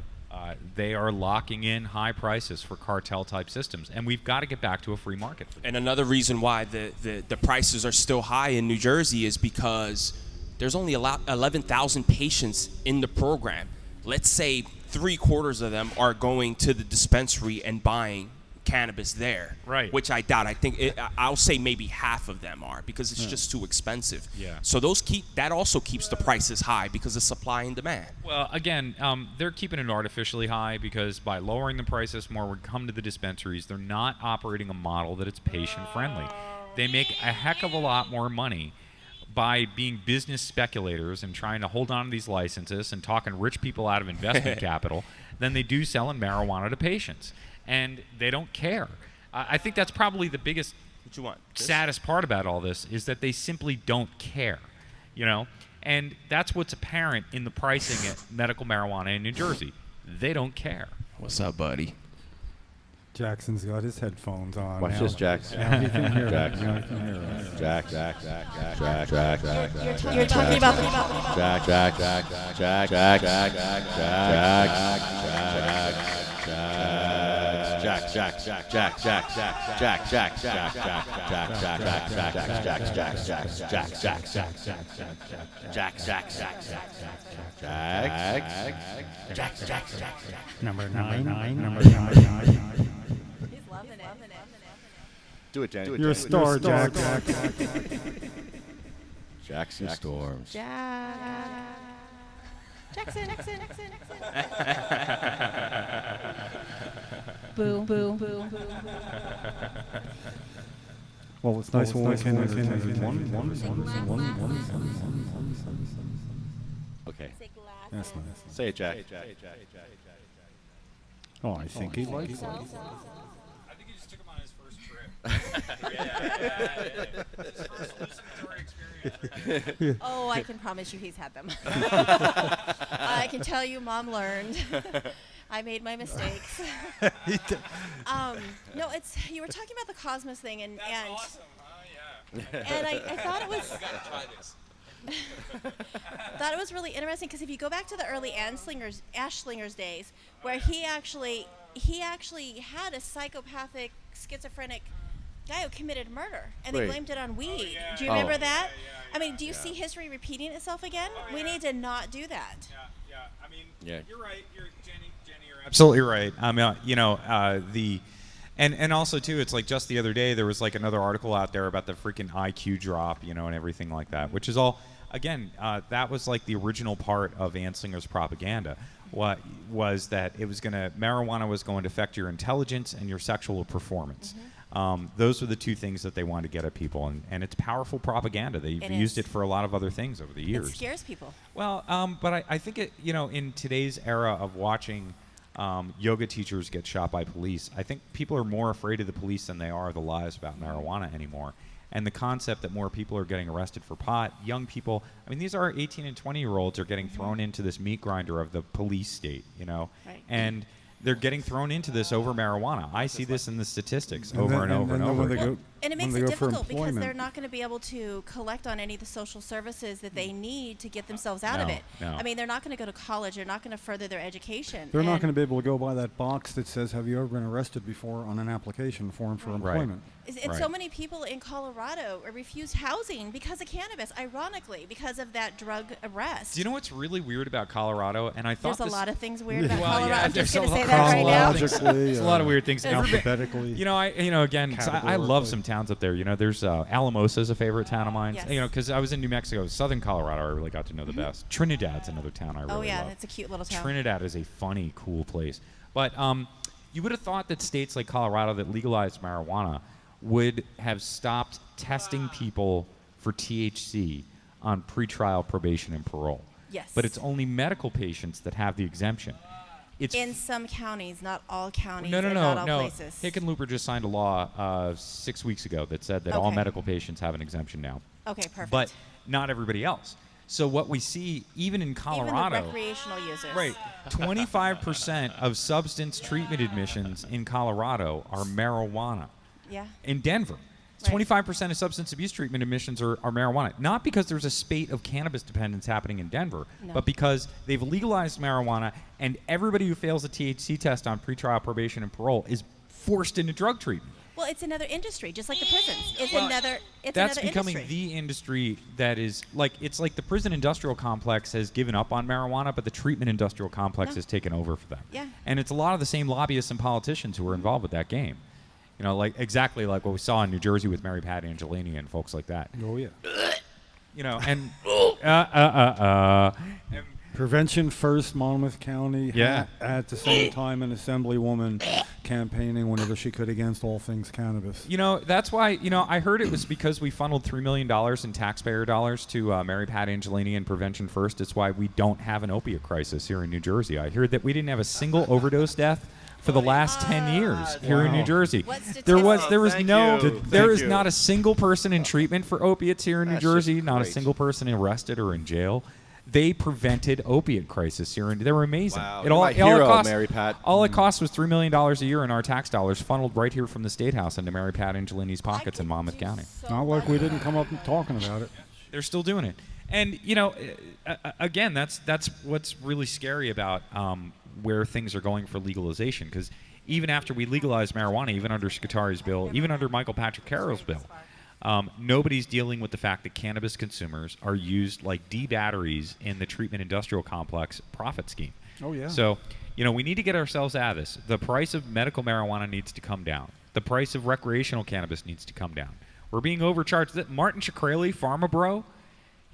They are locking in high prices for cartel-type systems, and we've got to get back to a free market. And another reason why the prices are still high in New Jersey is because there's only 11,000 patients in the program. Let's say 3/4 of them are going to the dispensary and buying cannabis there, Right. Which I doubt. I think I'll say maybe half of them are, because it's just too expensive. Yeah. So that also keeps the prices high because of supply and demand. Well, again, they're keeping it artificially high because by lowering the prices, more would come to the dispensaries. They're not operating a model that it's patient-friendly. They make a heck of a lot more money by being business speculators and trying to hold on to these licenses and talking rich people out of investment capital than they do selling marijuana to patients. And they don't care. I think that's probably the biggest, What you want? saddest part about all this is that they simply don't care, And that's what's apparent in the pricing at medical marijuana in New Jersey. They don't care. What's up, buddy? Jackson's got his headphones on. Watch now. this, Jax. Now he can hear Jax. us. Now he can hear us. Jack. You're talking about the Number nine. He's loving it. Do it, Jennie. You're a star, Jack. Jackson Storms. Jackson. Boo, boo, boo, boo. Well, it's nice when we can one. Okay. That's nice. Say it, Jack. Oh, I think he likes it. I think he just took him on his first trip. Oh, I can promise you he's had them. I can tell you Mom learned. I made my mistakes. No, you were talking about the Cosmos thing, and Awesome, huh? Yeah. and I thought it was Gotta try this. thought it was really interesting because if you go back to the early Ash Slinger's days, where he actually had a psychopathic, schizophrenic guy who committed murder, and they Wait. blamed it on weed. yeah, Do you remember yeah, that? I mean, do you see history repeating itself again? We need to not do that. Yeah. I mean, Yeah. you're right. Jennie, you're absolutely right. I mean, and also too, it's like just the other day there was like another article out there about the freaking IQ drop, and everything like that, which is all. Again, that was like the original part of Anslinger's propaganda. What was that marijuana was going to affect your intelligence and your sexual performance. Those were the two things that they wanted to get at people, and it's powerful propaganda. They've used it for a lot of other things over the years. It scares people. Well, but I think it, in today's era of watching yoga teachers get shot by police, I think people are more afraid of the police than they are of the lies about marijuana anymore. And the concept that more people are getting arrested for pot, young people, I mean, these are 18 and 20-year-olds are getting thrown into this meat grinder of the police state, Right. And they're getting thrown into this over marijuana. I see this in the statistics over and over and over. And it when makes they it go for difficult because employment. they're not going to be able to collect on any of the social services that they need to get themselves out of No, it. no. I mean, they're not going to go to college. They're not going to further their education. They're not And going to be able to go by that box that says, "Have you ever been arrested before?" on an application form for employment. And so many people in Colorado refuse housing because of cannabis, ironically, because of that drug arrest. Do you know what's really weird about Colorado? And I thought There's a lot of things weird about Well, Colorado. yeah, I'm just there's going to a say that right now. Chronologically, There's a lot of weird things. alphabetically. Again, 'cause I love categorically. some towns up there. There's Alamosa is a favorite town of mine. Yes. Because I was in New Mexico, Southern Colorado. I really got to know the best. Trinidad's another town I really Oh, yeah, love. that's a cute little town. Trinidad is a funny, cool place. But you would have thought that states like Colorado that legalized marijuana would have stopped testing people for THC on pretrial probation and parole. Yes. But it's only medical patients that have the exemption. It's In some counties, not all counties, no, and not all no. places. Hickenlooper just signed a law 6 weeks ago that said that all Okay. medical patients have an exemption now. Okay, perfect. But not everybody else. So what we see, even in Colorado, Even the recreational users. right, 25% of substance treatment admissions in Colorado are marijuana. Yeah. In Denver, Right. 25% of substance abuse treatment admissions are marijuana. Not because there's a spate of cannabis dependence happening in Denver, No. but because they've legalized marijuana and everybody who fails a THC test on pretrial probation and parole is forced into drug treatment. Well, it's another industry, just like the prisons. It's Well, another. It's That's another becoming industry. the industry that is it's like the prison industrial complex has given up on marijuana, but the treatment industrial complex has taken over for them. Yeah. And it's a lot of the same lobbyists and politicians who are involved with that game. Exactly like what we saw in New Jersey with Mary Pat Angelini and folks like that. Oh yeah. And Prevention First, Monmouth County. Yeah. At the same time, an assemblywoman campaigning whenever she could against all things cannabis. That's why, I heard it was because we funneled $3 million in taxpayer dollars to Mary Pat Angelini and Prevention First. It's why we don't have an opiate crisis here in New Jersey. I heard that we didn't have a single overdose death for the last 10 years here in New Jersey. What There was statistics? there is not a single person in treatment for opiates here in New That's Jersey, just not a great. single person arrested or in jail. They prevented opiate crisis here, and they were amazing. Wow, It you're all, my it all it hero, cost, Mary Pat. all it cost was $3 million a year in our tax dollars, funneled right here from the State House into Mary Pat Angelini's pockets in Monmouth County. Not like we didn't come up and talking about it. They're still doing it, and again, that's what's really scary about where things are going for legalization. Because even after we legalize marijuana, even under Scutari's bill, even under Michael Patrick Carroll's bill, nobody's dealing with the fact that cannabis consumers are used like D-batteries in the treatment industrial complex profit scheme. Oh yeah. So, we need to get ourselves out of this. The price of medical marijuana needs to come down. The price of recreational cannabis needs to come down. We're being overcharged. That Martin Shkreli, Pharma Bro,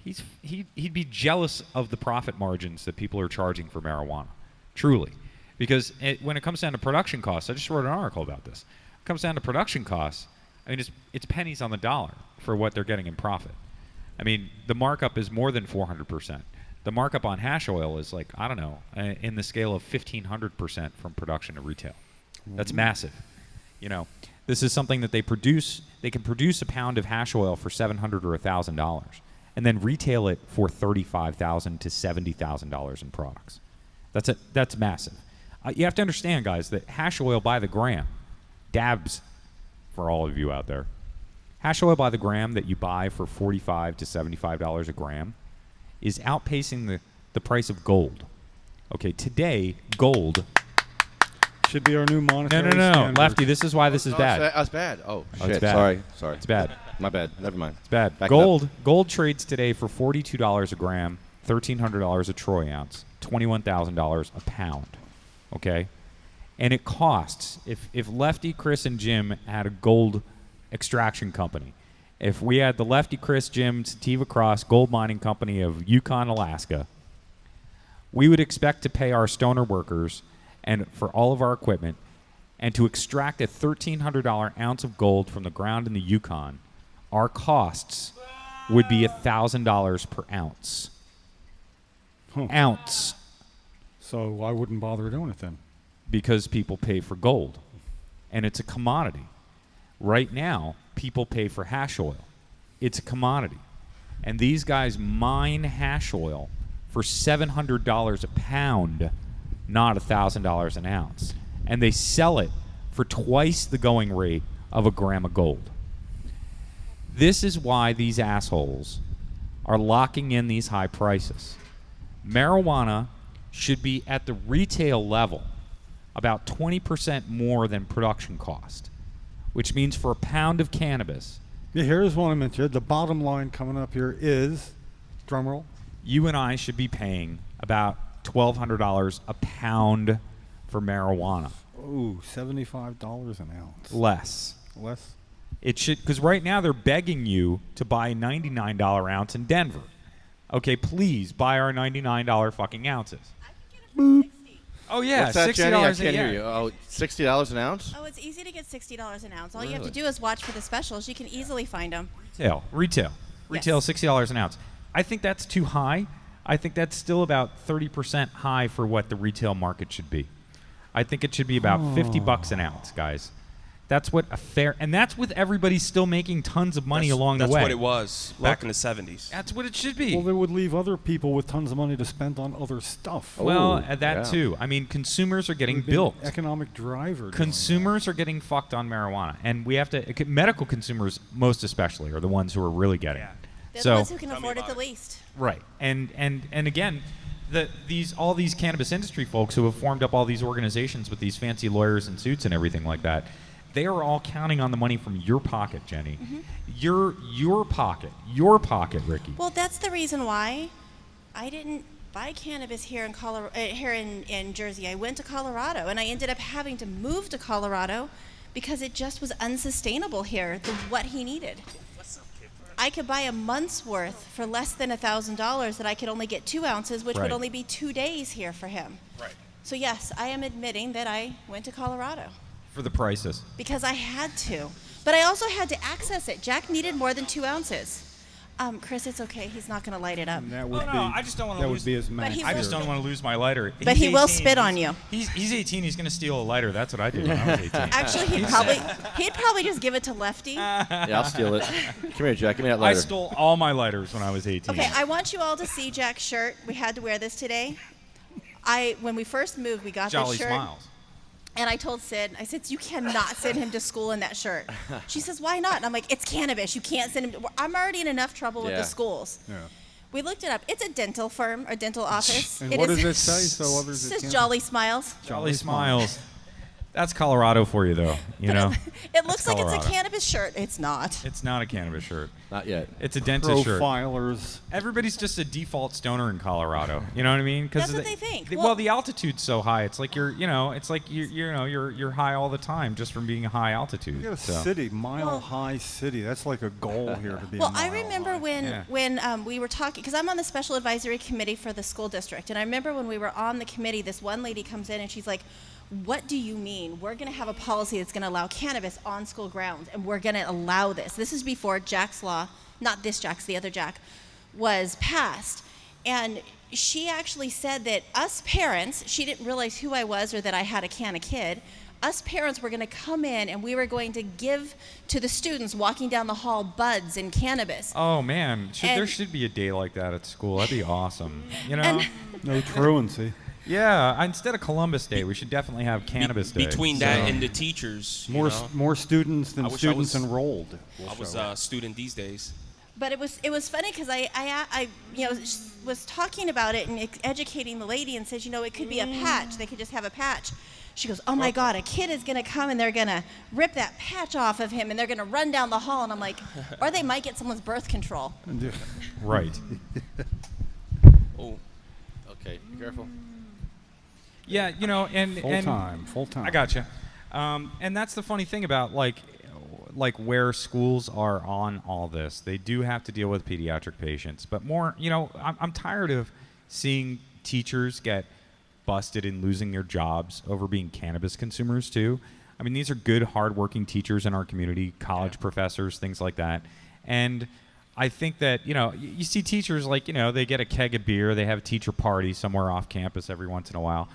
he'd be jealous of the profit margins that people are charging for marijuana. Truly. Because when it comes down to production costs, I just wrote an article about this. It comes down to production costs. I mean, it's pennies on the dollar for what they're getting in profit. I mean, the markup is more than 400%. The markup on hash oil is like, I don't know, in the scale of 1,500% from production to retail. That's massive. This is something that they produce. They can produce a pound of hash oil for $700 or $1,000, and then retail it for $35,000 to $70,000 in products. That's massive. You have to understand, guys, that hash oil by the gram, dabs, for all of you out there, hash oil by the gram that you buy for $45 to $75 a gram is outpacing the price of gold. Okay, today, gold... Should be our new monetary No. standard. Lefty, this is why this is bad. That's bad. Oh, Oh, shit. it's bad. Sorry. It's bad. My bad. Never mind. It's bad. Back it up. Gold trades today for $42 a gram, $1,300 a troy ounce, $21,000 a pound. Okay? And it costs, if Lefty, Chris, and Jim had a gold extraction company, if we had the Lefty, Chris, Jim, Sativa Cross Gold Mining Company of Yukon, Alaska, we would expect to pay our stoner workers and for all of our equipment, and to extract a $1,300 ounce of gold from the ground in the Yukon, our costs would be $1,000 per ounce. Huh. Ounce. So I wouldn't bother doing it then. Because people pay for gold. And it's a commodity. Right now, people pay for hash oil. It's a commodity. And these guys mine hash oil for $700 a pound, not $1,000 an ounce. And they sell it for twice the going rate of a gram of gold. This is why these assholes are locking in these high prices. Marijuana should be at the retail level about 20% more than production cost, which means for a pound of cannabis, Yeah, here's one I mentioned. The bottom line coming up here is, drumroll, you and I should be paying about $1,200 a pound for marijuana. ooh, $75 an ounce. Less. Less? It should, because right now they're begging you to buy a $99 ounce in Denver. Okay, please buy our $99 fucking ounces. Oh yeah, What's that, $60 Jenny? I a can't year. hear you. Oh, $60 an ounce? Oh, it's easy to get $60 an ounce. All you have to Really? do is watch for the specials. You can easily find them. Retail, Yes. $60 an ounce. I think that's too high. I think that's still about 30% high for what the retail market should be. I think it should be about $50 an ounce, guys. That's what a fair, and that's with everybody still making tons of money along the way. That's what it was back in the 70s. That's what it should be. Well, they would leave other people with tons of money to spend on other stuff. Well, that yeah. too. I mean, consumers are getting We've been built. Economic driver. doing Consumers are getting fucked on marijuana, and we have to. Medical consumers, most especially, are the ones who are really getting it. They're So the ones who can afford it the least. right, and again, all these cannabis industry folks who have formed up all these organizations with these fancy lawyers and suits and everything like that, they are all counting on the money from your pocket, Jenny. Your pocket, Ricky. Well, that's the reason why I didn't buy cannabis here in in Jersey. I went to Colorado, and I ended up having to move to Colorado because it just was unsustainable here, what he needed. I could buy a month's worth for less than $1,000 that I could only get 2 ounces, which Right. would only be 2 days here for him. Right. So yes, I am admitting that I went to Colorado For the prices. because I had to. But I also had to access it. Jack needed more than 2 ounces. Chris, it's okay. He's not going to light it up. And that would no, be, I just don't wanna that lose- would be his max. he I just will- don't want to lose my lighter. But He's he will 18. spit on you. He's 18. He's going to steal a lighter. That's what I did when I was 18. Actually, he'd probably just give it to Lefty. Yeah, I'll steal it. Come here, Jack. Give me that I lighter. stole all my lighters when I was 18. Okay, I want you all to see Jack's shirt. We had to wear this today. When we first moved, we got Jolly this shirt. Smiles. And I told Sid, I said, you cannot send him to school in that shirt. She says, why not? And I'm like, it's cannabis. You can't send him. I'm already in enough trouble with Yeah. the schools. Yeah. We looked it up. It's a dental firm, a dental office. And what does it say? So others It that says can't- Jolly Smiles. Jolly Smiles. That's Colorado for you, though. You know? It looks like it's Colorado. a cannabis shirt. It's not. It's not a cannabis shirt. Not yet. It's a dentist shirt. Profilers. Everybody's just a default stoner in Colorado. You know what I mean? That's what they think. Well, Well- the altitude's so high. It's like you're high all the time just from being a high altitude. You got a So. city, mile Well- high city. That's like a goal here to be. Well, a I mile remember high. when we were talking, because I'm on the special advisory committee for the school district, and I remember when we were on the committee, this one lady comes in and she's like, what do you mean? We're going to have a policy that's going to allow cannabis on school grounds, and we're going to allow this. This is before Jaxs law, not this Jaxs, the other Jack, was passed. And she actually said that us parents, she didn't realize who I was or that I had a can of kid, us parents were going to come in and we were going to give to the students walking down the hall buds and cannabis. Oh man, there And- should be a day like that at school. That'd be awesome. You know? And- No truancy. Yeah. Instead of Columbus Day, we should definitely have Cannabis Day. Between So- that and the teachers, you More know, more students than I wish I students was- enrolled. I was a student these days. But it was funny because I was talking about it and educating the lady and says, it could be a patch. They could just have a patch. She goes, oh my God, a kid is going to come and they're going to rip that patch off of him and they're going to run down the hall. And I'm like, or they might get someone's birth control. Right. Oh. Okay. Be careful. Yeah, and Full time. I gotcha. And that's the funny thing about like where schools are on all this. They do have to deal with pediatric patients, but more, I'm tired of seeing teachers get busted and losing their jobs over being cannabis consumers too. I mean, these are good, hardworking teachers in our community, college professors, things like that. And I think that, you see teachers like, they get a keg of beer, they have a teacher party somewhere off campus every once in a while.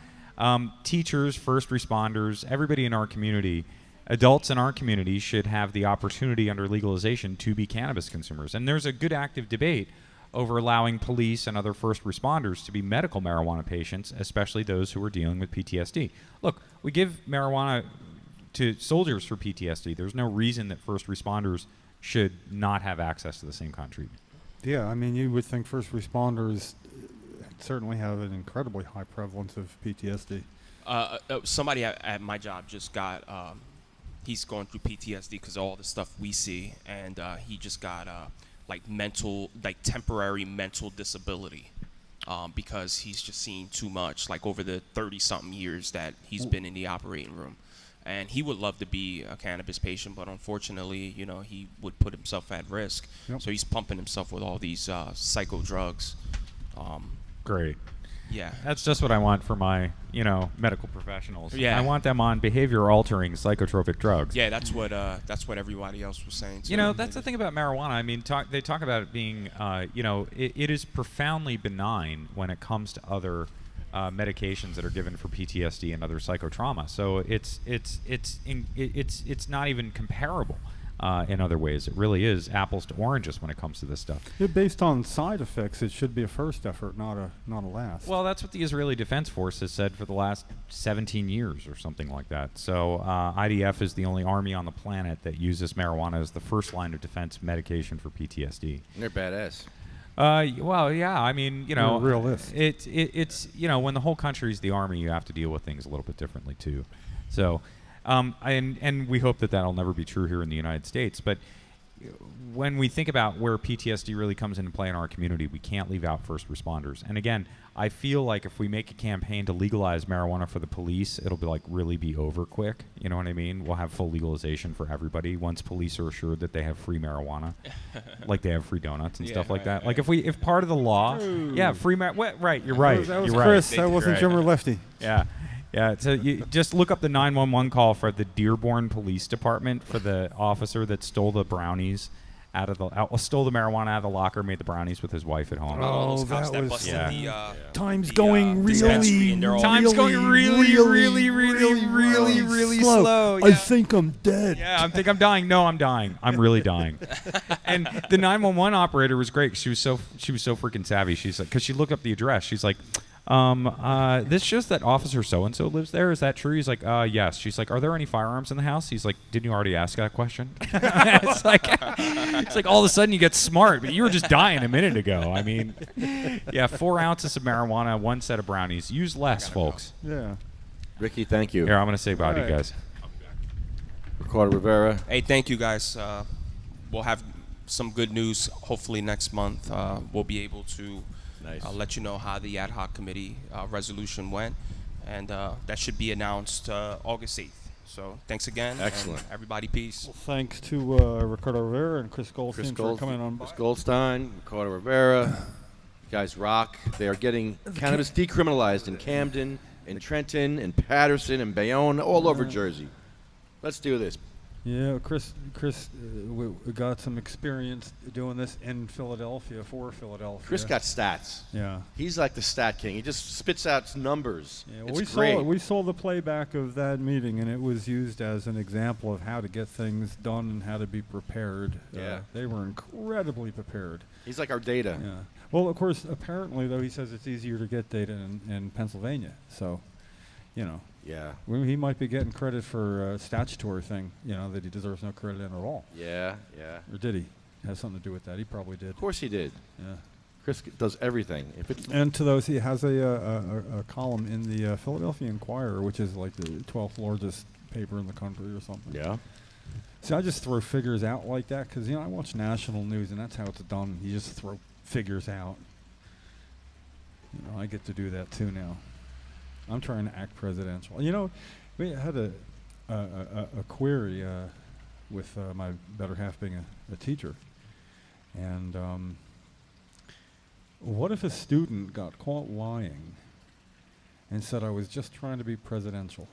Teachers, first responders, everybody in our community, adults in our community should have the opportunity under legalization to be cannabis consumers. And there's a good active debate over allowing police and other first responders to be medical marijuana patients, especially those who are dealing with PTSD. Look, we give marijuana to soldiers for PTSD. There's no reason that first responders should not have access to the same kind of treatment. Yeah, I mean, you would think first responders certainly have an incredibly high prevalence of PTSD. Somebody at my job just got, he's going through PTSD because of all the stuff we see, and he just got temporary mental disability because he's just seen too much, like over the 30-something years that he's been in the operating room. And he would love to be a cannabis patient, but unfortunately, he would put himself at risk. Yep. So he's pumping himself with all these psycho drugs. Great. Yeah. That's just what I want for my, medical professionals. Yeah. I want them on behavior-altering psychotropic drugs. Yeah, that's what everybody else was saying too. That's the thing about marijuana. I mean, they talk about it being, it is profoundly benign when it comes to other medications that are given for PTSD and other psychotrauma. So it's not even comparable in other ways. It really is apples to oranges when it comes to this stuff. Based on side effects, it should be a first effort, not a last. Well, that's what the Israeli Defense Force has said for the last 17 years or something like that. So IDF is the only army on the planet that uses marijuana as the first line of defense medication for PTSD. And they're badass. Well, yeah. I mean, You're a realist. It's when the whole country's the army, you have to deal with things a little bit differently too. So, and we hope that that'll never be true here in the United States. But when we think about where PTSD really comes into play in our community, we can't leave out first responders. And again, I feel like if we make a campaign to legalize marijuana for the police, it'll be really be over quick. You know what I mean? We'll have full legalization for everybody once police are assured that they have free marijuana, like they have free donuts and stuff like that. Like if part of the law, free right, you're right. That was you're Chris. right. That wasn't Jim or Lefty. Yeah. Yeah, so you just look up the 911 call for the Dearborn Police Department for the officer that stole the brownies stole the marijuana out of the locker, made the brownies with his wife at home. Oh, those cops that was busted yeah. Time's going dispensary, and they're all- Time's going really slow. I Yeah. think I'm dead. Yeah, I think I'm dying. No, I'm dying. I'm really dying. And the 911 operator was great. She was so freaking savvy. She's like, because she looked up the address. She's like, this shows that officer so-and-so lives there. Is that true? He's like, yes. She's like, are there any firearms in the house? He's like, didn't you already ask that question? It's like all of a sudden you get smart, but you were just dying a minute ago. I mean, yeah, 4 ounces of marijuana, 1 set of brownies. Use less, folks. Yeah. Ricky, thank you. Here, I'm going to say bye to you guys. Ricardo Rivera. Hey, thank you guys. We'll have some good news hopefully next month. We'll be able to let you know how the ad hoc committee resolution went, and that should be announced August 8th. So thanks again. Excellent. And everybody, peace. Well, thanks to Ricardo Rivera and Chris Goldstein for coming on. Chris Goldstein, Ricardo Rivera. You guys rock. They are getting cannabis decriminalized in Camden, in Trenton, in Patterson, in Bayonne, all over Jersey. Let's do this. Yeah, Chris we got some experience doing this in Philadelphia, for Philadelphia. Chris got stats. Yeah. He's like the stat king. He just spits out numbers. Yeah, well, it's great. we saw the playback of that meeting, and it was used as an example of how to get things done and how to be prepared. Yeah. They were incredibly prepared. He's like our data. Yeah. Well, of course, apparently, though, he says it's easier to get data in Pennsylvania. So, Yeah. he might be getting credit for a statutory thing, that he deserves no credit in at all. Yeah. Or did he? Has something to do with that. He probably did. Of course he did. Yeah. Chris does everything. And to those, he has a column in the Philadelphia Inquirer, which is like the 12th largest paper in the country or something. Yeah. See, I just throw figures out like that because, I watch national news, and that's how it's done. You just throw figures out. I get to do that too now. I'm trying to act presidential. We had a query with my better half being a teacher. And what if a student got caught lying and said, I was just trying to be presidential?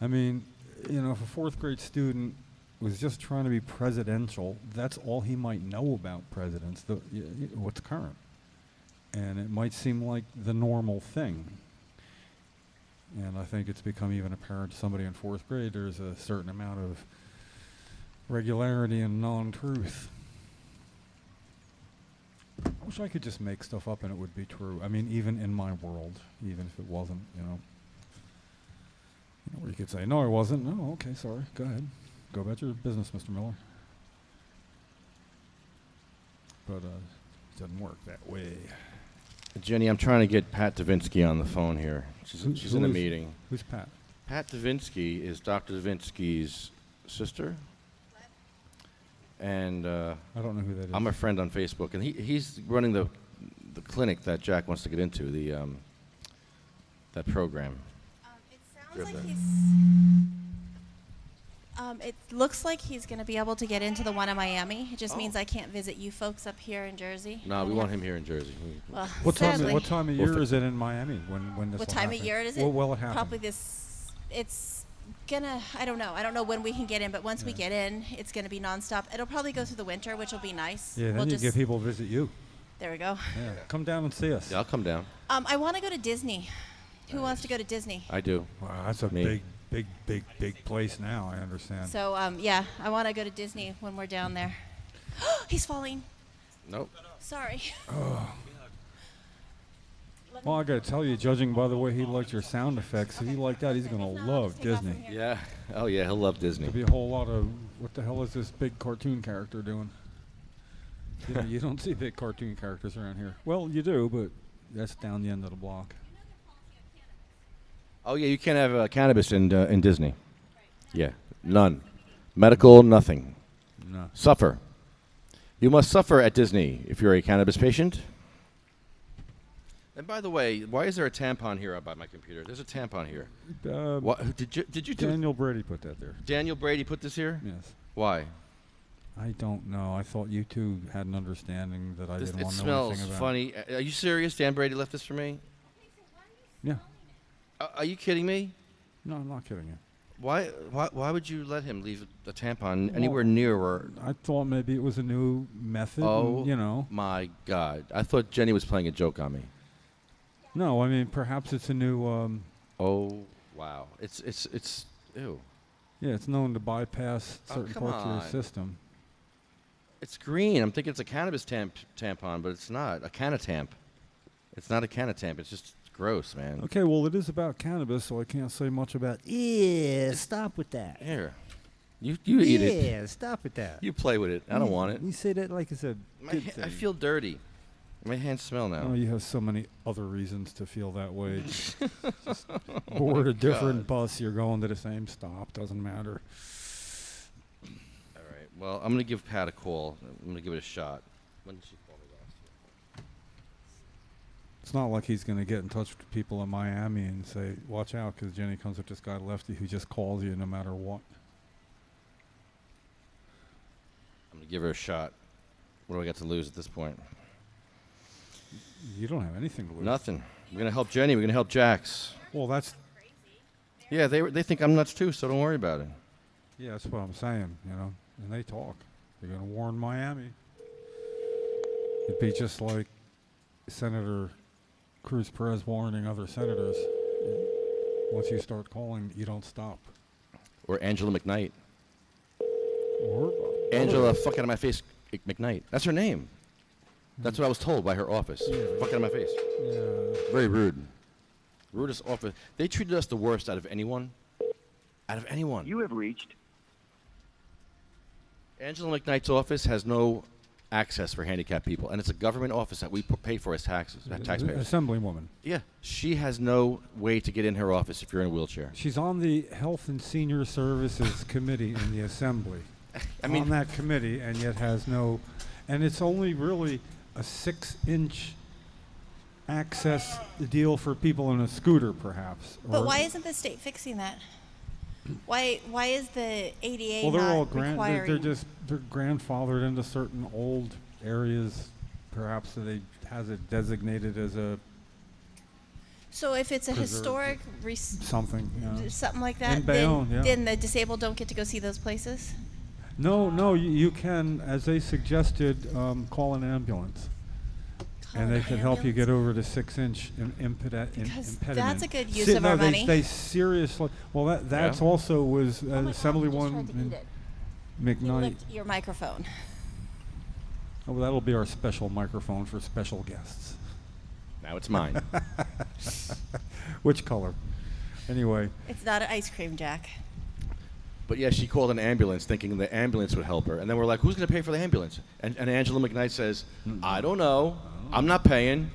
I mean, if a fourth grade student was just trying to be presidential, that's all he might know about presidents, what's current. And it might seem like the normal thing. And I think it's become even apparent to somebody in fourth grade there's a certain amount of regularity and non-truth. I wish I could just make stuff up and it would be true. I mean, even in my world, even if it wasn't, Or you could say, no, I wasn't. No, okay, sorry. Go ahead. Go about your business, Mr. Miller. But it doesn't work that way. Jenny, I'm trying to get Pat Davinsky on the phone here. She's in a meeting. Who's Pat? Pat Davinsky is Dr. Davinsky's sister. And I don't know who that is. I'm a friend on Facebook, and he's running the clinic that Jack wants to get into, that program. It sounds like it looks like he's going to be able to get into the one in Miami. It just means I can't visit you folks up here in Jersey. No, we want him here in Jersey. Well, What sadly, time of year is it in Miami when this what will time happen? of year is it? Well, will it happen? Probably this. It's gonna. I don't know. I don't know when we can get in, but once we get in, it's gonna be nonstop. It'll probably go through the winter, which will be nice. Yeah, then you get people to visit you. There we go. Yeah, come down and see us. Yeah, I'll come down. I want to go to Disney. Who wants to go to Disney? I do. Wow, that's a Me. big place now. I understand. So yeah, I want to go to Disney when we're down there. He's falling. Nope. Sorry. Well, I got to tell you, judging by the way he liked your sound effects, if he liked that, he's going to love Disney. Yeah. Oh, yeah, he'll love Disney. There'll be a whole lot of, what the hell is this big cartoon character doing? You don't see big cartoon characters around here. Well, you do, but that's down the end of the block. Oh, yeah, you can't have cannabis in Disney. Yeah, none. Medical, nothing. No. Suffer. You must suffer at Disney if you're a cannabis patient. And by the way, why is there a tampon here by my computer? There's a tampon here. What, did you do? Daniel Brady put that there. Daniel Brady put this here? Yes. Why? I don't know. I thought you two had an understanding that I didn't It want to know anything smells about. funny. Are you serious? Dan Brady left this for me? Yeah. Are you kidding me? No, I'm not kidding you. Why would you let him leave the tampon anywhere near where? I thought maybe it was a new method. Oh, and, you know. my God! I thought Jenny was playing a joke on me. No, I mean perhaps it's a new. Oh, wow! It's ew. Yeah, it's known to bypass Oh, certain come parts of on. your system. It's green. I'm thinking it's a cannabis tampon, but it's not a cannatamp. It's not a cannatamp. It's just gross, man. Okay, well it is about cannabis, so I can't say much about. Yeah, stop with that. Here, you eat it. Yeah, stop with that. You play with it. I don't want it. You say that like it's a good thing. I feel dirty. My hands smell now. Oh, you have so many other reasons to feel that way. Just board a different bus, you're going to the same stop. Doesn't matter. All right. Well, I'm gonna give Pat a call. I'm gonna give it a shot. When did she call me last? It's not like he's going to get in touch with people in Miami and say, watch out, because Jenny comes with this guy Lefty who just calls you no matter what. I'm gonna give her a shot. What do I got to lose at this point? You don't have anything to lose. Nothing. We're gonna help Jenny. We're gonna help Jaxs. Well, that's Yeah, they think I'm nuts too, so don't worry about it. yeah, that's what I'm saying, you know. And they talk. They're going to warn Miami. It'd be just like Senator Cruz Perez warning other senators. Once you start calling, you don't stop. Or Angela McKnight. Or Angela, fuck out of my face, McKnight. That's her name. That's what I was told by her office. Fuck out of my face. Yeah. Very rude. Rudest office. They treated us the worst out of anyone. Out of anyone. You have reached. Angela McKnight's office has no access for handicapped people, and it's a government office that we pay for as taxes, taxpayers. Assemblywoman. Yeah, she has no way to get in her office if you're in a wheelchair. She's on the Health and Senior Services Committee in the Assembly. I mean, on that committee, and yet has no, and it's only really a 6-inch access deal for people in a scooter, perhaps. But or- why isn't the state fixing that? Why is the ADA Well, they're not all requiring? they're grandfathered into certain old areas, perhaps so they has it designated as a So if it's a preserve- historic something. You know. something like that, In Bayonne, yeah. then the disabled don't get to go see those places. No, you can, as they suggested, call an ambulance. Call And they an can help you ambulance? get over the 6-inch Because impediment. that's a good use of our money. They seriously. Well, that's Yeah. also was Oh my God, you just tried Assemblywoman to eat it. You McKnight. licked your microphone. Oh, well, that'll be our special microphone for special guests. now it's mine. Which color? Anyway, It's not an ice cream, Jack. But yeah, she called an ambulance thinking the ambulance would help her. And then we're like, who's going to pay for the ambulance? And Angela McKnight says, I don't know. I'm not paying.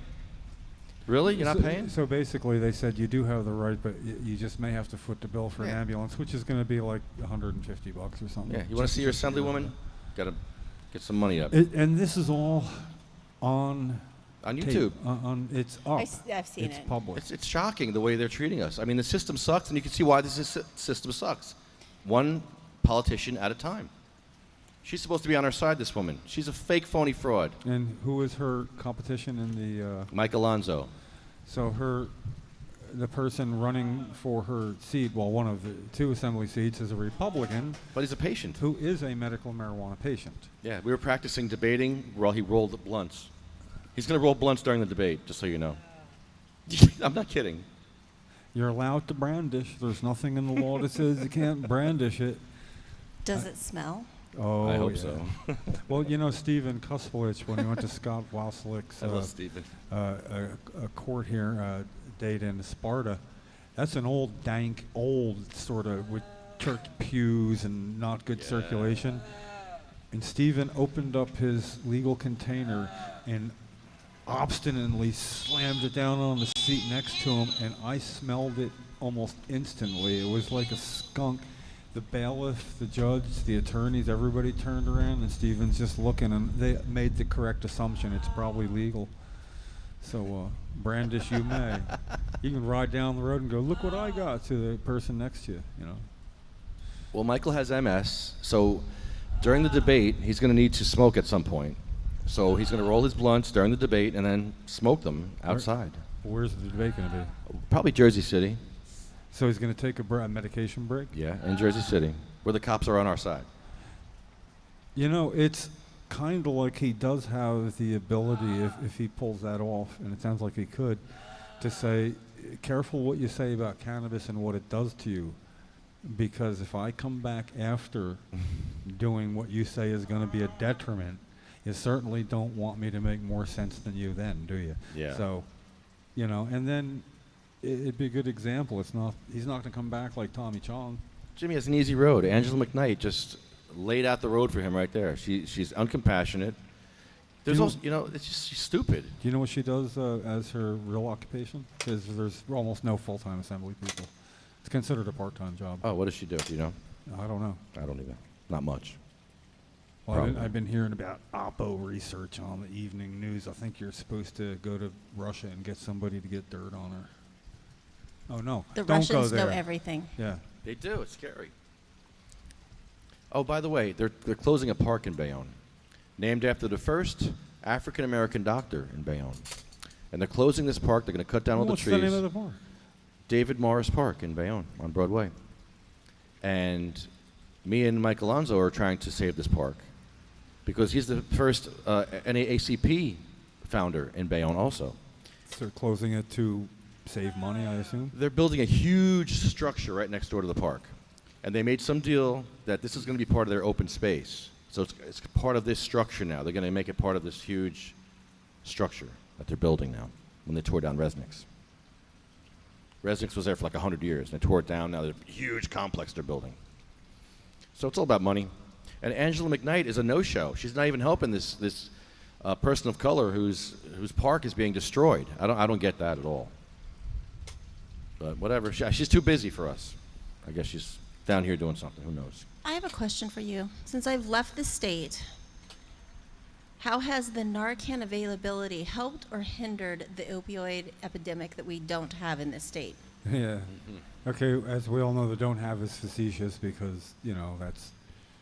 Really? You're not paying? So basically, they said you do have the right, but you just may have to foot the bill for an Yeah. ambulance, which is going to be like $150 or something. Yeah. You want to see your assemblywoman? Got to get some money up. And this is all on On tape. YouTube. It's up. I've seen it's it. public. It's shocking the way they're treating us. I mean, the system sucks, and you can see why this system sucks. One politician at a time. She's supposed to be on our side, this woman. She's a fake, phony fraud. And who is her competition in the? Mike Alonzo. So the person running for her seat, well, one of the two assembly seats, is a Republican. But he's a patient. Who is a medical marijuana patient. Yeah, we were practicing debating while he rolled the blunts. He's going to roll blunts during the debate, just so you know. I'm not kidding. You're allowed to brandish. There's nothing in the law that says you can't brandish it. Does it smell? Oh, I hope yeah. so. Well, you know, Stephen Kuspelich, when he went to Scott Waslick's I love Stephen. a court here, date in Sparta, that's an old, dank, old sort of with church pews and not good circulation. And Stephen opened up his legal container and obstinately slammed it down on the seat next to him, and I smelled it almost instantly. It was like a skunk. The bailiff, the judge, the attorneys, everybody turned around, and Stephen's just looking, and they made the correct assumption. It's probably legal. So brandish you may. You can ride down the road and go, look what I got, to the person next to you, you know. Well, Michael has MS, so during the debate, he's going to need to smoke at some point. So he's going to roll his blunts during the debate and then smoke them outside. Where's the debate going to be? Probably Jersey City. So he's going to take a medication break? Yeah, in Jersey City, where the cops are on our side. You know, it's kind of like he does have the ability, if he pulls that off, and it sounds like he could, to say, careful what you say about cannabis and what it does to you. Because if I come back after doing what you say is going to be a detriment, you certainly don't want me to make more sense than you then, do you? Yeah. So, you know, and then it'd be a good example. He's not going to come back like Tommy Chong. Jimmy has an easy road. Angela McKnight just laid out the road for him right there. She's uncompassionate. There's also, you know, it's just she's stupid. Do you know what she does as her real occupation? Because there's almost no full-time assembly people. It's considered a part-time job. Oh, what does she do? Do you know? I don't know. I don't either. Not much. Well, I've been hearing about Oppo research on the evening news. I think you're supposed to go to Russia and get somebody to get dirt on her. Oh, no. The Don't go Russians know there. everything. Yeah. They do. It's scary. Oh, by the way, they're closing a park in Bayonne, named after the first African-American doctor in Bayonne. And they're closing this park. They're going to cut down all the What's trees. the name of the park? David Morris Park in Bayonne on Broadway. And me and Mike Alonzo are trying to save this park because he's the first NAACP founder in Bayonne also. So they're closing it to save money, I assume? They're building a huge structure right next door to the park. And they made some deal that this is going to be part of their open space. So it's part of this structure now. They're going to make it part of this huge structure that they're building now when they tore down Resnick's. Resnick's was there for like 100 years, and they tore it down. Now there's a huge complex they're building. So it's all about money. And Angela McKnight is a no-show. She's not even helping this person of color whose park is being destroyed. I don't get that at all. But whatever. She's too busy for us. I guess she's down here doing something. Who knows? I have a question for you. Since I've left the state, how has the Narcan availability helped or hindered the opioid epidemic that we don't have in this state? Yeah. Okay, as we all know, the don't have is facetious because, you know, that's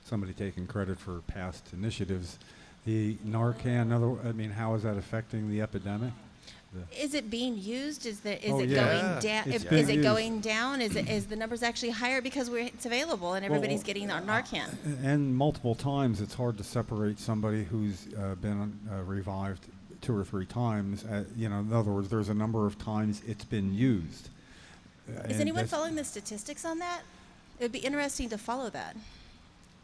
somebody taking credit for past initiatives. The Narcan, how is that affecting the epidemic? Is it being used? Is it Oh, going yeah. down? It's Is being it used. going down? Is the numbers actually higher because it's available and everybody's getting our Narcan? And multiple times, it's hard to separate somebody who's been revived 2 or 3 times. In other words, there's a number of times it's been used. Is anyone following the statistics on that? It would be interesting to follow that.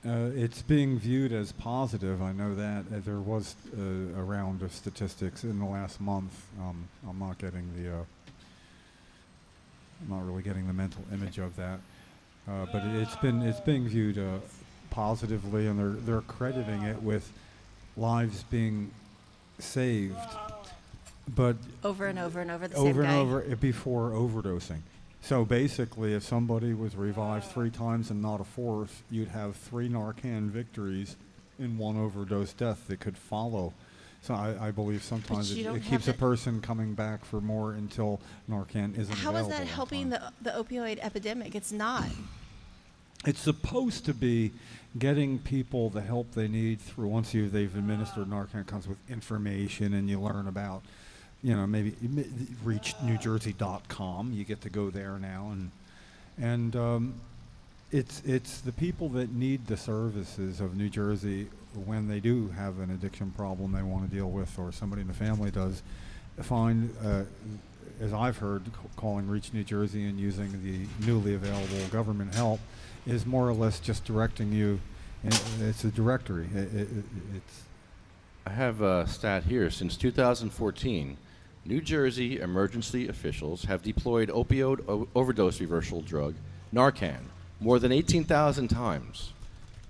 It's being viewed as positive. I know that. There was a round of statistics in the last month. I'm not getting I'm not really getting the mental image of that. But it's being viewed positively, and they're crediting it with lives being saved, but Over and over and over, the over same and guy. over before overdosing. So basically, if somebody was revived 3 times and not a fourth, you'd have 3 Narcan victories in 1 overdose death that could follow. So I believe sometimes you don't it have keeps a the- person coming back for more until Narcan isn't How available. is that in helping time. the opioid epidemic? It's not. It's supposed to be getting people the help they need through once they've administered Narcan. It comes with information, and you learn about, maybe reach NewJersey.com. You get to go there now, and it's the people that need the services of New Jersey when they do have an addiction problem they want to deal with, or somebody in the family does. Find, as I've heard, calling Reach New Jersey and using the newly available government help is more or less just directing you. It's a directory. It's I have a stat here. Since 2014, New Jersey emergency officials have deployed opioid overdose reversal drug, Narcan, more than 18,000 times.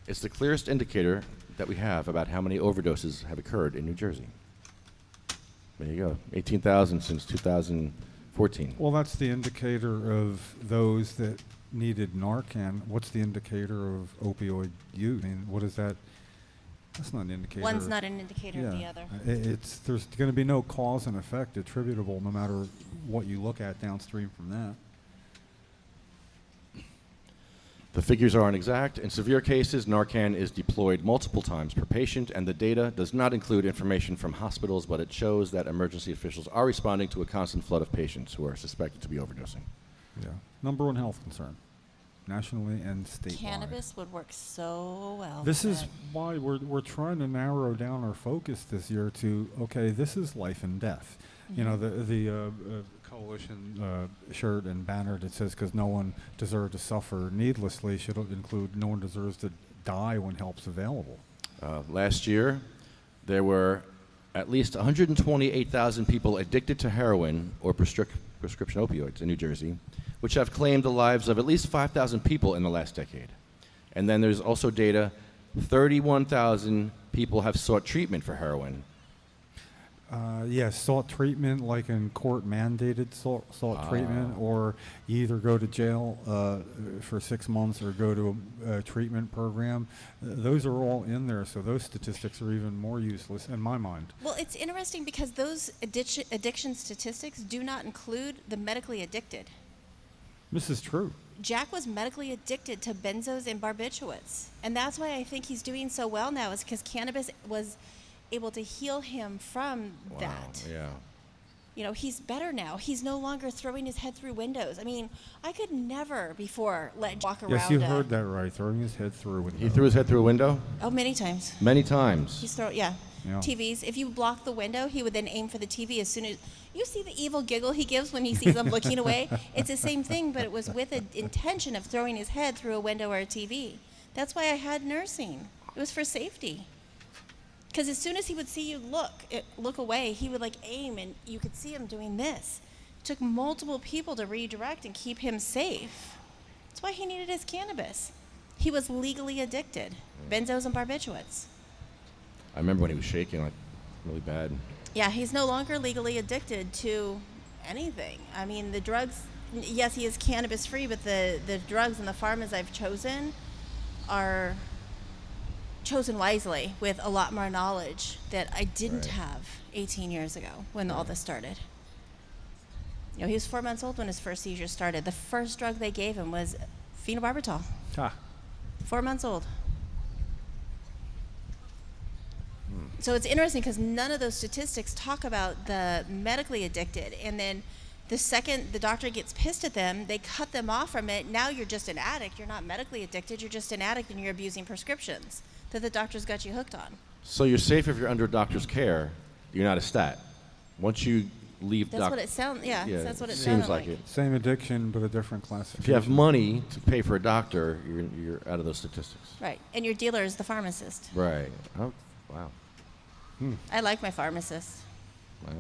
It's the clearest indicator that we have about how many overdoses have occurred in New Jersey. There you go, 18,000 since 2014. Well, that's the indicator of those that needed Narcan. What's the indicator of opioid use? I mean, what is that? That's not an indicator. One's not an indicator of the other. There's going to be no cause and effect attributable no matter what you look at downstream from that. The figures aren't exact. In severe cases, Narcan is deployed multiple times per patient, and the data does not include information from hospitals, but it shows that emergency officials are responding to a constant flood of patients who are suspected to be overdosing. Yeah. Number 1 health concern, nationally and statewide. Cannabis would work so well. This for is that. why we're trying to narrow down our focus this year to, okay, this is life and death. You know, the coalition shirt and banner that says because no one deserves to suffer needlessly should include no one deserves to die when help's available. Last year, there were at least 128,000 people addicted to heroin or prescription opioids in New Jersey, which have claimed the lives of at least 5,000 people in the last decade. And then there's also data, 31,000 people have sought treatment for heroin. Yes, sought treatment like in court mandated sought treatment, or you either go to jail for 6 months or go to a treatment program. Those are all in there, so those statistics are even more useless in my mind. Well, it's interesting because those addiction statistics do not include the medically addicted. This is true. Jack was medically addicted to benzos and barbiturates. And that's why I think he's doing so well now, is because cannabis was able to heal him from that. Yeah. You know, he's better now. He's no longer throwing his head through windows. I mean, I could never before let walk around. Yes, you heard that right. Throwing his head through a window. He threw his head through a window? Oh, many times. Many times. He's Yeah. TVs. If you block the window, he would then aim for the TV as soon as you see the evil giggle he gives when he sees them looking away. It's the same thing, but it was with the intention of throwing his head through a window or a TV. That's why I had nursing. It was for safety. Because as soon as he would see you look away, he would like aim, and you could see him doing this. It took multiple people to redirect and keep him safe. That's why he needed his cannabis. He was legally addicted. Benzos and barbiturates. I remember when he was shaking like really bad. Yeah, he's no longer legally addicted to anything. I mean, the drugs, yes, he is cannabis free, but the drugs and the pharmas I've chosen are chosen wisely with a lot more knowledge that I didn't have 18 years ago when all this started. You know, he was 4 months old when his first seizure started. The first drug they gave him was phenobarbital. 4 months old. So it's interesting because none of those statistics talk about the medically addicted. And then the second the doctor gets pissed at them, they cut them off from it. Now you're just an addict. You're not medically addicted. You're just an addict, and you're abusing prescriptions that the doctor's got you hooked on. So you're safe if you're under a doctor's care. You're not a stat. Once you leave That's what it sounds. Yeah, that's what it seems sounded like it. Same addiction, but a different classification. If you have money to pay for a doctor, you're out of those statistics. Right, and your dealer is the pharmacist. Right. Oh, wow. I like my pharmacist. Wow.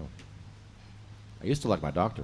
I used to like my doctor.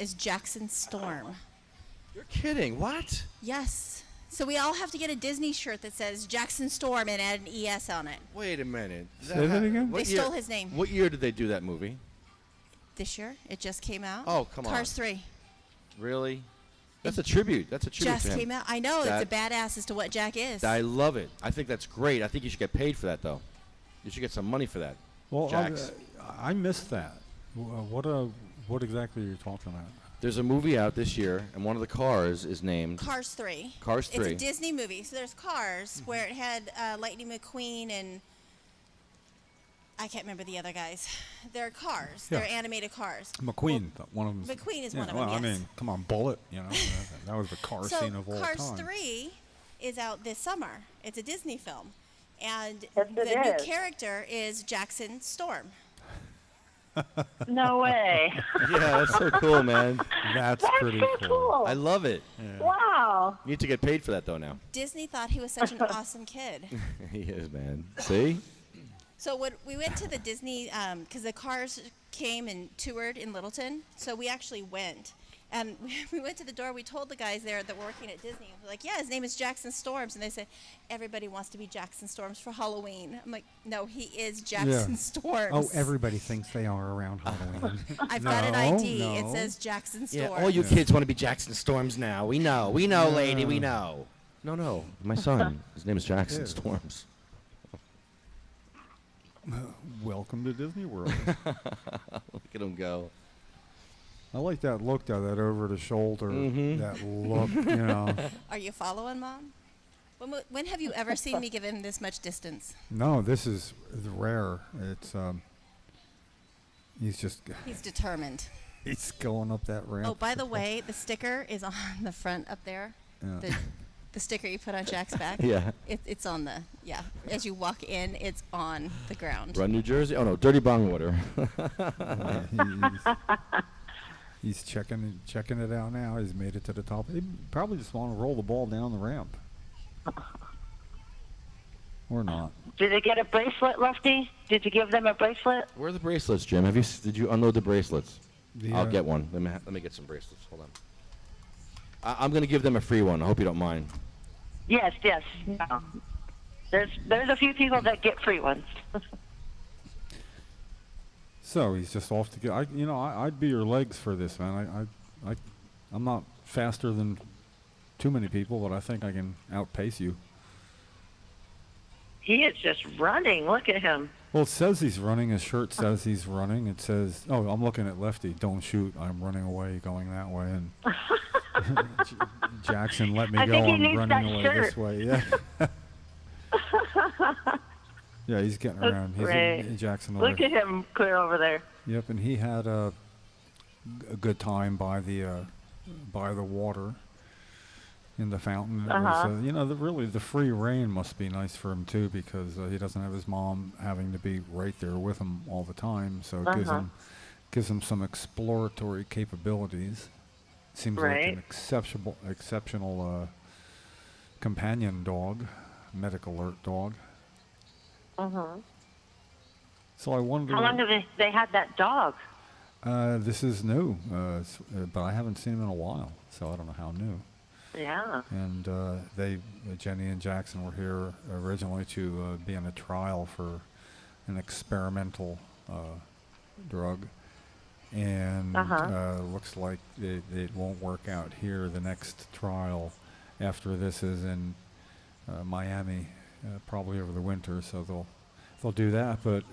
is Jackson Storm. You're kidding. What? Yes. So we all have to get a Disney shirt that says Jackson Storm and add an ES on it. Wait a minute. Say that again? They stole his name. What year did they do that movie? This year, it just came out. Oh, come on. Cars 3. Really? That's a tribute. That's a tribute Just to him. came out. I know, That- it's a badass as to what Jack is. I love it. I think that's great. I think you should get paid for that, though. You should get some money for that. Well, Jaxs. I missed that. What exactly are you talking about? There's a movie out this year, and one of the cars is named Cars 3. Cars 3. It's a Disney movie. So there's Cars, where it had Lightning McQueen and I can't remember the other guys. They're cars. Yeah. They're animated cars. McQueen, one of them. McQueen is one of them, Well, I yes. mean, come on, Bullet. That was the car So scene of all Cars time. 3 is out this summer. It's a Disney film. And Yes, the it new is. character is Jackson Storm. No way. Yeah, that's so cool, man. That's That's pretty so cool. cool. I love it. Wow. You need to get paid for that, though, now. Disney thought he was such an awesome kid. He is, man. See? So when we went to the Disney, because the Cars came and toured in Littleton, so we actually went. And we went to the door. We told the guys there that were working at Disney, we're like, yeah, his name is Jackson Storms. And they said, everybody wants to be Jackson Storms for Halloween. I'm like, no, he is Jackson Storms. Oh, everybody thinks they are around Halloween. I've got an ID. no. It says Jackson Yeah, Storms. all you kids want to be Jackson Storms now. We know, lady, we know. No, my son. His name is Jackson Yeah. Storms. Welcome to Disney World. Look at him go. I like that look, though, that over the shoulder, Mhm. that look, Are you following, Mom? When have you ever seen me give him this much distance? No, this is rare. It's, he's just, He's determined. he's going up that ramp. Oh, by the way, the sticker is on the front up there. Yeah. The sticker you put on Jack's back. Yeah. It's on the, as you walk in, it's on the ground. Run New Jersey? Oh, no, Dirty Bong Water. He's checking it out now. He's made it to the top. He probably just want to roll the ball down the ramp. Or not. Did they get a bracelet, Lefty? Did you give them a bracelet? Where are the bracelets, Jim? Did you unload the bracelets? The, I'll get one. Let me get some bracelets. Hold on. I'm going to give them a free one. I hope you don't mind. Yes. No. There's a few people that get free ones. So he's just off to get. I'd be your legs for this, man. I'm not faster than too many people, but I think I can outpace you. He is just running. Look at him. Well, it says he's running. His shirt says he's running. It says, "Oh, I'm looking at Lefty. Don't shoot. I'm running away, going that way." And Jackson, let me I go. think he I'm needs running that away shirt. this way. Yeah. Yeah, he's getting That's around. great. Jackson. Look at him clear over there. Yep, and he had a good time by the water in the fountain. It was, really the free reign must be nice for him too, because he doesn't have his mom having to be right there with him all the time. So it gives him some exploratory capabilities. Seems like an exceptional companion dog, medical alert dog. So I wonder. How long have they had that dog? This is new, but I haven't seen him in a while, so I don't know how new. Yeah. And Jennie and Jackson were here originally to be in a trial for an experimental drug, and looks like it won't work out here. The next trial after this is in Miami, probably over the winter, so they'll do that. But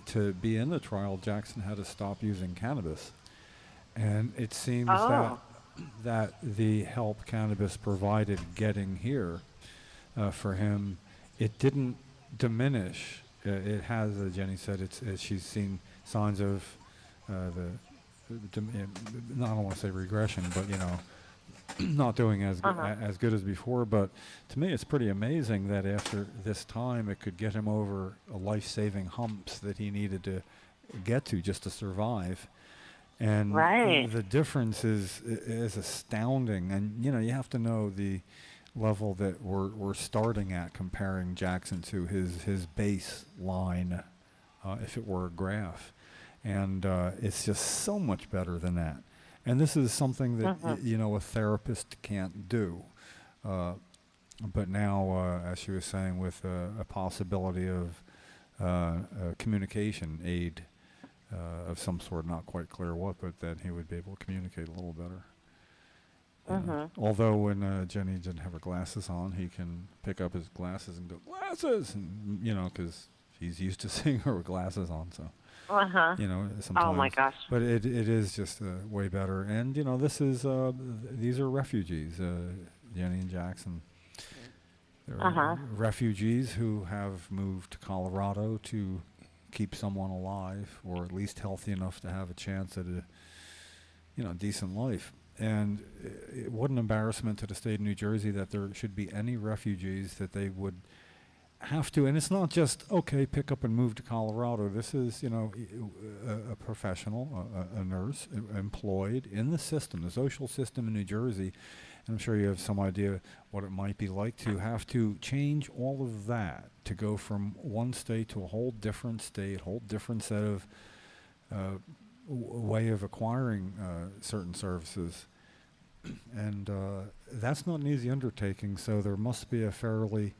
to be in the trial, Jackson had to stop using cannabis, and it seems that the help cannabis provided getting here for him, it didn't diminish. It has, Jennie said, she's seen signs of I don't want to say regression, but not doing as good as before. But to me, it's pretty amazing that after this time, it could get him over life-saving humps that he needed to get to just to survive. And the difference is astounding. And you have to know the level that we're starting at, comparing Jackson to his baseline, if it were a graph. And it's just so much better than that. And this is something that a therapist can't do. But now, as she was saying, with a possibility of a communication aid of some sort, not quite clear what, but then he would be able to communicate a little better. Although when Jennie didn't have her glasses on, he can pick up his glasses and go, glasses! And, because he's used to seeing her with glasses on, so. Sometimes. Oh my gosh. But it is just way better. And, this is, these are refugees, Jennie and Jaxs. They're refugees who have moved to Colorado to keep someone alive, or at least healthy enough to have a chance at a, decent life. And what an embarrassment to the state of New Jersey that there should be any refugees that they would have to, and it's not just, okay, pick up and move to Colorado. This is, a professional, a nurse employed in the system, the social system in New Jersey. And I'm sure you have some idea what it might be like to have to change all of that to go from one state to a whole different state, whole different set of way of acquiring certain services. And that's not an easy undertaking, so there must be a fairly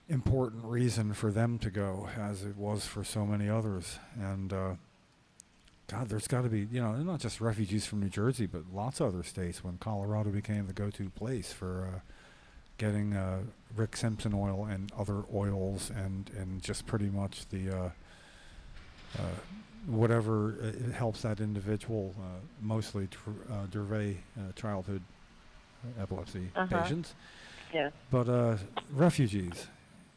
important reason for them to go, as it was for so many others. And God, there's got to be, not just refugees from New Jersey, but lots of other states, when Colorado became the go-to place for getting Rick Simpson oil and other oils and just pretty much the whatever helps that individual, mostly Dravet childhood epilepsy patients. Yeah. But refugees,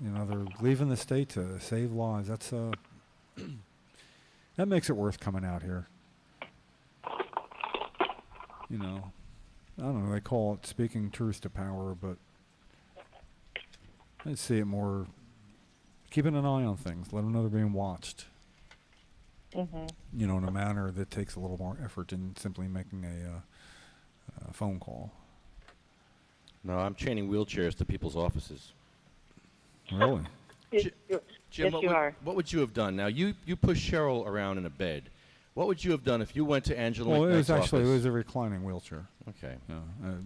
they're leaving the state to save lives. That's that makes it worth coming out here. I don't know, they call it speaking truth to power, but I see it more keeping an eye on things, let them know they're being watched. In a manner that takes a little more effort than simply making a phone call. No, I'm chaining wheelchairs to people's offices. Really? Jim, yes, you are. what would you have done? Now, you push Cheryl around in a bed. What would you have done if you went to Angela Well, McKnight's it office? was a reclining wheelchair. Okay.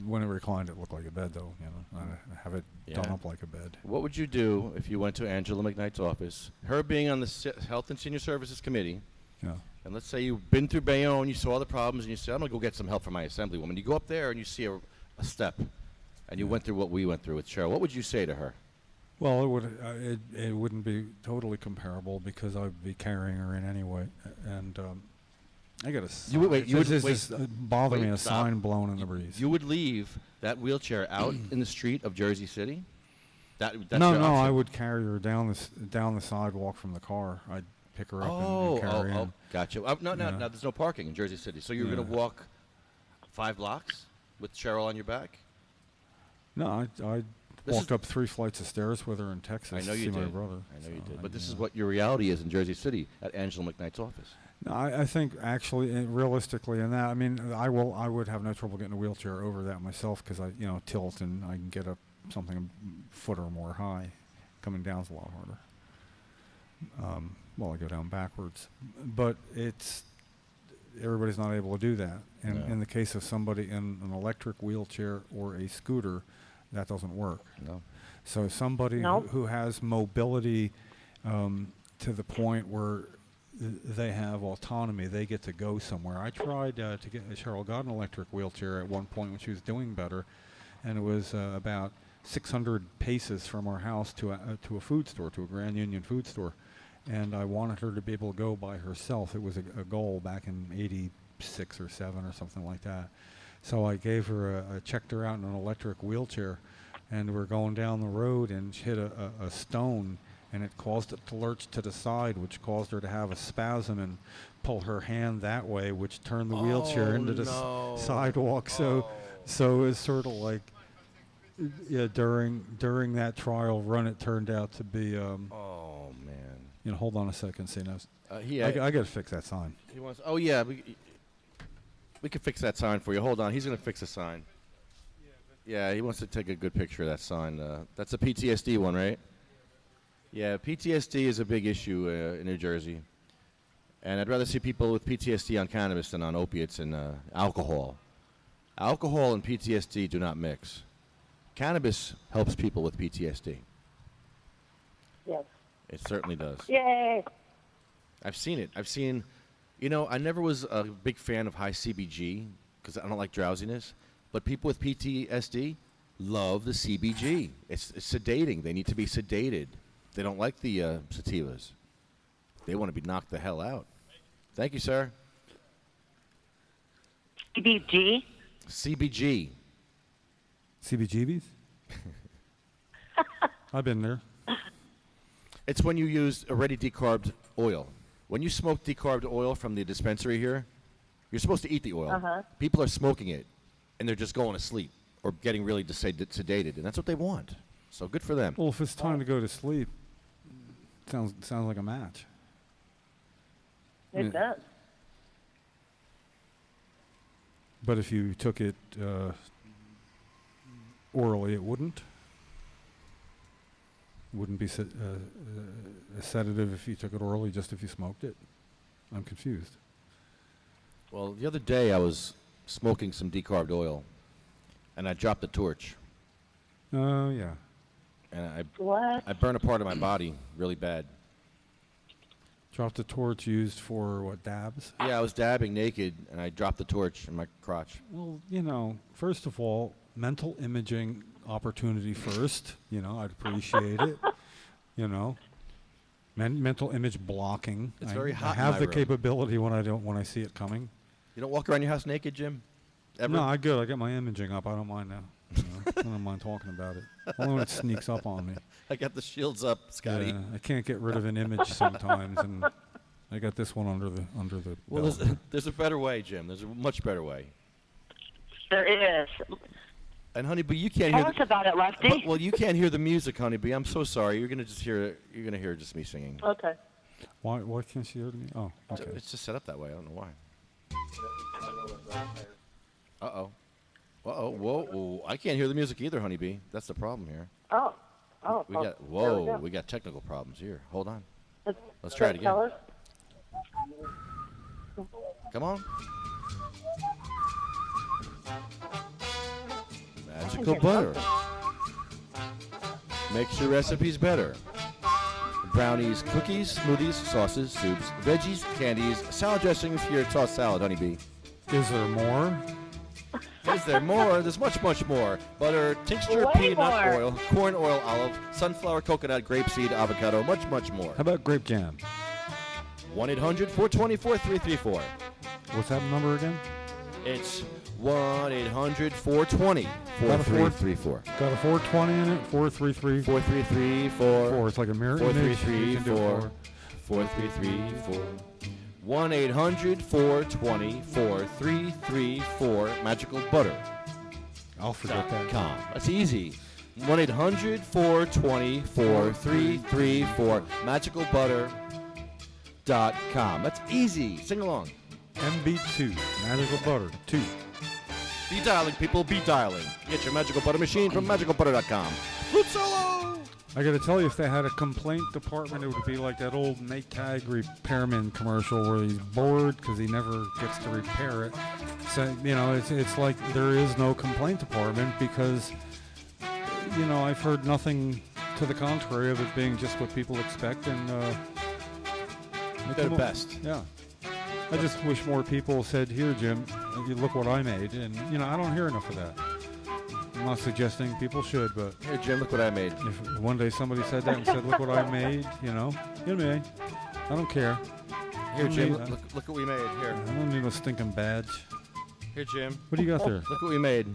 When it reclined, it looked like a bed, though. I have it done up like a bed. What would you do if you went to Angela McKnight's office, her being on the Health and Senior Services Committee, and let's say you've been through Bayonne, you saw the problems, and you said, I'm going to go get some help from my assemblywoman. You go up there and you see a step, and you went through what we went through with Cheryl. What would you say to her? Well, it wouldn't be totally comparable because I'd be carrying her in anyway, and I got a bother me a sign blown in the breeze. You would leave that wheelchair out in the street of Jersey City? That's no, your option? I would carry her down the sidewalk from the car. I'd pick her up and carry her in. Gotcha. No, there's no parking in Jersey City, so you're going to walk 5 blocks with Cheryl on your back? No, I walked up 3 flights of stairs with her in Texas I know to you see my did. brother. I know you did. But this is what your reality is in Jersey City at Angela McKnight's office. No, I think actually, realistically, in that, I mean, I would have no trouble getting a wheelchair over that myself because I, tilt and I can get up something a foot or more high. Coming down's a lot harder. I go down backwards, but everybody's not able to do that. And in the case of somebody in an electric wheelchair or a scooter, that doesn't work. No. So somebody who has mobility to the point where they have autonomy, they get to go somewhere. I tried to get Cheryl got an electric wheelchair at one point when she was doing better, and it was about 600 paces from our house to a food store, to a Grand Union food store, and I wanted her to be able to go by herself. It was a goal back in '86 or '7 or something like that. So I gave her checked her out in an electric wheelchair, and we're going down the road, and she hit a stone, and it caused it to lurch to the side, which caused her to have a spasm and pull her hand that way, which turned the wheelchair into the sidewalk. So it was sort of like, during that trial run, it turned out to be. Oh man! Hold on a second, see now. I got to fix that sign. He wants. Oh yeah, we can fix that sign for you. Hold on, he's gonna fix the sign. Yeah, he wants to take a good picture of that sign. That's a PTSD one, right? Yeah, PTSD is a big issue in New Jersey. And I'd rather see people with PTSD on cannabis than on opiates and alcohol. Alcohol and PTSD do not mix. Cannabis helps people with PTSD. Yes. It certainly does. Yay. I've seen it. I never was a big fan of high CBG because I don't like drowsiness. But people with PTSD love the CBG. It's sedating. They need to be sedated. They don't like the sativas. They want to be knocked the hell out. Thank you, sir. CBG? CBG. CBGBs? I've been there. It's when you use already decarbed oil. When you smoke decarbed oil from the dispensary here, you're supposed to eat the oil. Uh-huh. People are smoking it, and they're just going to sleep or getting really sedated, and that's what they want. So good for them. Well, if it's time to go to sleep, sounds like a match. It does. But if you took it orally, it wouldn't. Wouldn't be a sedative if you took it orally, just if you smoked it. I'm confused. Well, the other day I was smoking some decarbed oil, and I dropped the torch. Oh, yeah. And What? I burned a part of my body really bad. Dropped the torch used for what, dabs? Yeah, I was dabbing naked, and I dropped the torch in my crotch. Well, first of all, mental imaging opportunity first. I'd appreciate it. Mental image blocking. It's very hot I in have my the room. capability when I see it coming. You don't walk around your house naked, Jim? Ever? No, I good. I get my imaging up. I don't mind now. I don't mind talking about it. Only when it sneaks up on me. I got the shields up, Scotty. Yeah, I can't get rid of an image sometimes, and I got this one under the. Well, belt. there's a better way, Jim. There's a much better way. There is. And Honeybee, you can't Tell hear. us about it, Lefty. Well, you can't hear the music, Honeybee. I'm so sorry. You're gonna hear just me singing. Okay. Why can't she hear me? Oh, okay. It's just set up that way. I don't know why. Uh-oh. Whoa. I can't hear the music either, Honeybee. That's the problem here. Oh. We got technical problems here. Hold on. Let's try it again. tell us. Come on. Magical butter. Makes your recipes better. Brownies, cookies, smoothies, sauces, soups, veggies, candies, salad dressing for your tossed salad, Honeybee. Is there more? Is there more? There's much, much more. Butter, tincture, Way peanut more. oil, corn oil, olive, sunflower, coconut, grapeseed, avocado, much, much more. How about grape jam? 1-800-424-3334. What's that number again? It's 1-800-420-4334. Got a 420 in it. 433. 4334. It's like a mirror image. You can do 4334. 4334. 1-800-420-4334. Magical Butter. I'll forget that. .com. That's easy. 1-800-420-4334. MagicalButter.com. That's easy. Sing along. MB2. Magical Butter 2. Be dialing, people. Be dialing. Get your Magical Butter machine from MagicalButter.com. Flute solo! I got to tell you, if they had a complaint department, it would be like that old Maytag repairman commercial where he's bored because he never gets to repair it. So, it's like there is no complaint department because, I've heard nothing to the contrary of it being just what people expect and They're the best. Yeah. I just wish more people said, "Here, Jim, you look what I made," and I don't hear enough of that. I'm not suggesting people should, but Here, Jim, look what I made. if one day somebody said that and said, "Look what I made," you may. I don't care. Here, I don't Jim, need- look what we made. Here. I don't need no stinking badge. Here, Jim. What do you got there? Look what we made.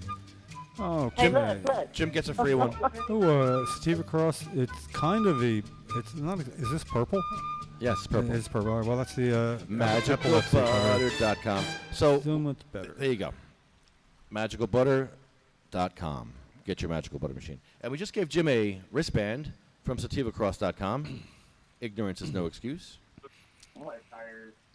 Oh, Hey, Jim. look. Jim gets a free one. Oh, Sativa Cross. It's kind of it's not. Is this purple? Yes, purple. It's purple. Well, that's the epilepsy cover. MagicalButter.com. So, So much better. there you go. MagicalButter.com. Get your Magical Butter machine. And we just gave Jim a wristband from SativaCross.com. Ignorance is no excuse.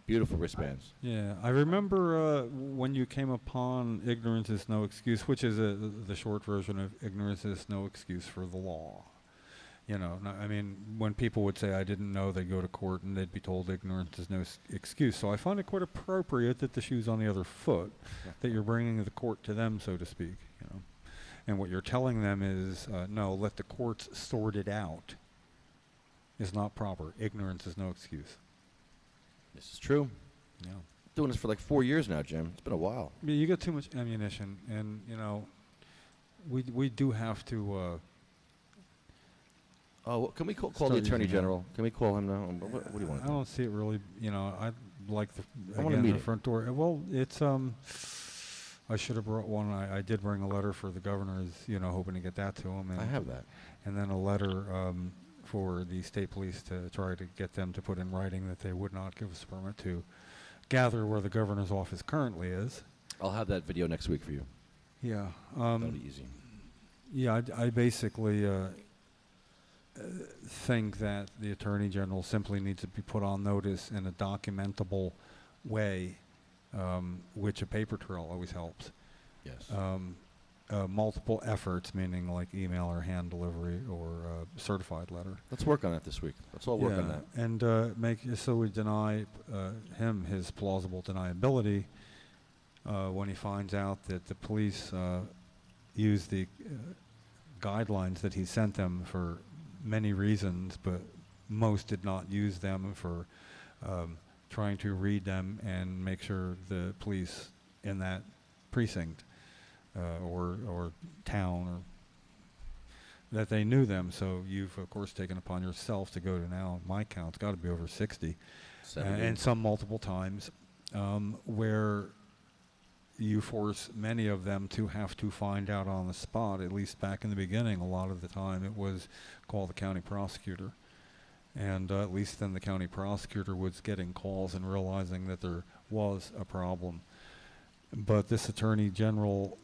Beautiful wristbands. Yeah, I remember when you came upon "Ignorance is no excuse," which is the short version of "Ignorance is no excuse for the law." You know, I mean, when people would say, I didn't know, they'd go to court and they'd be told ignorance is no excuse. So I find it quite appropriate that the shoe's on the other foot, that you're bringing the court to them, so to speak, you know. And what you're telling them is, no, let the courts sort it out. Is not proper. Ignorance is no excuse. This is true. Yeah. Doing this for like 4 years now, Jim. It's been a while. Yeah, you got too much ammunition, and, you know, we do have to... can we call Start the Attorney using that. General? Can we call him now? What do you want I to do? don't see it really, you know, I like I want a the meeting. front door. Well, it's, I should have brought one. I did bring a letter for the governors, you know, hoping to get that to him. And I have that. And then a letter for the state police to try to get them to put in writing that they would not give us a permit to gather where the governor's office currently is. I'll have that video next week for you. Yeah. That'll be easy. Yeah, I basically think that the Attorney General simply needs to be put on notice in a documentable way, which a paper trail always helps. Yes. Multiple efforts, meaning like email or hand delivery or certified letter. Let's work on that this week. Let's all work on that. And make so we deny him his plausible deniability when he finds out that the police use the guidelines that he sent them for many reasons, but most did not use them for trying to read them and make sure the police in that precinct or town or that they knew them. So you've of course taken upon yourself to go to, now my count, it's got to be over 60 and some multiple times where you force many of them to have to find out on the spot. At least back in the beginning, a lot of the time it was call the county prosecutor. And at least then the county prosecutor was getting calls and realizing that there was a problem. But this Attorney General,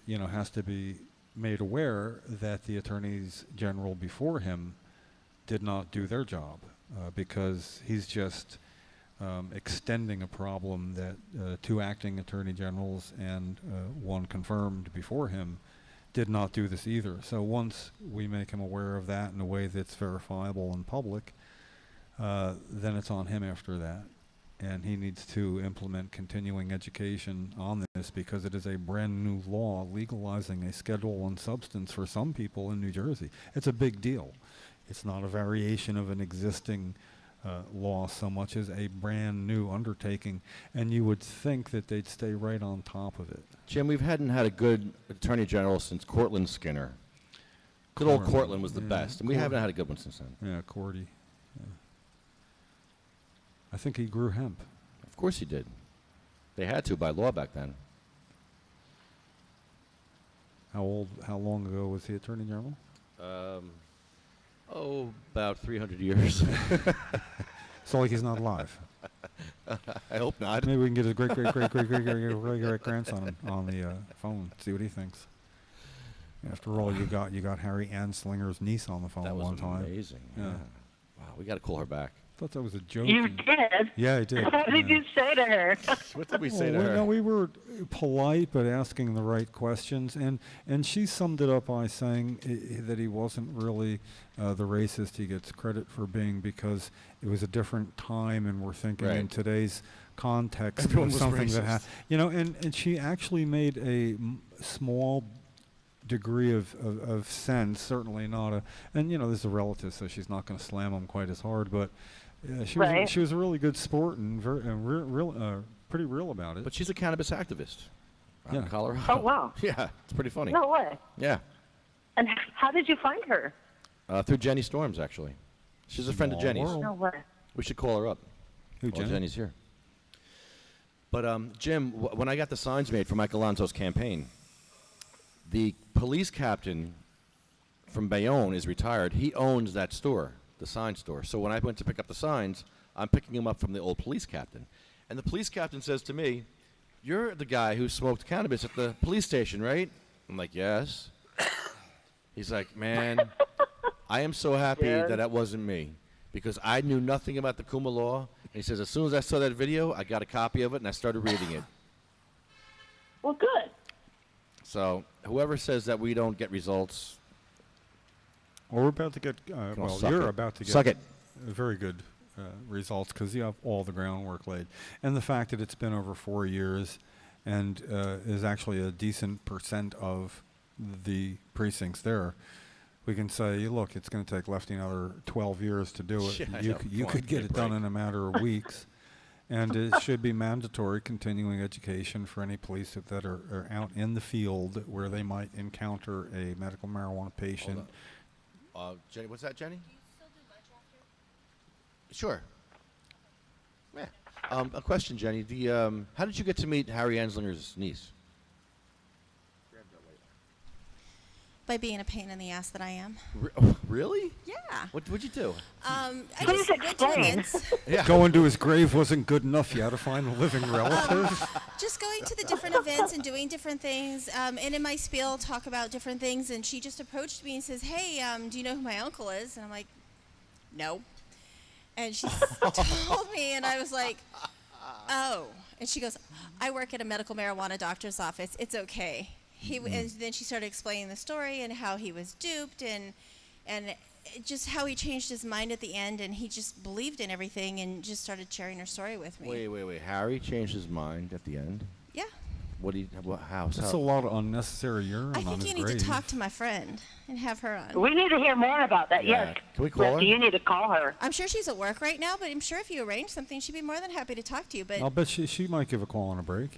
you know, has to be made aware that the attorneys general before him did not do their job because he's just extending a problem that two acting attorney generals and one confirmed before him did not do this either. So once we make him aware of that in a way that's verifiable and public, then it's on him after that. And he needs to implement continuing education on this because it is a brand new law legalizing a Schedule I substance for some people in New Jersey. It's a big deal. It's not a variation of an existing law so much as a brand new undertaking, and you would think that they'd stay right on top of it. Jim, we hadn't had a good Attorney General since Cortland Skinner. Good old Cortland was the best, and we haven't had a good one since then. Yeah, Cordy. Yeah. I think he grew hemp. Of course he did. They had to by law back then. How long ago was he Attorney General? About 300 years. So like he's not alive. I hope not. Maybe we can get his great grandson on the phone. See what he thinks. After all, you got Harry Anslinger's niece on the phone one time. That was amazing. Yeah. Wow, we got to call her back. I thought that was a joke. You did? Yeah, I did. What did you say to her? What did we say to her? No, we were polite, but asking the right questions, and she summed it up by saying that he wasn't really the racist he gets credit for being, because it was a different time, and we're thinking in today's context Everyone of was something racist. that you know, and she actually made a small degree of sense, certainly not a, and you know, this is a relative, so she's not going to slam him quite as hard, but she was a really good sport and pretty real about it. But she's a cannabis activist out in Colorado. Oh, wow. Yeah, it's pretty funny. No way. Yeah. And how did you find her? Through Jennie Storms, actually. She's a friend of Jennie's. No way. We should call her up. Who, while Jennie? Jennie's here. But Jim, when I got the signs made for Mike Alonso's campaign, the police captain from Bayonne is retired. He owns that store, the sign store. So when I went to pick up the signs, I'm picking them up from the old police captain. And the police captain says to me, "You're the guy who smoked cannabis at the police station, right?" I'm like, "Yes." He's like, "Man, I am so happy that wasn't me, because I knew nothing about the Kuma law." And he says, "As soon as I saw that video, I got a copy of it and I started reading it." Well, good. So whoever says that we don't get results, Well, we're about to get, all suck you're it. about to get Suck it. very good results because you have all the groundwork laid. And the fact that it's been over 4 years and is actually a decent percent of the precincts there, we can say, look, it's going to take Lefty another 12 years to do it. Yeah, I you know. you Come could on, get give it me a done break. in a matter of weeks. And it should be mandatory continuing education for any police that are out in the field where they might encounter a medical marijuana patient. Jenny, what's that, Jenny? Sure. Yeah. A question, Jenny. How did you get to meet Harry Anslinger's niece? By being a pain in the ass that I am. Really? Yeah. What'd you do? I Please just went to explain. events. Yeah. Going to his grave wasn't good enough. You had to find a living relative. Just going to the different events and doing different things. And in my spiel, talk about different things. And she just approached me and says, hey, do you know who my uncle is? And I'm like, no. And she told me, and I was like, oh. And she goes, I work at a medical marijuana doctor's office. It's okay. And then she started explaining the story and how he was duped and just how he changed his mind at the end, and he just believed in everything and just started sharing her story with me. Wait. Harry changed his mind at the end? Yeah. How? That's a lot of unnecessary urine I on think his you need grave. to talk to my friend and have her on. We need to hear more about that. Yeah. Yes. Can we call Lefty, her? you need to call her. I'm sure she's at work right now, but I'm sure if you arrange something, she'd be more than happy to talk to you. But I'll bet she might give a call on a break,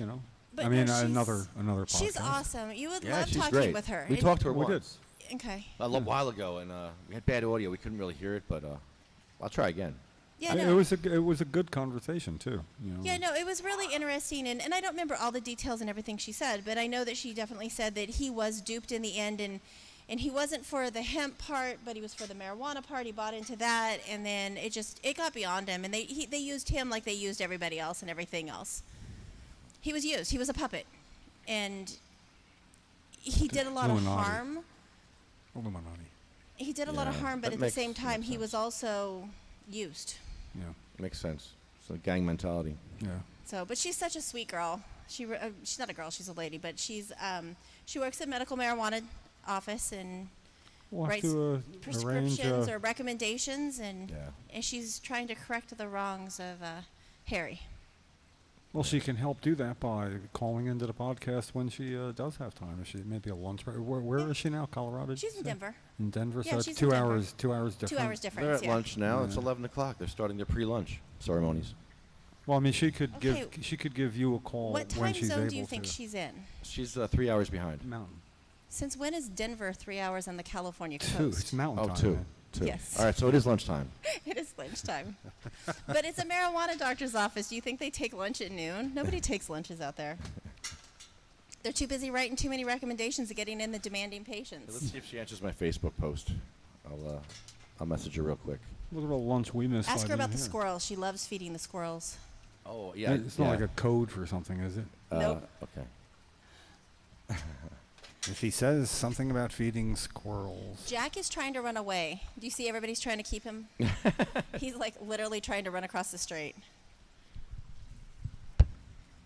But I mean, no, she's- another podcast. she's awesome. You would Yeah, love she's talking great. with her. We And- talked to her We did. once. Okay. A little while ago, and we had bad audio. We couldn't really hear it, but I'll try again. Yeah, It no. was a good conversation too. Yeah, no, it was really interesting, and I don't remember all the details and everything she said, but I know that she definitely said that he was duped in the end, and he wasn't for the hemp part, but he was for the marijuana part. He bought into that, and then it got beyond him, and they used him like they used everybody else and everything else. He was used. He was a puppet, and he did a lot of Illuminati. harm. Illuminati. He did a lot of Yeah, harm, but that at the makes- same time, makes he was sense. also used. Yeah. Makes sense. So gang mentality. Yeah. So, but she's such a sweet girl. She's not a girl; she's a lady. But she works at medical marijuana office and We'll have writes to arrange. prescriptions or recommendations, and Yeah. she's trying to correct the wrongs of Harry. Well, she can help do that by calling into the podcast when she does have time. If she maybe a lunch break. Where is she now? Colorado? did She's you in say? Denver. In Denver, Yeah, so it's she's in 2 Denver. hours. 2 hours different. 2 hours difference. They're at yeah. lunch now. It's Yeah. 11 o'clock. They're starting their pre-lunch ceremonies. Well, I mean, she could Okay. give you a call What when time she's zone able do you think to. she's in? She's 3 hours behind. Mountain. Since when is Denver 3 hours on the California 2. coast? It's mountain Oh, time. two. man. Two. Yes. All right, so it is lunchtime. It is lunchtime. But it's a marijuana doctor's office. Do you think they take lunch at noon? Nobody takes lunches out there. They're too busy writing too many recommendations and getting in the demanding patients. Let's see if she answers my Facebook post. I'll message her real quick. Look at all the lunch we missed. Ask by her about being the here. squirrels. She loves feeding the squirrels. Oh, yeah. It's not like a code for something, is it? Nope. Okay. If he says something about feeding squirrels. Jack is trying to run away. Do you see everybody's trying to keep him? He's like literally trying to run across the street.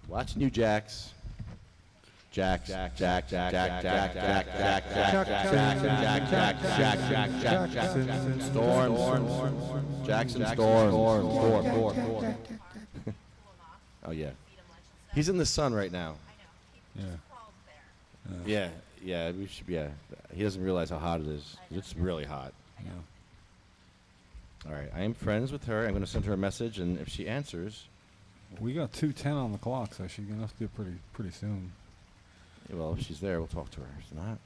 Watching you, Jaxs. Jack. Storm. Jackson Storm. Oh, yeah. He's in the sun right now. Yeah. Yeah. We should. Yeah. He doesn't realize how hot it is. It's really hot. Yeah. All right. I am friends with her. I'm going to send her a message, and if she answers, We got 2:10 on the clock, so she's gonna have to do it pretty soon. well, if she's there, we'll talk to her. If not,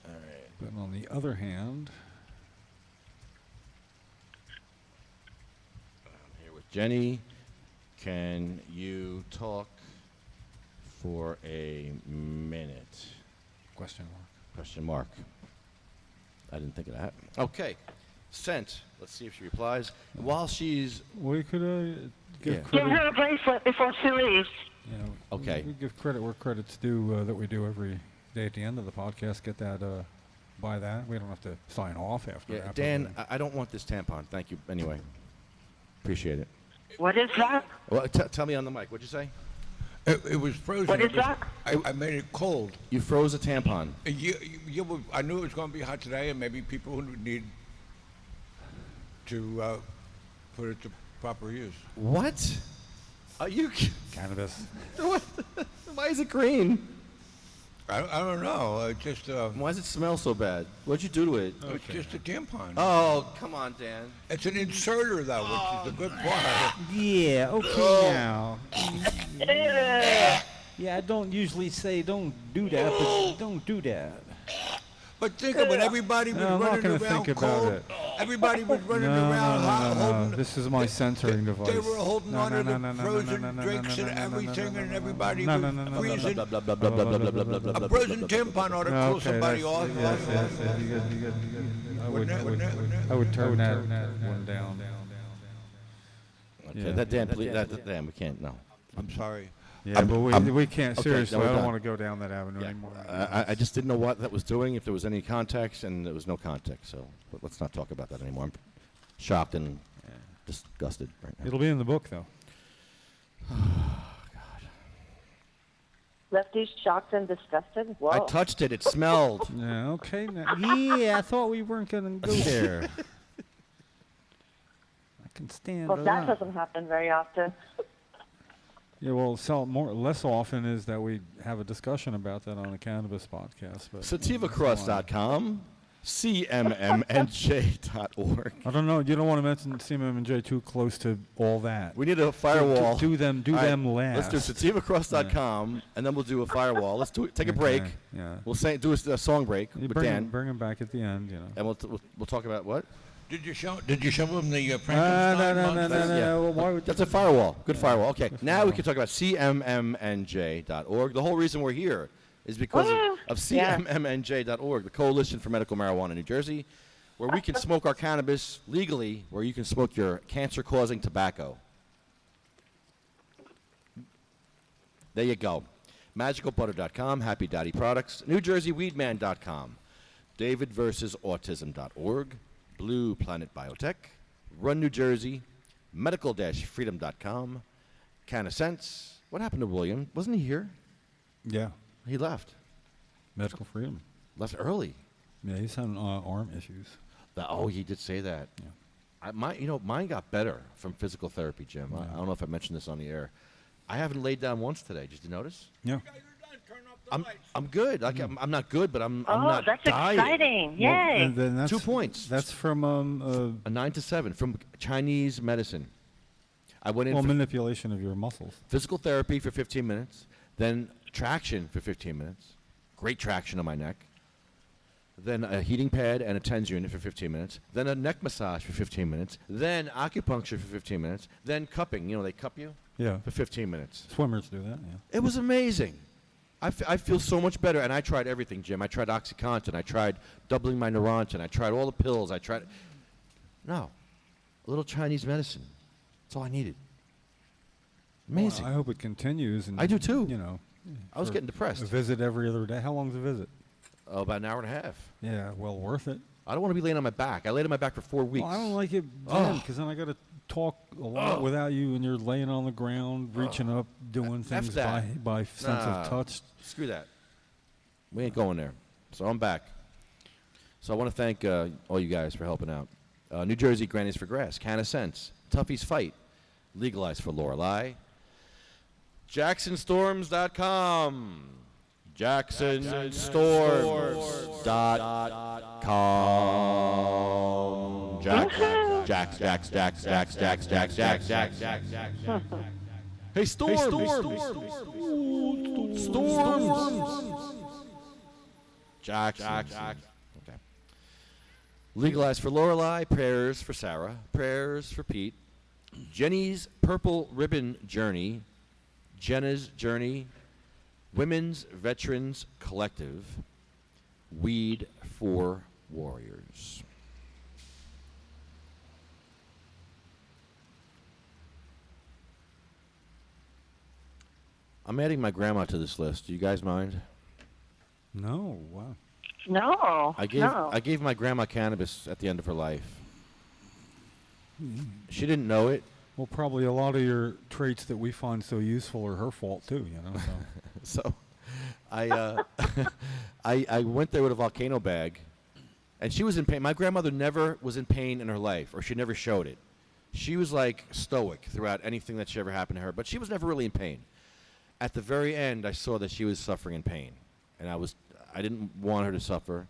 all right. But on the other hand, I'm here with Jenny. Can you talk for a minute? question mark. Question mark. I didn't think of that. Okay. Sent. Let's see if she replies. While she's... We could give Yeah. Give credit. her a bracelet before she leaves. Yeah, Okay. We give credit where credit's due that we do every day at the end of the podcast. Get that, buy that. We don't have to sign off after. Yeah, Dan, I don't want this tampon. Thank you. Anyway. Appreciate it. What is that? Well, tell me on the mic. What'd you say? It was frozen. What is that? I made it cold. You froze a tampon. I knew it was going to be hot today, and maybe people would need to put it to proper use. What? Are you Cannabis. Why is it green? I don't know. Just Why does it smell so bad? What'd you do to it? it's just a tampon. Oh, come on, Dan. It's an inserter, though, which is the good part. Yeah, okay now. Yeah, I don't usually say don't do that, but don't do that. But think of it, everybody was No, I'm not running gonna around think about cold. it. Everybody was running No, around hot, no. holding. This is my censoring device. They were holding on to the frozen no, drinks and everything, and everybody no, was no, no, freezing. Blah, blah, blah, blah, blah, blah, blah, blah, blah, blah, A blah, frozen blah, blah, tampon ought to No, cool okay, somebody that's- off. yes, you good. I would turn that one down. Okay, Yeah. that Dan, please, Dan, we can't. No. I'm sorry. Yeah, but we can't. okay, Seriously, no, we're I don't done. want to go down that avenue anymore. I just didn't know what that was doing, if there was any context, and there was no context. So but let's not talk about that anymore. I'm shocked and disgusted right now. It'll be in the book, though. Lefty's shocked and disgusted. Whoa. I touched it. It smelled. Yeah, okay. Yeah, I thought we weren't gonna go there. I can stand Well, that that. doesn't happen very often. Yeah, well, less often is that we have a discussion about that on a cannabis podcast. But SativaCross.com, CMMNJ.org. I don't know. You don't want to mention CMMJ too close to all that. We need a firewall. Do them All right, them last. Let's do SativaCross.com, and then we'll do a firewall. Let's do it. Take a break. Okay, yeah. We'll do a song break You with bring Dan, bring him back at the end, you know. and we'll talk about what? Did you show them the No, Frankenstein no, monster? Yeah. Why would That's a firewall. Good firewall. Okay, now we can talk about CMMNJ.org. The whole reason we're here is because of CMMNJ.org, the Coalition for Medical Marijuana in New Jersey, where we can smoke our cannabis legally, where you can smoke your cancer-causing tobacco. There you go. MagicalButter.com, Happy Daddy Products, NewJerseyWeedman.com, DavidVersusAutism.org, Blue Planet Biotech, Run New Jersey, Medical-Freedom.com, CannaSense. What happened to William? Wasn't he here? Yeah, He left. medical freedom. Left early. Yeah, he's having arm issues. Oh, he did say that. Yeah. Mine got better from physical therapy, Jim. I don't know if I mentioned this on the air. I haven't laid down once today. Did you notice? Yeah. I'm good. I'm not good, but I'm Oh, not that's dying. exciting. Yay. And then that's 2 points. That's from A 9 to 7 from Chinese medicine. I went in for manipulation of your muscles. physical therapy for 15 minutes, then traction for 15 minutes. Great traction on my neck. Then a heating pad and a TENS unit for 15 minutes. Then a neck massage for 15 minutes. Then acupuncture for 15 minutes. Then cupping. You know, they cup you Yeah. for 15 minutes. Swimmers do that. Yeah. It was amazing. I feel so much better, and I tried everything, Jim. I tried OxyContin. I tried doubling my Neurontin. I tried all the pills. I tried... No. A little Chinese medicine. That's all I needed. Amazing. Well, I hope it continues. And I do too. You know, I was for getting depressed. A visit every other day. How long's a visit? Oh, about an hour and a half. Yeah, well worth it. I don't want to be laying on my back. I laid on my back for 4 weeks. Well, I don't like it because then I got to talk a lot without you, and you're laying on the ground, reaching up, doing things that. by sense Nah, of touch. Screw that. We ain't going there. So I'm back. So I want to thank all you guys for helping out. New Jersey Grannies for Grass, CannaSense, Tuffy's Fight, Legalized for Lorelei, JacksonStorms.com, JacksonStorms.com. Jax. Hey, Storms. Jax. Okay. Legalized for Lorelei, prayers for Sarah, prayers for Pete. Jennie's Purple Ribbon Journey, Jenna's Journey, Women's Veterans Collective, Weed for Warriors. I'm adding my grandma to this list. Do you guys mind? No, wow. No. I gave my grandma cannabis at the end of her life. She didn't know it, Well, probably a lot of your traits that we find so useful are her fault too. So, I I went there with a volcano bag, and she was in pain. My grandmother never was in pain in her life, or she never showed it. She was like stoic throughout anything that should ever happened to her, but she was never really in pain. At the very end, I saw that she was suffering in pain, and I didn't want her to suffer.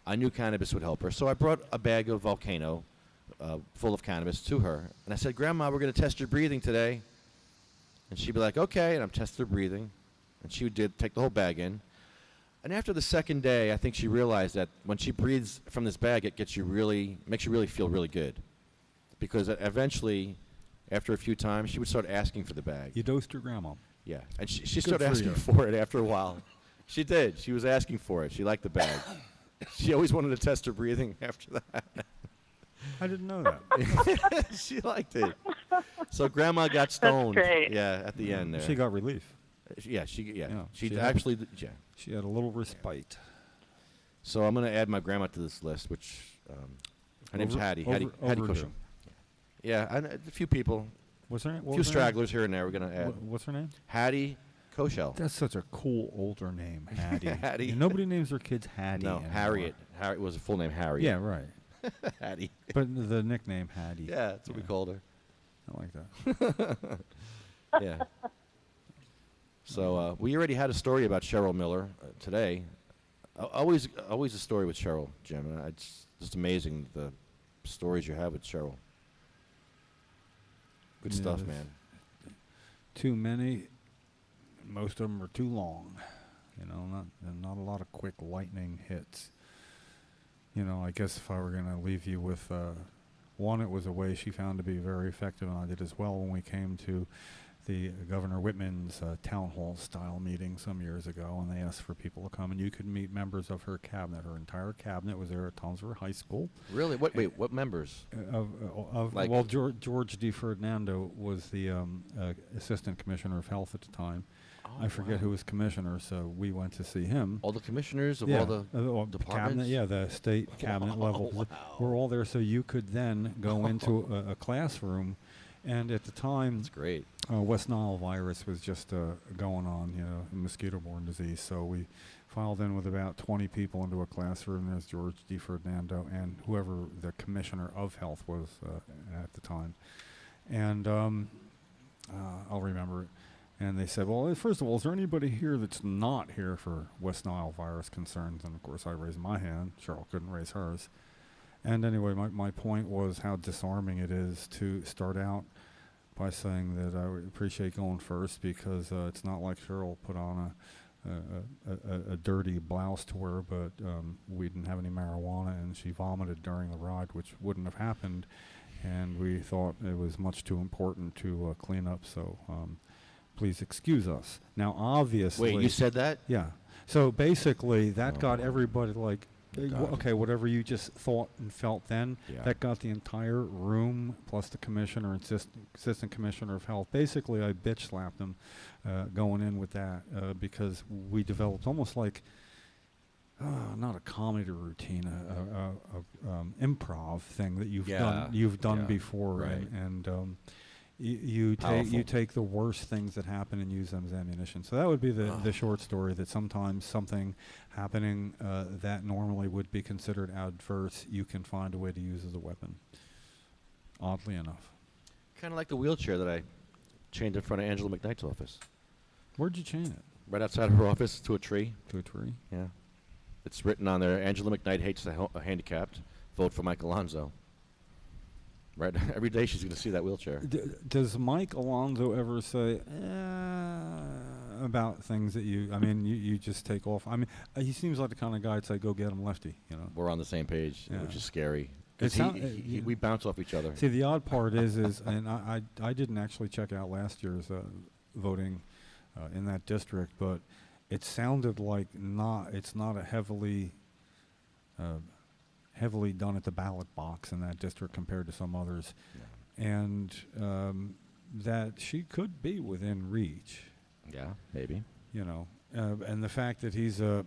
I knew cannabis would help her, so I brought a bag of volcano full of cannabis to her, and I said, "Grandma, we're going to test your breathing today." And she'd be like, "Okay," and I'm testing her breathing, and she did take the whole bag in. And after the second day, I think she realized that when she breathes from this bag, it makes you really feel really good, because eventually, after a few times, she would start asking for the bag. You dosed your grandma. Yeah, and she started asking for it after a while. She did. She was asking for it. She liked the bag. She always wanted to test her breathing after that. I didn't know that. She liked it. So Grandma got stoned. That's great. Yeah, at the end there. She got relief. Yeah, she she actually she had a little respite. So I'm gonna add my grandma to this list, which her name's Hattie. Hattie Cushing. Yeah, a few people. What's her name? A few stragglers here and there. We're gonna add. What's her name? Hattie Koshel. That's such a cool older name, Hattie. Hattie. Nobody names their kids Hattie. No, anymore. Harriet. Harriet was a full name, Harriet. Yeah, right. Hattie. But the nickname Hattie. Yeah, that's what we called her. I like that. Yeah. So we already had a story about Cheryl Miller today. Always a story with Cheryl, Jim. It's just amazing the stories you have with Cheryl. Good stuff, man. Too many. Most of them are too long. Not a lot of quick lightning hits. I guess if I were going to leave you with one, it was a way she found to be very effective, and I did as well when we came to the Governor Whitman's town hall style meeting some years ago, and they asked for people to come, and you could meet members of her cabinet. Her entire cabinet was there at Tom's River High School. Really? What members? George D. Ferdinando was the assistant commissioner of health at the time. I forget who was commissioner, so we went to see him. All the commissioners of all the departments? Cabinet, yeah, the state cabinet level. Wow. We're all there, so you could then go into a classroom. And at the time, that's great. West Nile virus was just going on, mosquito-borne disease. So we filed in with about 20 people into a classroom. There's George D. Ferdinando and whoever the commissioner of health was at the time. And I'll remember it. And they said, well, first of all, is there anybody here that's not here for West Nile virus concerns? And, of course, I raised my hand. Cheryl couldn't raise hers. And anyway, my point was how disarming it is to start out by saying that I would appreciate going first, because it's not like Cheryl put on a dirty blouse to wear, but we didn't have any marijuana, and she vomited during the ride, which wouldn't have happened. And we thought it was much too important to clean up, so please excuse us. Now, obviously... Wait, you said that? Yeah. So basically, that got everybody like... Okay, whatever you just thought and felt then, that got the entire room, plus the commissioner and assistant commissioner of health. Basically, I bitch slapped them going in with that because we developed almost like, not a comedy routine, a improv thing that you've done before, right. and you take the worst things that happen and use them as ammunition. So that would be the short story, that sometimes something happening that normally would be considered adverse, you can find a way to use as a weapon, oddly enough. Kind of like the wheelchair that I chained in front of Angela McKnight's office. Where'd you chain it? Right outside her office, to a tree. To a tree? Yeah. It's written on there, Angela McKnight hates the handicapped. Vote for Mike Alonzo. Right, every day she's going to see that wheelchair. Does Mike Alonzo ever say about things that you just take off? I mean, he seems like the kind of guy to say, "Go get him, Lefty." We're on the same page, which is scary. We bounce off each other. See, the odd part is, and I didn't actually check out last year's voting in that district, but it sounded like it's not a heavily done at the ballot box in that district compared to some others, and that she could be within reach. Yeah, maybe. And the fact that he's a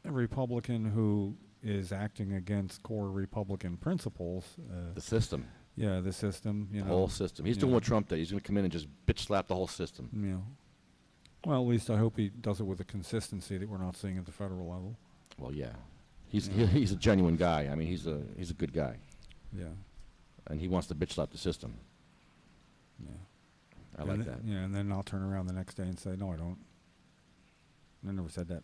Republican who is acting against core Republican principles. The system. Yeah, the system. You The know, whole system. He's doing what Trump did. He's going to come in and just bitch slap the whole system. Yeah. Well, at least I hope he does it with a consistency that we're not seeing at the federal level. Well, yeah. He's a genuine guy. I mean, he's a good guy. Yeah. And he wants to bitch slap the system. Yeah. I like that. Yeah, and then I'll turn around the next day and say, no, I don't. I never said that.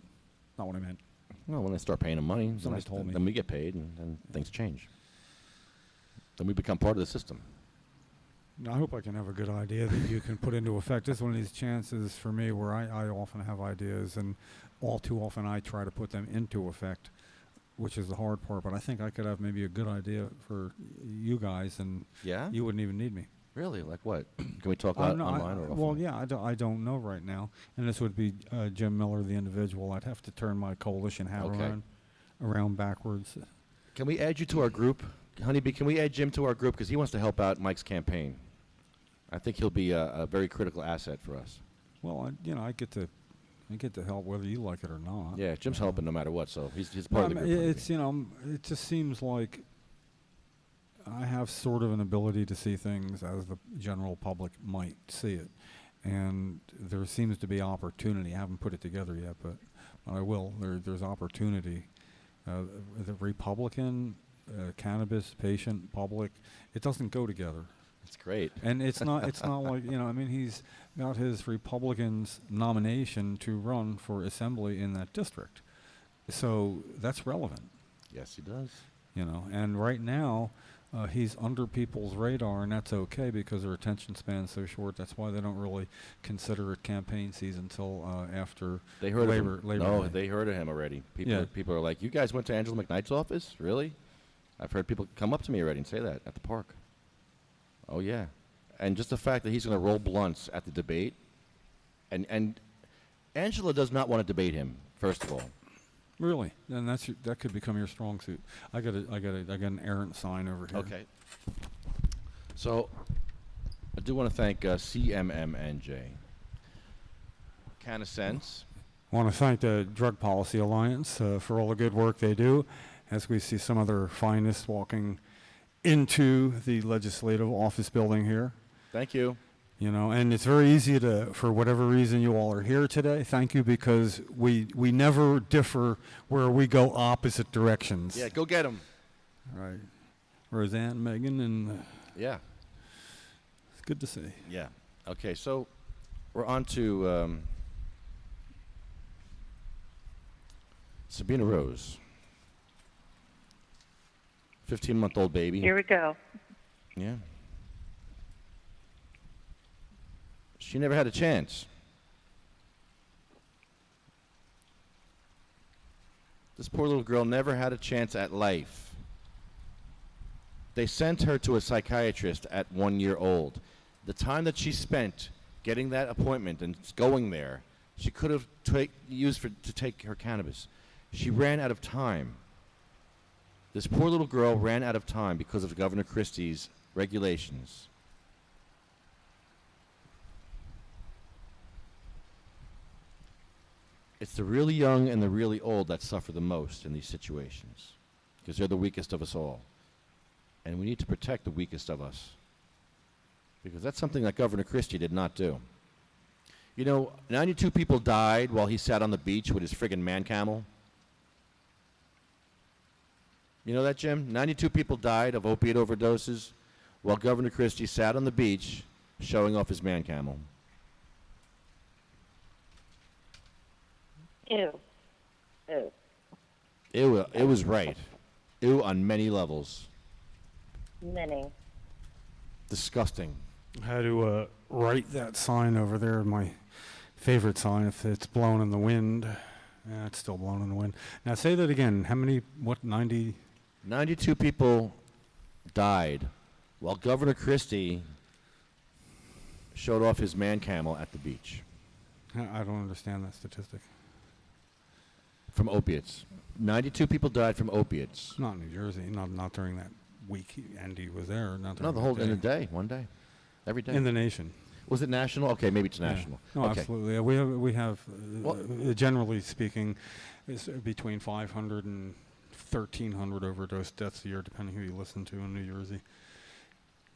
Not what I meant. Well, when they start paying him money, Somebody told me. then we get paid, and then things change. Then we become part of the system. I hope I can have a good idea that you can put into effect. This is one of these chances for me where I often have ideas, and all too often I try to put them into effect, which is the hard part. But I think I could have maybe a good idea for you guys, and Yeah? you wouldn't even need me. Really? Like what? Can we talk about online or offline? Well, yeah, I don't know right now. And this would be Jim Miller, the individual. I'd have to turn my coalition hat around backwards. Can we add you to our group? Honeybee, can we add Jim to our group? Because he wants to help out Mike's campaign. I think he'll be a very critical asset for us. Well, I get to help whether you like it or not. Yeah, Jim's helping no matter what, so he's part of the group. It's it just seems like I have sort of an ability to see things as the general public might see it, and there seems to be opportunity. I haven't put it together yet, but I will. There's opportunity. The Republican, cannabis patient, public, it doesn't go together. It's great. And it's not like, I mean, he's got his Republicans nomination to run for assembly in that district. So that's relevant. Yes, he does. And right now, he's under people's radar, and that's okay because their attention span's so short. That's why they don't really consider it campaign season until after They heard Labor of him. No, Day. they heard of him already. Yeah. People are like, you guys went to Angela McKnight's office? Really? I've heard people come up to me already and say that at the park. Oh, yeah. And just the fact that he's going to roll blunts at the debate. And Angela does not want to debate him, first of all. Really? Then that could become your strong suit. I got an errant sign over here. Okay. So, I do want to thank CMMNJ. Can of Sense. I want to thank the Drug Policy Alliance for all the good work they do, as we see some of their finest walking into the legislative office building here. Thank you. And it's very easy for whatever reason you all are here today, thank you, because we never differ where we go opposite directions. Yeah, go get him. Right. Roseanne, Megan, and... yeah. It's good to see. Yeah. Okay, so we're on to Sabina Rose. 15-month-old baby. Here we go. Yeah. She never had a chance. This poor little girl never had a chance at life. They sent her to a psychiatrist at 1 year old. The time that she spent getting that appointment and going there, she could have used to take her cannabis. She ran out of time. This poor little girl ran out of time because of Governor Christie's regulations. It's the really young and the really old that suffer the most in these situations because they're the weakest of us all. And we need to protect the weakest of us because that's something that Governor Christie did not do. 92 people died while he sat on the beach with his friggin' man camel. You know that, Jim? 92 people died of opiate overdoses while Governor Christie sat on the beach showing off his man camel. Ew. Ew. It was right. Ew on many levels. Many. Disgusting. I had to write that sign over there, my favorite sign, if it's blown in the wind. Yeah, it's still blown in the wind. Now say that again. How many, 90? 92 people died while Governor Christie showed off his man camel at the beach. I don't understand that statistic. From opiates. 92 people died from opiates. Not in New Jersey, not during that week Andy was there. Not No, during in a day, one day. Every day. In the nation. Was it national? Okay, maybe it's Yeah. national. No, okay. absolutely. We have generally speaking, is between 500 and 1,300 overdose deaths a year, depending who you listen to in New Jersey.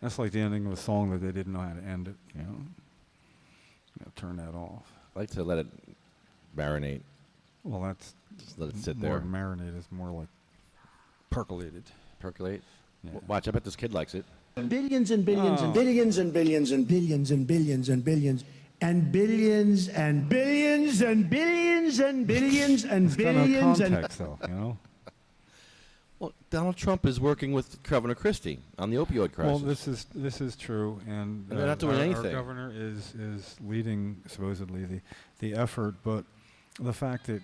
That's like the ending of a song that they didn't know how to end it. You know, turn that off. I like to let it marinate. Well, that's just let it sit more there. Marinate is more like percolated. Percolate. Yeah. Watch, I bet this kid likes it. Billions and billions and billions and billions and billions and billions and billions and billions and billions and billions and billions and It's got no billions and context, though. You know. Well, Donald Trump is working with Governor Christie on the opioid crisis. Well, this is true, and they're not doing anything. Our governor is leading supposedly the effort, but the fact that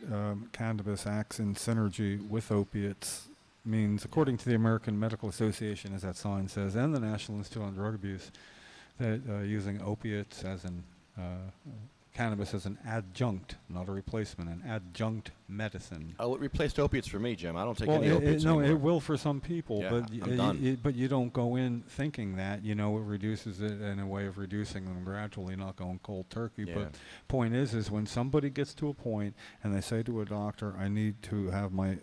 cannabis acts in synergy with opiates means, according to the American Medical Association, as that sign says, and the National Institute on Drug Abuse, that using opiates as an cannabis as an adjunct, not a replacement, an adjunct medicine. Oh, it replaced opiates for me, Jim. I don't take Well, any opiates no, anymore. it will for some people, Yeah, but I'm done. but you don't go in thinking that. You know, it reduces it in a way of reducing them gradually, not going cold turkey. Yeah. But point is when somebody gets to a point and they say to a doctor, "I need to have my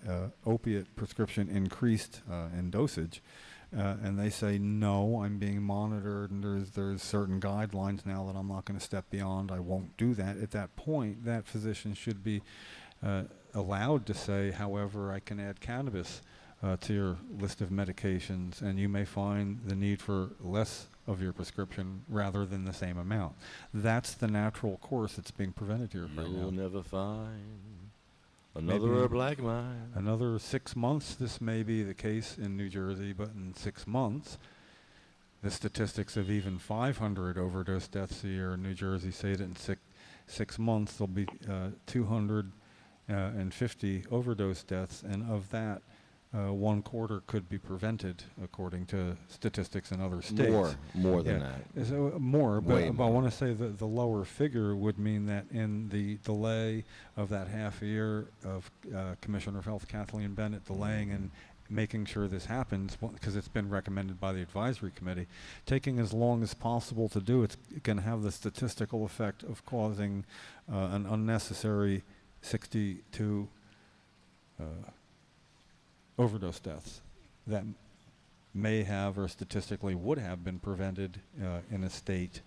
opiate prescription increased in dosage," and they say, "No, I'm being monitored, and there's certain guidelines now that I'm not going to step beyond. I won't do that." At that point, that physician should be allowed to say, "However, I can add cannabis to your list of medications, and you may find the need for less of your prescription rather than the same amount." That's the natural course that's being prevented here right now. You'll never find another Maybe herb like mine. Another 6 months, this may be the case in New Jersey, but in 6 months, the statistics of even 500 overdose deaths a year in New Jersey say that in six months there'll be 250 overdose deaths, and of that, 1/4 could be prevented, according to statistics in other states. More than that. So, more, Way but I want to say that the lower figure would mean that in the delay of that half a year of Commissioner of Health Kathleen Bennett delaying and making sure this happens, because it's been recommended by the advisory committee, taking as long as possible to do it can have the statistical effect of causing an unnecessary 62 overdose deaths that may have or statistically would have been prevented in a state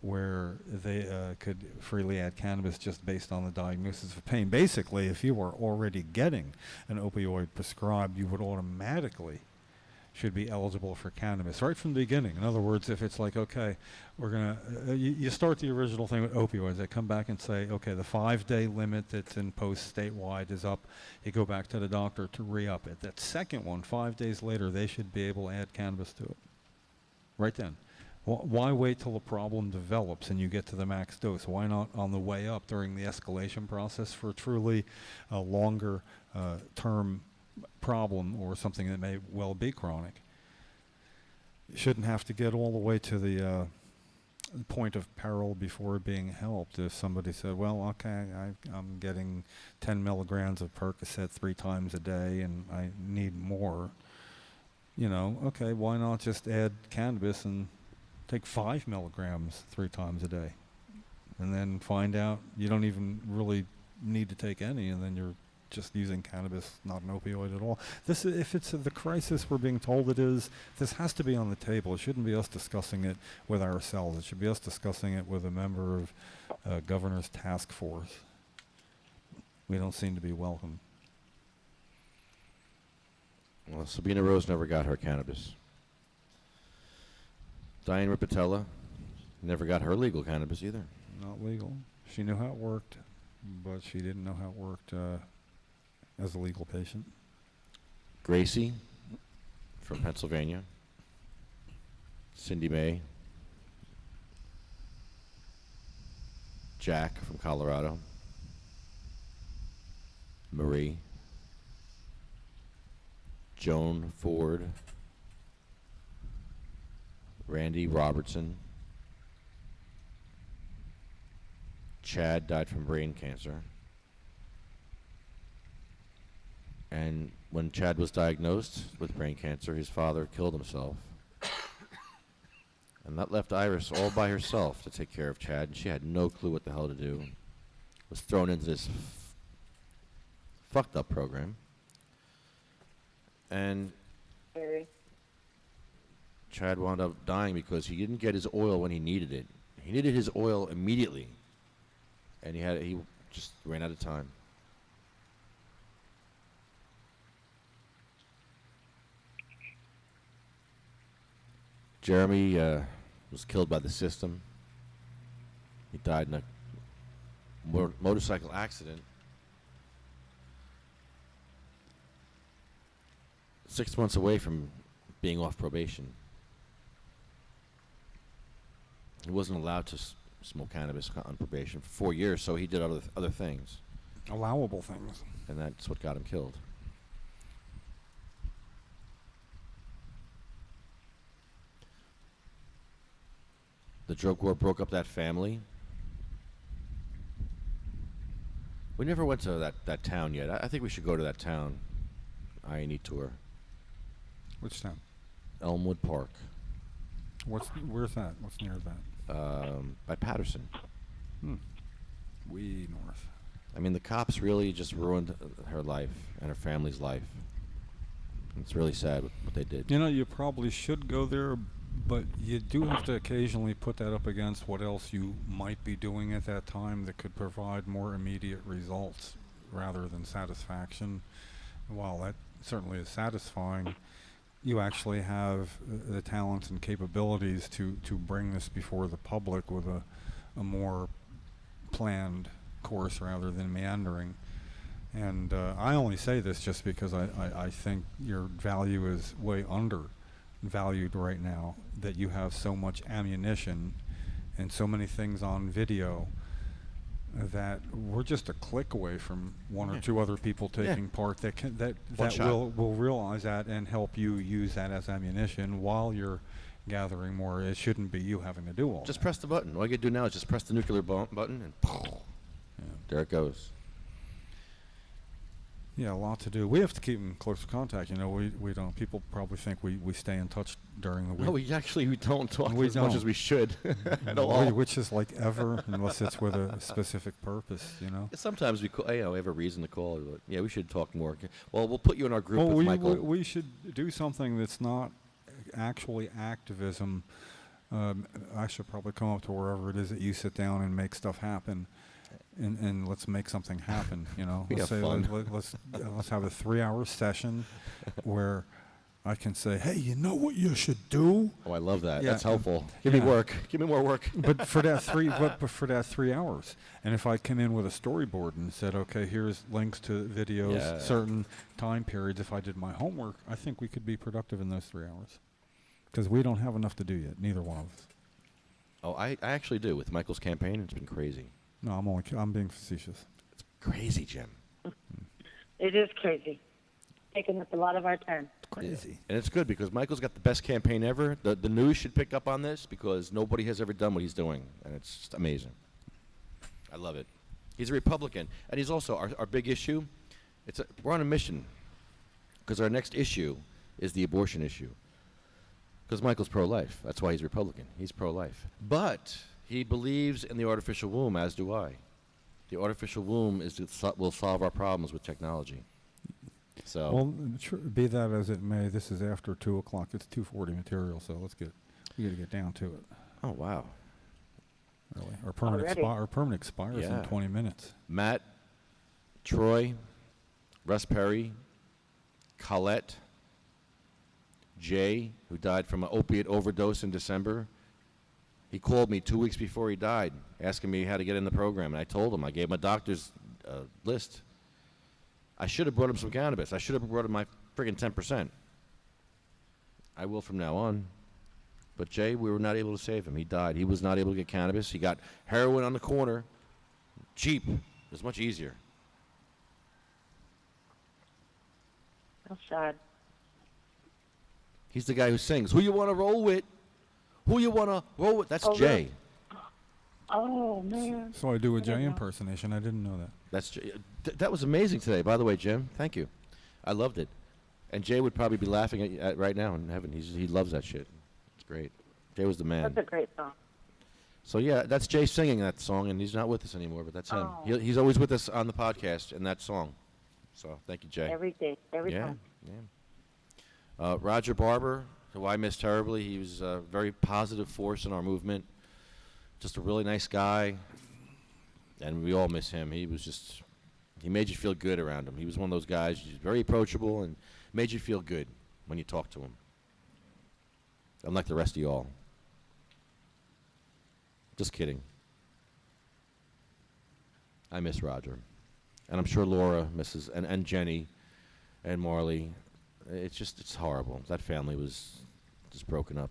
where they could freely add cannabis just based on the diagnosis of pain. Basically, if you were already getting an opioid prescribed, you would automatically should be eligible for cannabis right from the beginning. In other words, if it's like, okay, we're going to, you start the original thing with opioids. They come back and say, okay, the 5-day limit that's imposed statewide is up. You go back to the doctor to re-up it. That second one, 5 days later, they should be able to add cannabis to it. Right then. Why wait till the problem develops and you get to the max dose? Why not on the way up during the escalation process for truly a longer term problem or something that may well be chronic? You shouldn't have to get all the way to the point of peril before being helped. If somebody said, well, okay, I'm getting 10 milligrams of Percocet 3 times a day and I need more, you know, okay, why not just add cannabis and take 5 milligrams 3 times a day, and then find out you don't even really need to take any, and then you're just using cannabis, not an opioid at all. This, if it's the crisis we're being told it is, this has to be on the table. It shouldn't be us discussing it with ourselves. It should be us discussing it with a member of governor's task force. We don't seem to be welcome. Well, Sabina Rose never got her cannabis. Diane Ripatella never got her legal cannabis either. Not legal. She knew how it worked, but she didn't know how it worked as a legal patient. Gracie from Pennsylvania. Cindy Mae. Jack from Colorado. Marie. Joan Ford. Randy Robertson. Chad died from brain cancer. And when Chad was diagnosed with brain cancer, his father killed himself. And that left Iris all by herself to take care of Chad, and she had no clue what the hell to do. Was thrown into this fucked up program. And Chad wound up dying because he didn't get his oil when he needed it. He needed his oil immediately, and he just ran out of time. Jeremy was killed by the system. He died in a motorcycle accident. 6 months away from being off probation. He wasn't allowed to smoke cannabis on probation for 4 years, so he did other things. Allowable things. And that's what got him killed. The drug war broke up that family. We never went to that town yet. I think we should go to that town. I&E tour. Which town? Elmwood Park. Where's that? What's near that? By Patterson. Way north. I mean, the cops really just ruined her life and her family's life. It's really sad what they did. You know, you probably should go there, but you do have to occasionally put that up against what else you might be doing at that time that could provide more immediate results rather than satisfaction. While that certainly is satisfying, you actually have the talents and capabilities to bring this before the public with a more planned course rather than meandering. And I only say this just because I think your value is way undervalued right now, that you have so much ammunition and so many things on video that we're just a click away from one or two other people taking part that will realize that and help you use that as ammunition while you're gathering more. It shouldn't be you having to do all Just that. press the button. All you gotta do now is just press the nuclear button and there it goes. Yeah, a lot to do. We have to keep in close contact. You know, we don't. People probably think we stay in touch during the week. No, we don't talk We as much as we should at all. Which is like ever, unless it's with a specific purpose. You know. Sometimes we call, we have a reason to call. But yeah, we should talk more. Well, we'll put you in our group Well, with Michael. we should do something that's not actually activism. I should probably come up to wherever it is that you sit down and make stuff happen. And let's make something happen, you know. We Let's have say fun. let's have a 3-hour session where I can say, hey, you know what you should do? Oh, I love that. Yeah, That's helpful. Give me work. Give me more work. But for that for that 3 hours, and if I come in with a storyboard and said, okay, here's links to videos, certain time periods. If I did my homework, I think we could be productive in those 3 hours, because we don't have enough to do yet. Neither one of us. Oh, I actually do. With Michael's campaign, it's been crazy. No, I'm being facetious. It's crazy, Jim. It is crazy. Taking up a lot of our time. Crazy. And it's good because Michael's got the best campaign ever. The news should pick up on this because nobody has ever done what he's doing, and it's just amazing. I love it. He's a Republican, and he's also our big issue. We're on a mission because our next issue is the abortion issue. Because Michael's pro-life. That's why he's Republican. He's pro-life. But he believes in the artificial womb, as do I. The artificial womb will solve our problems with technology. So. Well, be that as it may, this is after 2 o'clock. It's 2:40 material, so we got to get down to it. Oh wow. Really, our permit expires in 20 minutes. Matt, Troy, Russ Perry, Colette, Jay, who died from an opiate overdose in December. He called me 2 weeks before he died, asking me how to get in the program, and I told him. I gave him a doctor's list. I should have brought him some cannabis. I should have brought him my friggin' 10%. I will from now on. But Jay, we were not able to save him. He died. He was not able to get cannabis. He got heroin on the corner. Cheap. It was much easier. How sad. He's the guy who sings, "Who you want to roll with? Who you want to roll with?" That's Jay. Oh, man. So I do a Jay impersonation. I didn't know that. That's Jay. That was amazing today, by the way, Jim. Thank you. I loved it. And Jay would probably be laughing at right now in heaven. He loves that shit. It's great. Jay was the man. That's a great song. So yeah, that's Jay singing that song, and he's not with us anymore, but that's him. Oh. He's always with us on the podcast in that song. So thank you, Jay. Every day, every time. Yeah. Roger Barber, who I miss terribly. He was a very positive force in our movement. Just a really nice guy, and we all miss him. He made you feel good around him. He was one of those guys, he's very approachable and made you feel good when you talked to him. Unlike the rest of y'all. Just kidding. I miss Roger. And I'm sure Laura misses, and Jennie and Marley. It's horrible. That family was just broken up.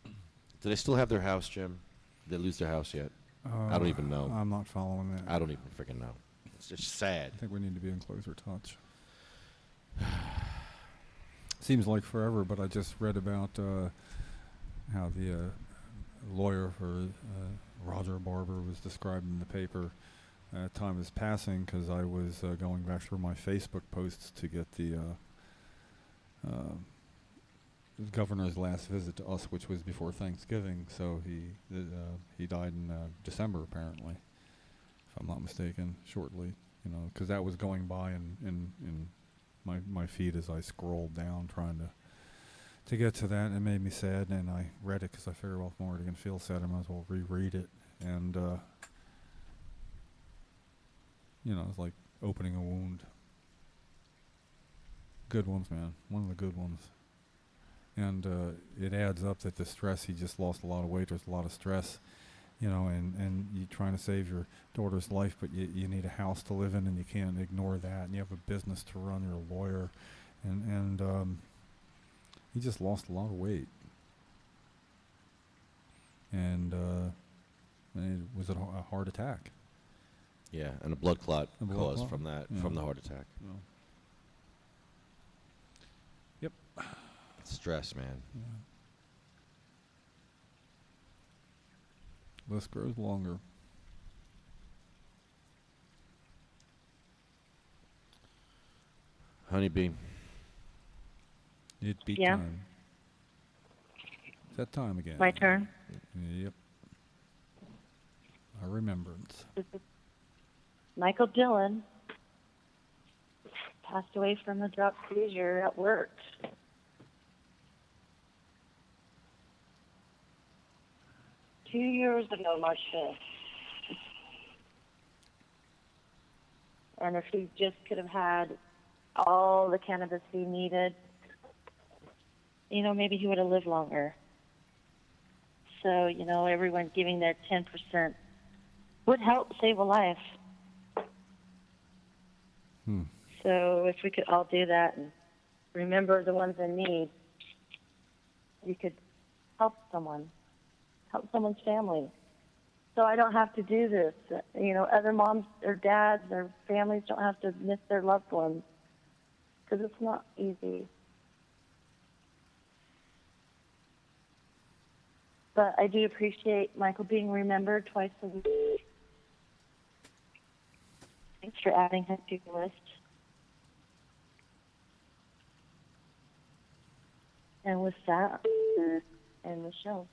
Do they still have their house, Jim? Did they lose their house yet? I don't even know. I'm not following that. I don't even freaking know. It's just sad. I think we need to be in closer touch. Seems like forever, but I just read about how the lawyer for Roger Barber was described in the paper. Time is passing because I was going back through my Facebook posts to get the governor's last visit to us, which was before Thanksgiving. So he died in December, apparently, if I'm not mistaken, shortly. You know, because that was going by in my feed as I scrolled down trying to get to that, and it made me sad. And I read it because I figured, well, if I'm already gonna feel sad, I might as well reread it. And you know, it's like opening a wound. Good ones, man. One of the good ones. And it adds up that the stress, he just lost a lot of weight. There's a lot of stress, you know, and you're trying to save your daughter's life, but you need a house to live in, and you can't ignore that. And you have a business to run. You're a lawyer. And he just lost a lot of weight. And it was a heart attack. Yeah, and a blood clot caused clot? from that, Yeah. from the heart attack. Yeah. Yep. Stress, man. Yeah. List grows longer. Honeybee. It'd be Yeah. time. It's that time again. My turn. Yep. A remembrance. Michael Dillon passed away from a drug seizure at work. Two years ago, March 5th. And if he just could have had all the cannabis he needed, you know, maybe he would have lived longer. So, you know, everyone giving their 10% would help save a life. So if we could all do that and remember the ones in need, you could help someone's family. So I don't have to do this. You know, other moms or dads or families don't have to miss their loved ones because it's not easy. But I do appreciate Michael being remembered twice a week. Thanks for adding him to the list. And with that, end the show.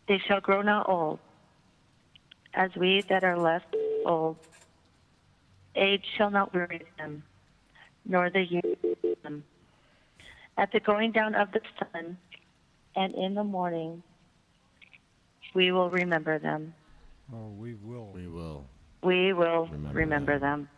They shall grow not old, as we that are left old. Age shall not weary them, nor the youth them. At the going down of the sun, and in the morning, we will remember them. Oh, we will. We will. We will remember them.